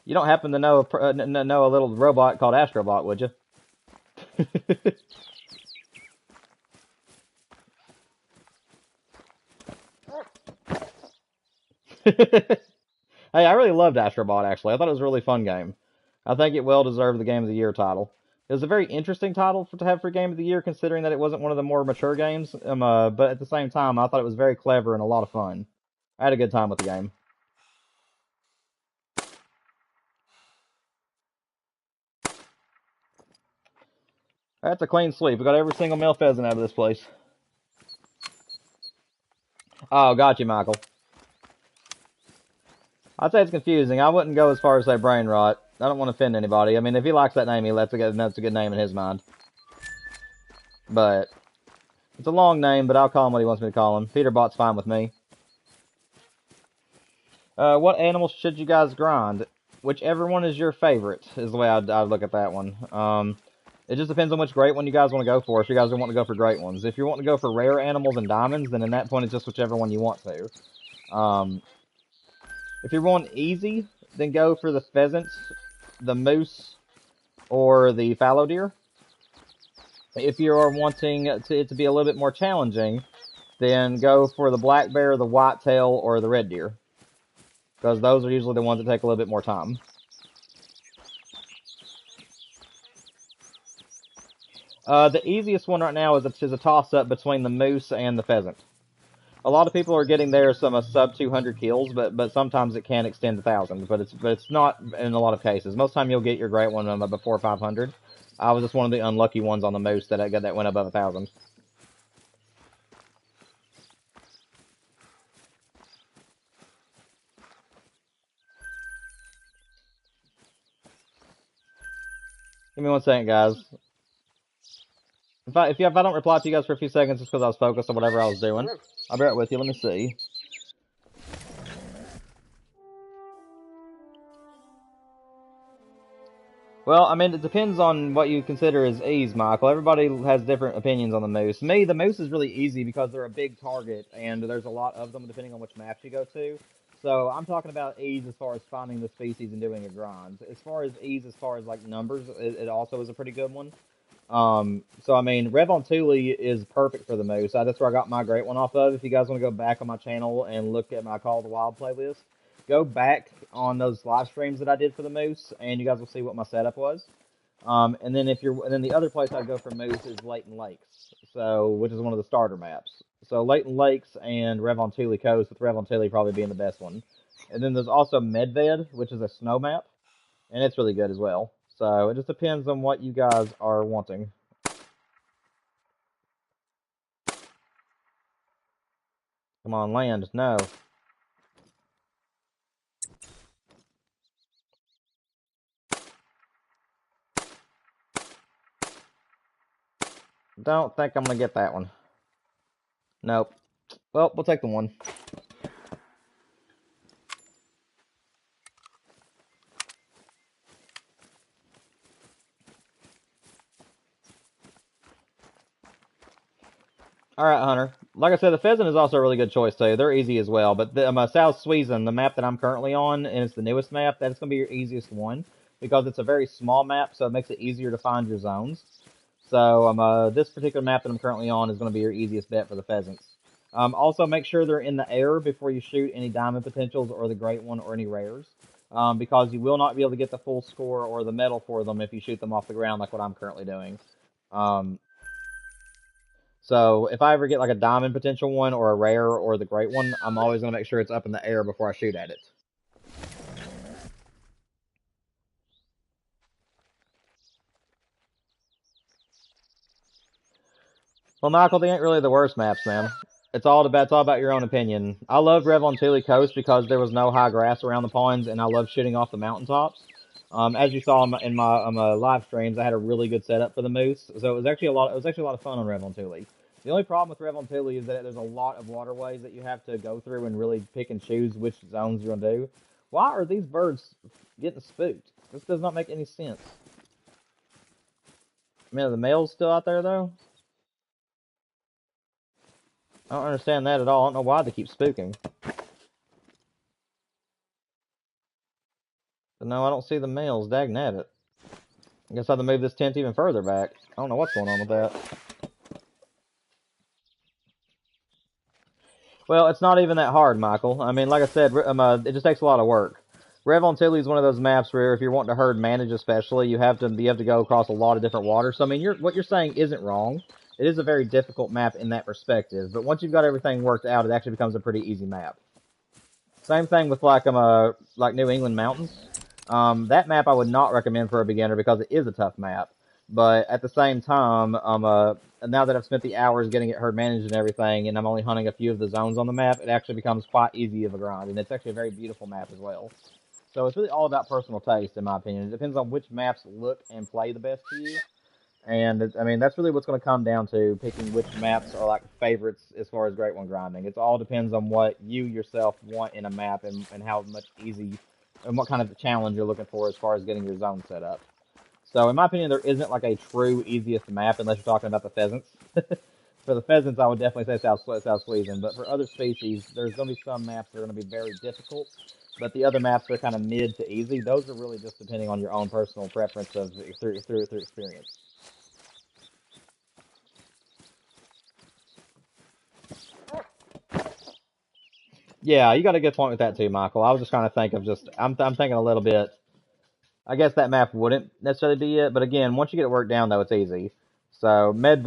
You don't happen to know a little robot called Astrobot, would you? Hey, I really loved Astrobot, actually. I thought it was a really fun game. I think it well deserved the Game of the Year title. It was a very interesting title to have for Game of the Year, considering that it wasn't one of the more mature games. But at the same time, I thought it was very clever and a lot of fun. I had a good time with the game. That's a clean sweep. We got every single male pheasant out of this place. Oh, got you, Michael. I'd say it's confusing. I wouldn't go as far as say brain rot. I don't want to offend anybody. I mean, if he likes that name, that's a good name in his mind. But it's a long name, but I'll call him what he wants me to call him. Peterbot's fine with me. What animals should you guys grind? Whichever one is your favorite is the way I'd look at that one. It just depends on which great one you guys want to go for. If you guys want to go for great ones. If you want to go for rare animals and diamonds, then in that point it's just whichever one you want to. If you're going easy, then go for the pheasants, the moose, or the fallow deer. If you are wanting it to be a little bit more challenging, then go for the black bear, the whitetail, or the red deer. Because those are usually the ones that take a little bit more time. The easiest one right now is a toss-up between the moose and the pheasant. A lot of people are getting there some sub 200 kills, but sometimes it can extend to thousands. But it's not in a lot of cases. Most time you'll get your great one before 500. I was just one of the unlucky ones on the moose that went above 1,000. Give me 1 second, guys. If I don't reply to you guys for a few seconds, it's because I was focused on whatever I was doing. I'll be right with you. Let me see. Well, I mean, it depends on what you consider as ease, Michael. Everybody has different opinions on the moose. Me, the moose is really easy because they're a big target, and there's a lot of them depending on which maps you go to. So I'm talking about ease as far as finding the species and doing a grind. As far as ease, as far as like numbers, it also is a pretty good one. So I mean, Revontuli is perfect for the moose. That's where I got my great one off of. If you guys want to go back on my channel and look at my Call of the Wild playlist, go back on those live streams that I did for the moose, and you guys will see what my setup was. And then the other place I'd go for moose is Leighton Lakes, which is one of the starter maps. So Leighton Lakes and Revontuli Coast, with Revontuli probably being the best one. And then there's also Medved, which is a snow map, and it's really good as well. So it just depends on what you guys are wanting. Come on, land. No. Don't think I'm going to get that one. Nope. Well, we'll take the one. Alright, Hunter. Like I said, the pheasant is also a really good choice, too. They're easy as well. But South Sweden, the map that I'm currently on, and it's the newest map, that's going to be your easiest one. Because it's a very small map, so it makes it easier to find your zones. So this particular map that I'm currently on is going to be your easiest bet for the pheasants. Also, make sure they're in the air before you shoot any diamond potentials or the great one or any rares. because you will not be able to get the full score or the medal for them if you shoot them off the ground like what I'm currently doing. So if I ever get like a diamond potential one or a rare or the great one, I'm always going to make sure it's up in the air before I shoot at it. Well, Michael, they ain't really the worst maps, man. It's all about your own opinion. I love Revontuli Coast because there was no high grass around the ponds, and I love shooting off the mountaintops. As you saw in my live streams, I had a really good setup for the moose, so it was actually a lot. It was actually a lot of fun on Revontuli. The only problem with Revontuli is that there's a lot of waterways that you have to go through and really pick and choose which zones you're gonna do. Why are these birds getting spooked? This does not make any sense. I mean, are the males still out there though? I don't understand that at all. I don't know why they keep spooking. But no, I don't see the males. Dang at it. I guess I have to move this tent even further back. I don't know what's going on with that. Well, it's not even that hard, Michael. I mean, like I said, it just takes a lot of work. Revontuli is one of those maps where if you're wanting to herd manage especially, you have to go across a lot of different water. So, I mean, what you're saying isn't wrong. It is a very difficult map in that perspective. But once you've got everything worked out, it actually becomes a pretty easy map. Same thing with like New England Mountains. That map I would not recommend for a beginner because it is a tough map. But at the same time, now that I've spent the hours getting it herd managed and everything, and I'm only hunting a few of the zones on the map, it actually becomes quite easy of a grind, and it's actually a very beautiful map as well. So it's really all about personal taste, in my opinion. It depends on which maps look and play the best to you. And I mean, that's really what's going to come down to picking which maps are like favorites as far as Great One grinding. It all depends on what you yourself want in a map and how much easy and what kind of challenge you're looking for as far as getting your zone set up. So in my opinion, there isn't like a true easiest map unless you're talking about the pheasants. For the pheasants, I would definitely say South Sweden, but for other species, there's going to be some maps that are going to be very difficult, but the other maps are kind of mid to easy. Those are really just depending on your own personal preference of through experience. Yeah, you got a good point with that too, Michael. I was just trying to think of I'm thinking a little bit. I guess that map wouldn't necessarily be it, but again, once you get it worked down, though, it's easy. So Medved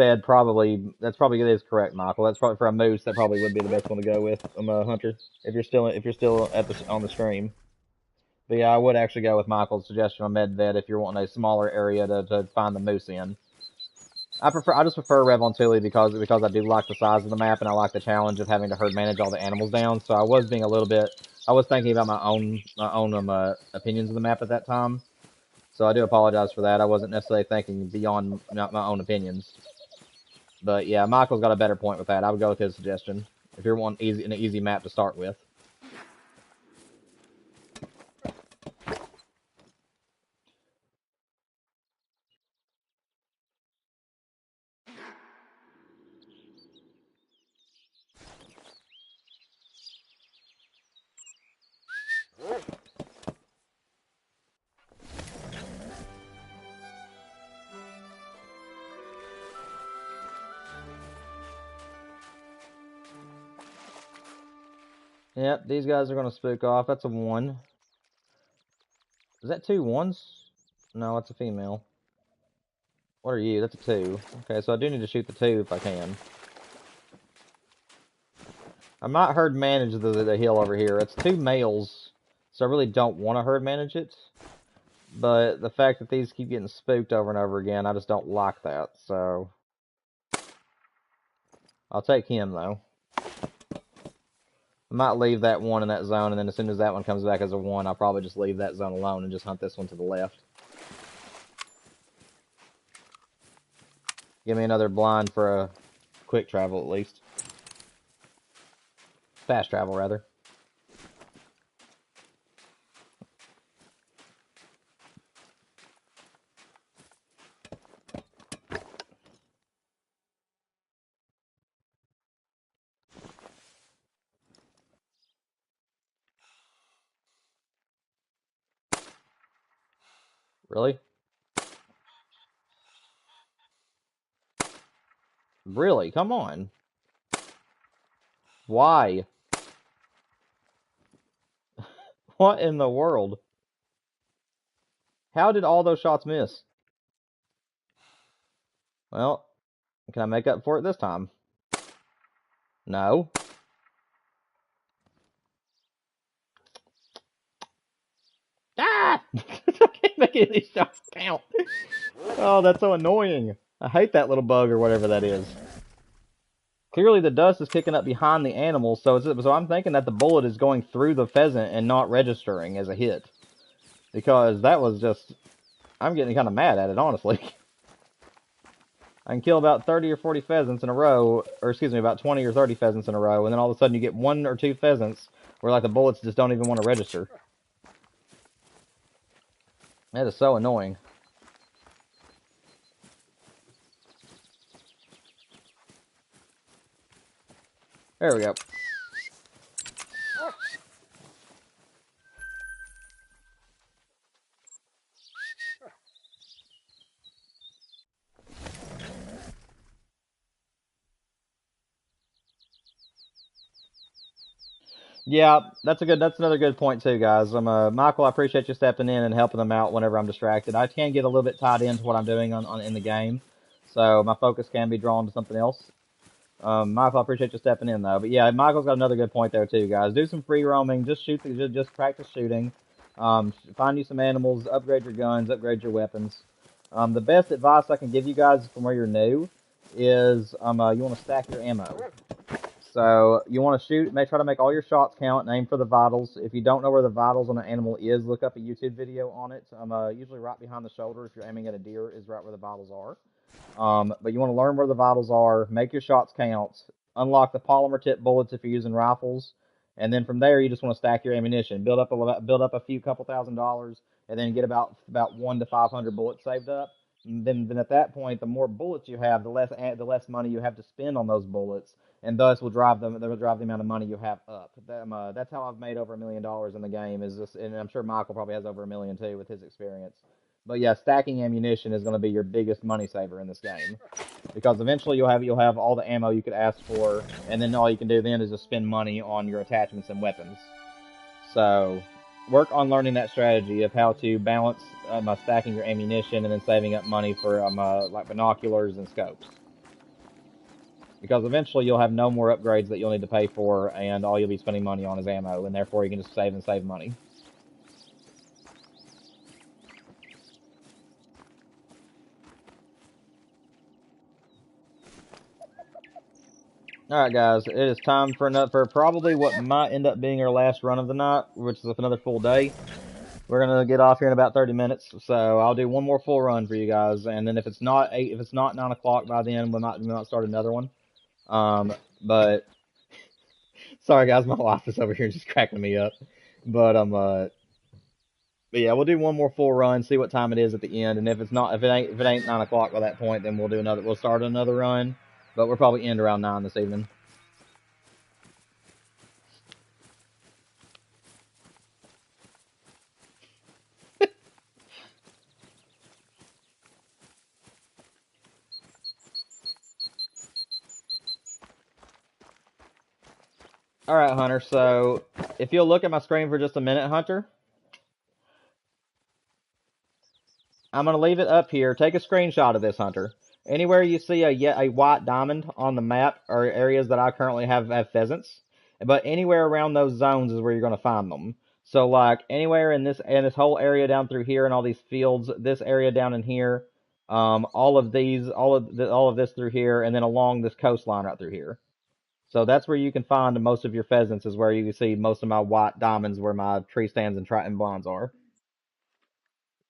that's probably it is correct, Michael. That's probably for a moose. That probably would be the best one to go with. A hunter. If you're still at on the stream. But yeah, I would actually go with Michael's suggestion on Medved if you're wanting a smaller area to find the moose in. I just prefer Revontuli because I do like the size of the map and I like the challenge of having to herd manage all the animals down. So I was being a little bit. I was thinking about my own opinions of the map at that time. So I do apologize for that. I wasn't necessarily thinking beyond my own opinions. But yeah, Michael's got a better point with that. I would go with his suggestion if you're wanting an easy map to start with. Yep, these guys are going to spook off. That's a 1. Is that 2 1s? No, it's a female. What are you? That's a 2. Okay, so I do need to shoot the 2 if I can. I might herd manage the hill over here. It's 2 males, so I really don't want to herd manage it. But the fact that these keep getting spooked over and over again, I just don't like that, so... I'll take him, though. I might leave that one in that zone, and then as soon as that one comes back as a 1, I'll probably just leave that zone alone and just hunt this one to the left. Give me another blind for a quick travel, at least. Fast travel, rather. Really? Really? Come on. Why? What in the world? How did all those shots miss? Well, can I make up for it this time? No. Ah! I can't make any of these shots count. Oh, that's so annoying. I hate that little bug or whatever that is. Clearly the dust is kicking up behind the animal, so I'm thinking that the bullet is going through the pheasant and not registering as a hit. Because that was just... I'm getting kind of mad at it, honestly. I can kill about 30 or 40 pheasants in a row, or excuse me, about 20 or 30 pheasants in a row, and then all of a sudden you get 1 or 2 pheasants where like the bullets just don't even want to register. That is so annoying. There we go. Yeah, that's another good point too, guys. Michael, I appreciate you stepping in and helping them out whenever I'm distracted. I can get a little bit tied into what I'm doing in the game, so my focus can be drawn to something else. Michael, I appreciate you stepping in though. But yeah, Michael's got another good point there too, guys. Do some free roaming. Just just practice shooting. Find you some animals. Upgrade your guns. Upgrade your weapons. The best advice I can give you guys from where you're new is you want to stack your ammo. So you want to shoot. Try to make all your shots count. And aim for the vitals. If you don't know where the vitals on an animal is, look up a YouTube video on it. Usually right behind the shoulder. If you're aiming at a deer, is right where the vitals are. But you want to learn where the vitals are, make your shots count, unlock the polymer tip bullets if you're using rifles, and then from there you just want to stack your ammunition, build up a few couple $1,000s, and then get about 1 to 500 bullets saved up. And then at that point, the more bullets you have, the less money you have to spend on those bullets, and thus will drive the amount of money you have up. That's how I've made over $1 million in the game. Is this, and I'm sure Michael probably has over $1 million too with his experience. But yeah, stacking ammunition is going to be your biggest money saver in this game, because eventually you'll have all the ammo you could ask for, and then all you can do then is just spend money on your attachments and weapons. So work on learning that strategy of how to balance stacking your ammunition and then saving up money for like binoculars and scopes. Because eventually you'll have no more upgrades that you'll need to pay for, and all you'll be spending money on is ammo, and therefore you can just save money. Alright guys, it is time for probably what might end up being our last run of the night, which is another full day. We're gonna get off here in about 30 minutes, so I'll do one more full run for you guys, and then if it's not 9 o'clock by then, we might start another one. But sorry guys, my wife is over here just cracking me up. But but yeah, we'll do one more full run, see what time it is at the end, and if it ain't 9 o'clock by that point, then we'll start another run. But we'll probably end around 9 this evening. Alright, Hunter, so if you'll look at my screen for just a minute, Hunter, I'm going to leave it up here. Take a screenshot of this, Hunter. Anywhere you see a white diamond on the map are areas that I currently have pheasants. But anywhere around those zones is where you're going to find them. So like anywhere in this whole area down through here and all these fields, this area down in here, all of this through here, and then along this coastline right through here. So that's where you can find most of your pheasants, is where you can see most of my white diamonds where my tree stands and triton blinds are.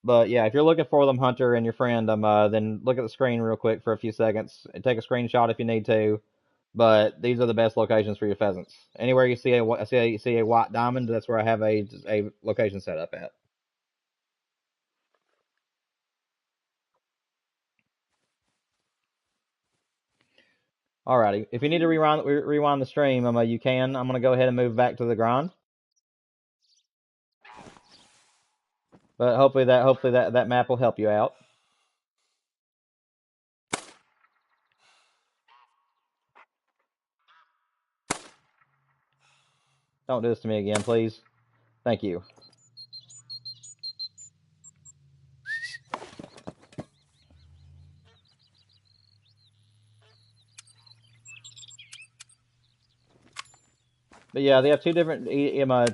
But yeah, if you're looking for them, Hunter and your friend, then look at the screen real quick for a few seconds and take a screenshot if you need to. But these are the best locations for your pheasants. Anywhere you see a white diamond, that's where I have a location set up at. Alrighty, if you need to rewind the stream, you can. I'm gonna go ahead and move back to the grind. But hopefully that map will help you out. Don't do this to me again, please. Thank you. But yeah, they have two different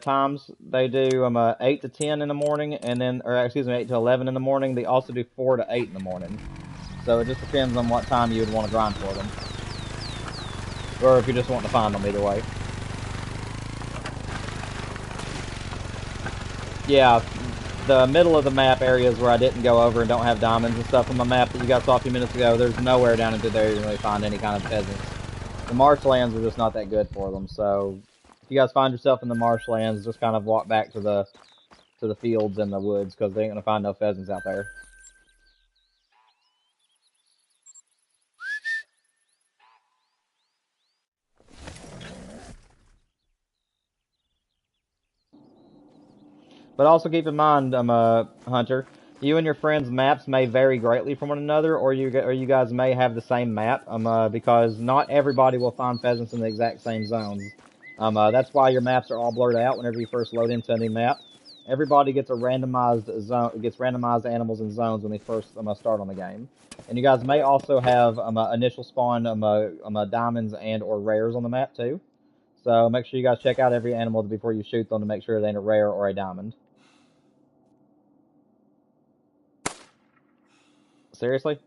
times. They do 8 to 10 in the morning, and then, or excuse me, 8 to 11 in the morning. They also do 4 to 8 in the morning. So it just depends on what time you would want to grind for them. Or if you just want to find them, either way. Yeah, the middle of the map areas where I didn't go over and don't have diamonds and stuff on my map that you guys saw a few minutes ago, there's nowhere down into there you can really find any kind of pheasants. The marshlands are just not that good for them, so if you guys find yourself in the marshlands, just kind of walk back to the fields and the woods, because they ain't gonna find no pheasants out there. But also keep in mind, Hunter, you and your friends' maps may vary greatly from one another, or you guys may have the same map, because not everybody will find pheasants in the exact same zones. That's why your maps are all blurred out whenever you first load into a new map. Everybody gets a randomized zone, gets randomized animals and zones when they first start on the game. And you guys may also have initial spawn diamonds and or rares on the map too. So make sure you guys check out every animal before you shoot them to make sure they ain't a rare or a diamond. Seriously?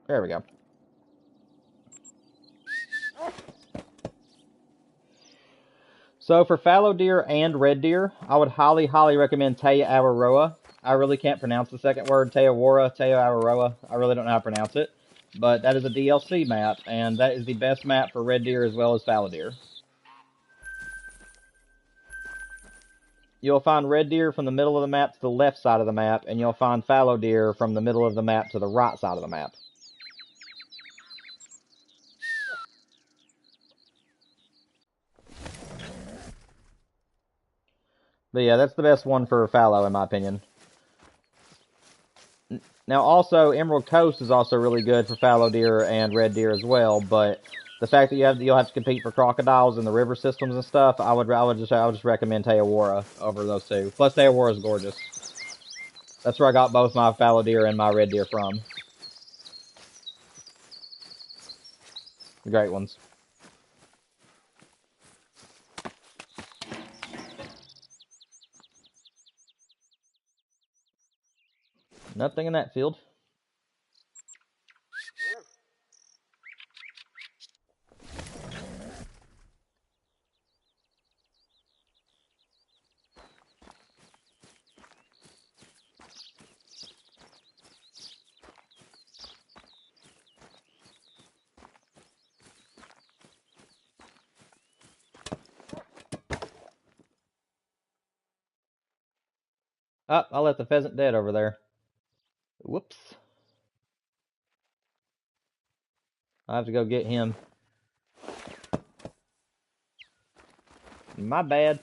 There we go. So for fallow deer and red deer, I would highly, highly recommend Taya Awaroa. I really can't pronounce the second word, Taya Awaroa. I really don't know how to pronounce it. But that is a DLC map, and that is the best map for red deer as well as fallow deer. You'll find red deer from the middle of the map to the left side of the map, and you'll find fallow deer from the middle of the map to the right side of the map. But yeah, that's the best one for fallow, in my opinion. Now, also, Emerald Coast is also really good for fallow deer and red deer as well. But the fact that you'll have to compete for crocodiles in the river systems and stuff, I would just recommend Teowara over those two. Plus, Teowara is gorgeous. That's where I got both my fallow deer and my red deer from. Great ones. Nothing in that field. Oh, I left the pheasant dead over there. Whoops. I have to go get him. My bad.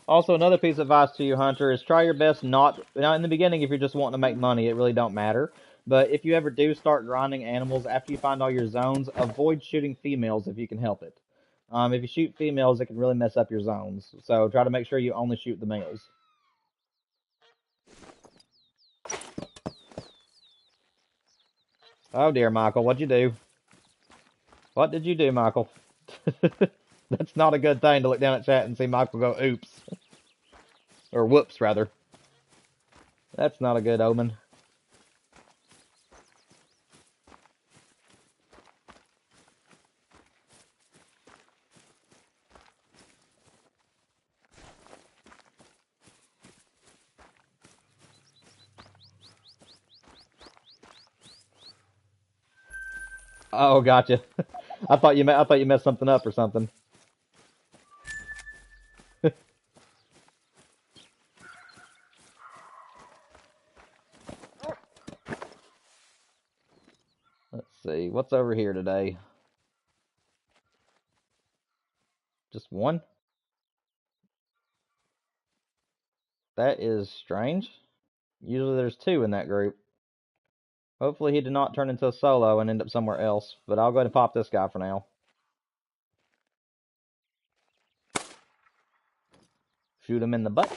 Also, another piece of advice to you, Hunter, is try your best not... Now, in the beginning, if you're just wanting to make money, it really don't matter. But if you ever do start grinding animals after you find all your zones, avoid shooting females if you can help it. If you shoot females, it can really mess up your zones. So try to make sure you only shoot the males. Oh dear, Michael, what'd you do? What did you do, Michael? That's not a good thing to look down at chat and see Michael go, oops. Or whoops, rather. That's not a good omen. Oh, gotcha. I thought you messed something up or something. Let's see, what's over here today? Just one? That is strange. Usually there's two in that group. Hopefully he did not turn into a solo and end up somewhere else, but I'll go ahead and pop this guy for now. Shoot him in the butt.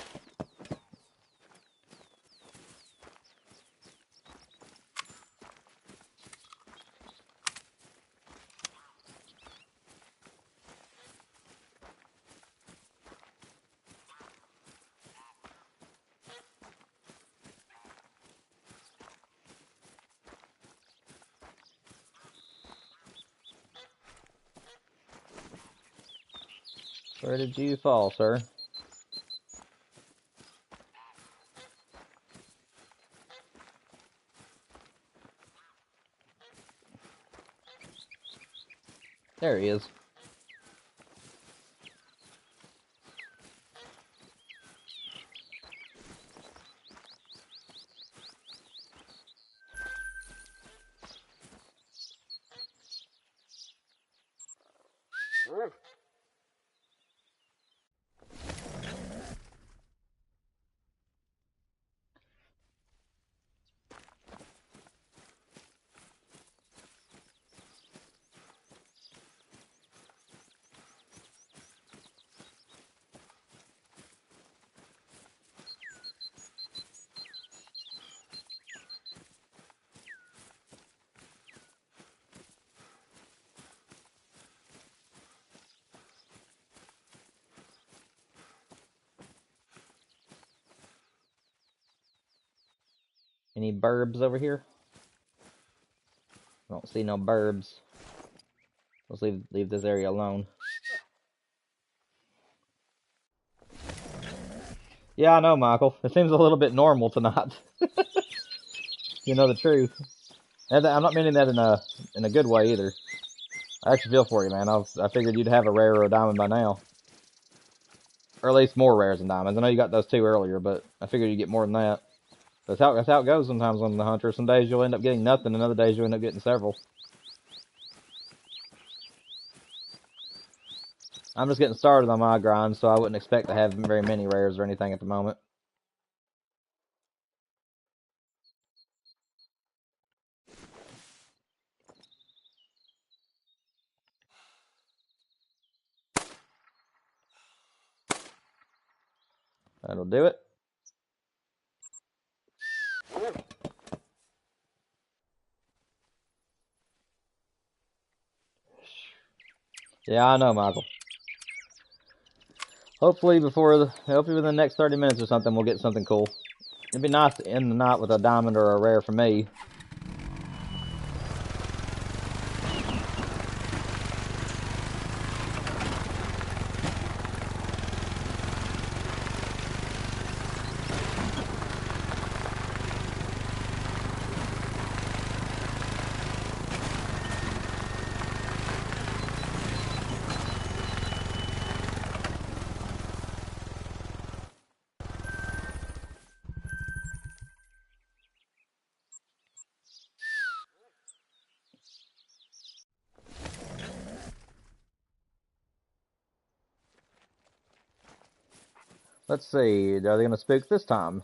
Where did you fall, sir? There he is. Any burbs over here? I don't see no burbs. Let's leave this area alone. Yeah, I know, Michael. It seems a little bit normal tonight. You know the truth. And I'm not meaning that in a good way either. I actually feel for you, man. I figured you'd have a rare or a diamond by now. Or at least more rares than diamonds. I know you got those two earlier, but I figured you'd get more than that. That's how it goes sometimes on the Hunter. Some days you'll end up getting nothing, and other days you'll end up getting several. I'm just getting started on my grind, so I wouldn't expect to have very many rares or anything at the moment. That'll do it. Yeah, I know, Michael. Hopefully within the next 30 minutes or something, we'll get something cool. It'd be nice to end the night with a diamond or a rare for me. Let's see, are they going to spook this time?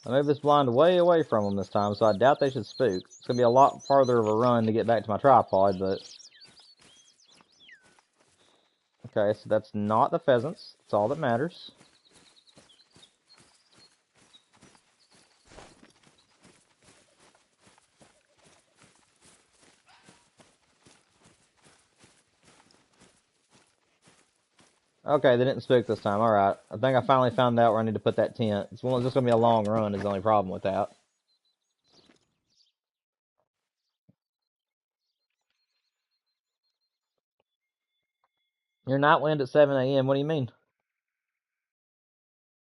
I moved this blind way away from them this time, so I doubt they should spook. It's going to be a lot farther of a run to get back to my tripod, but... Okay, so that's not the pheasants. That's all that matters. Okay, they didn't spook this time. Alright. I think I finally found out where I need to put that tent. It's just going to be a long run is the only problem with that. Your night wind at 7 a.m., what do you mean?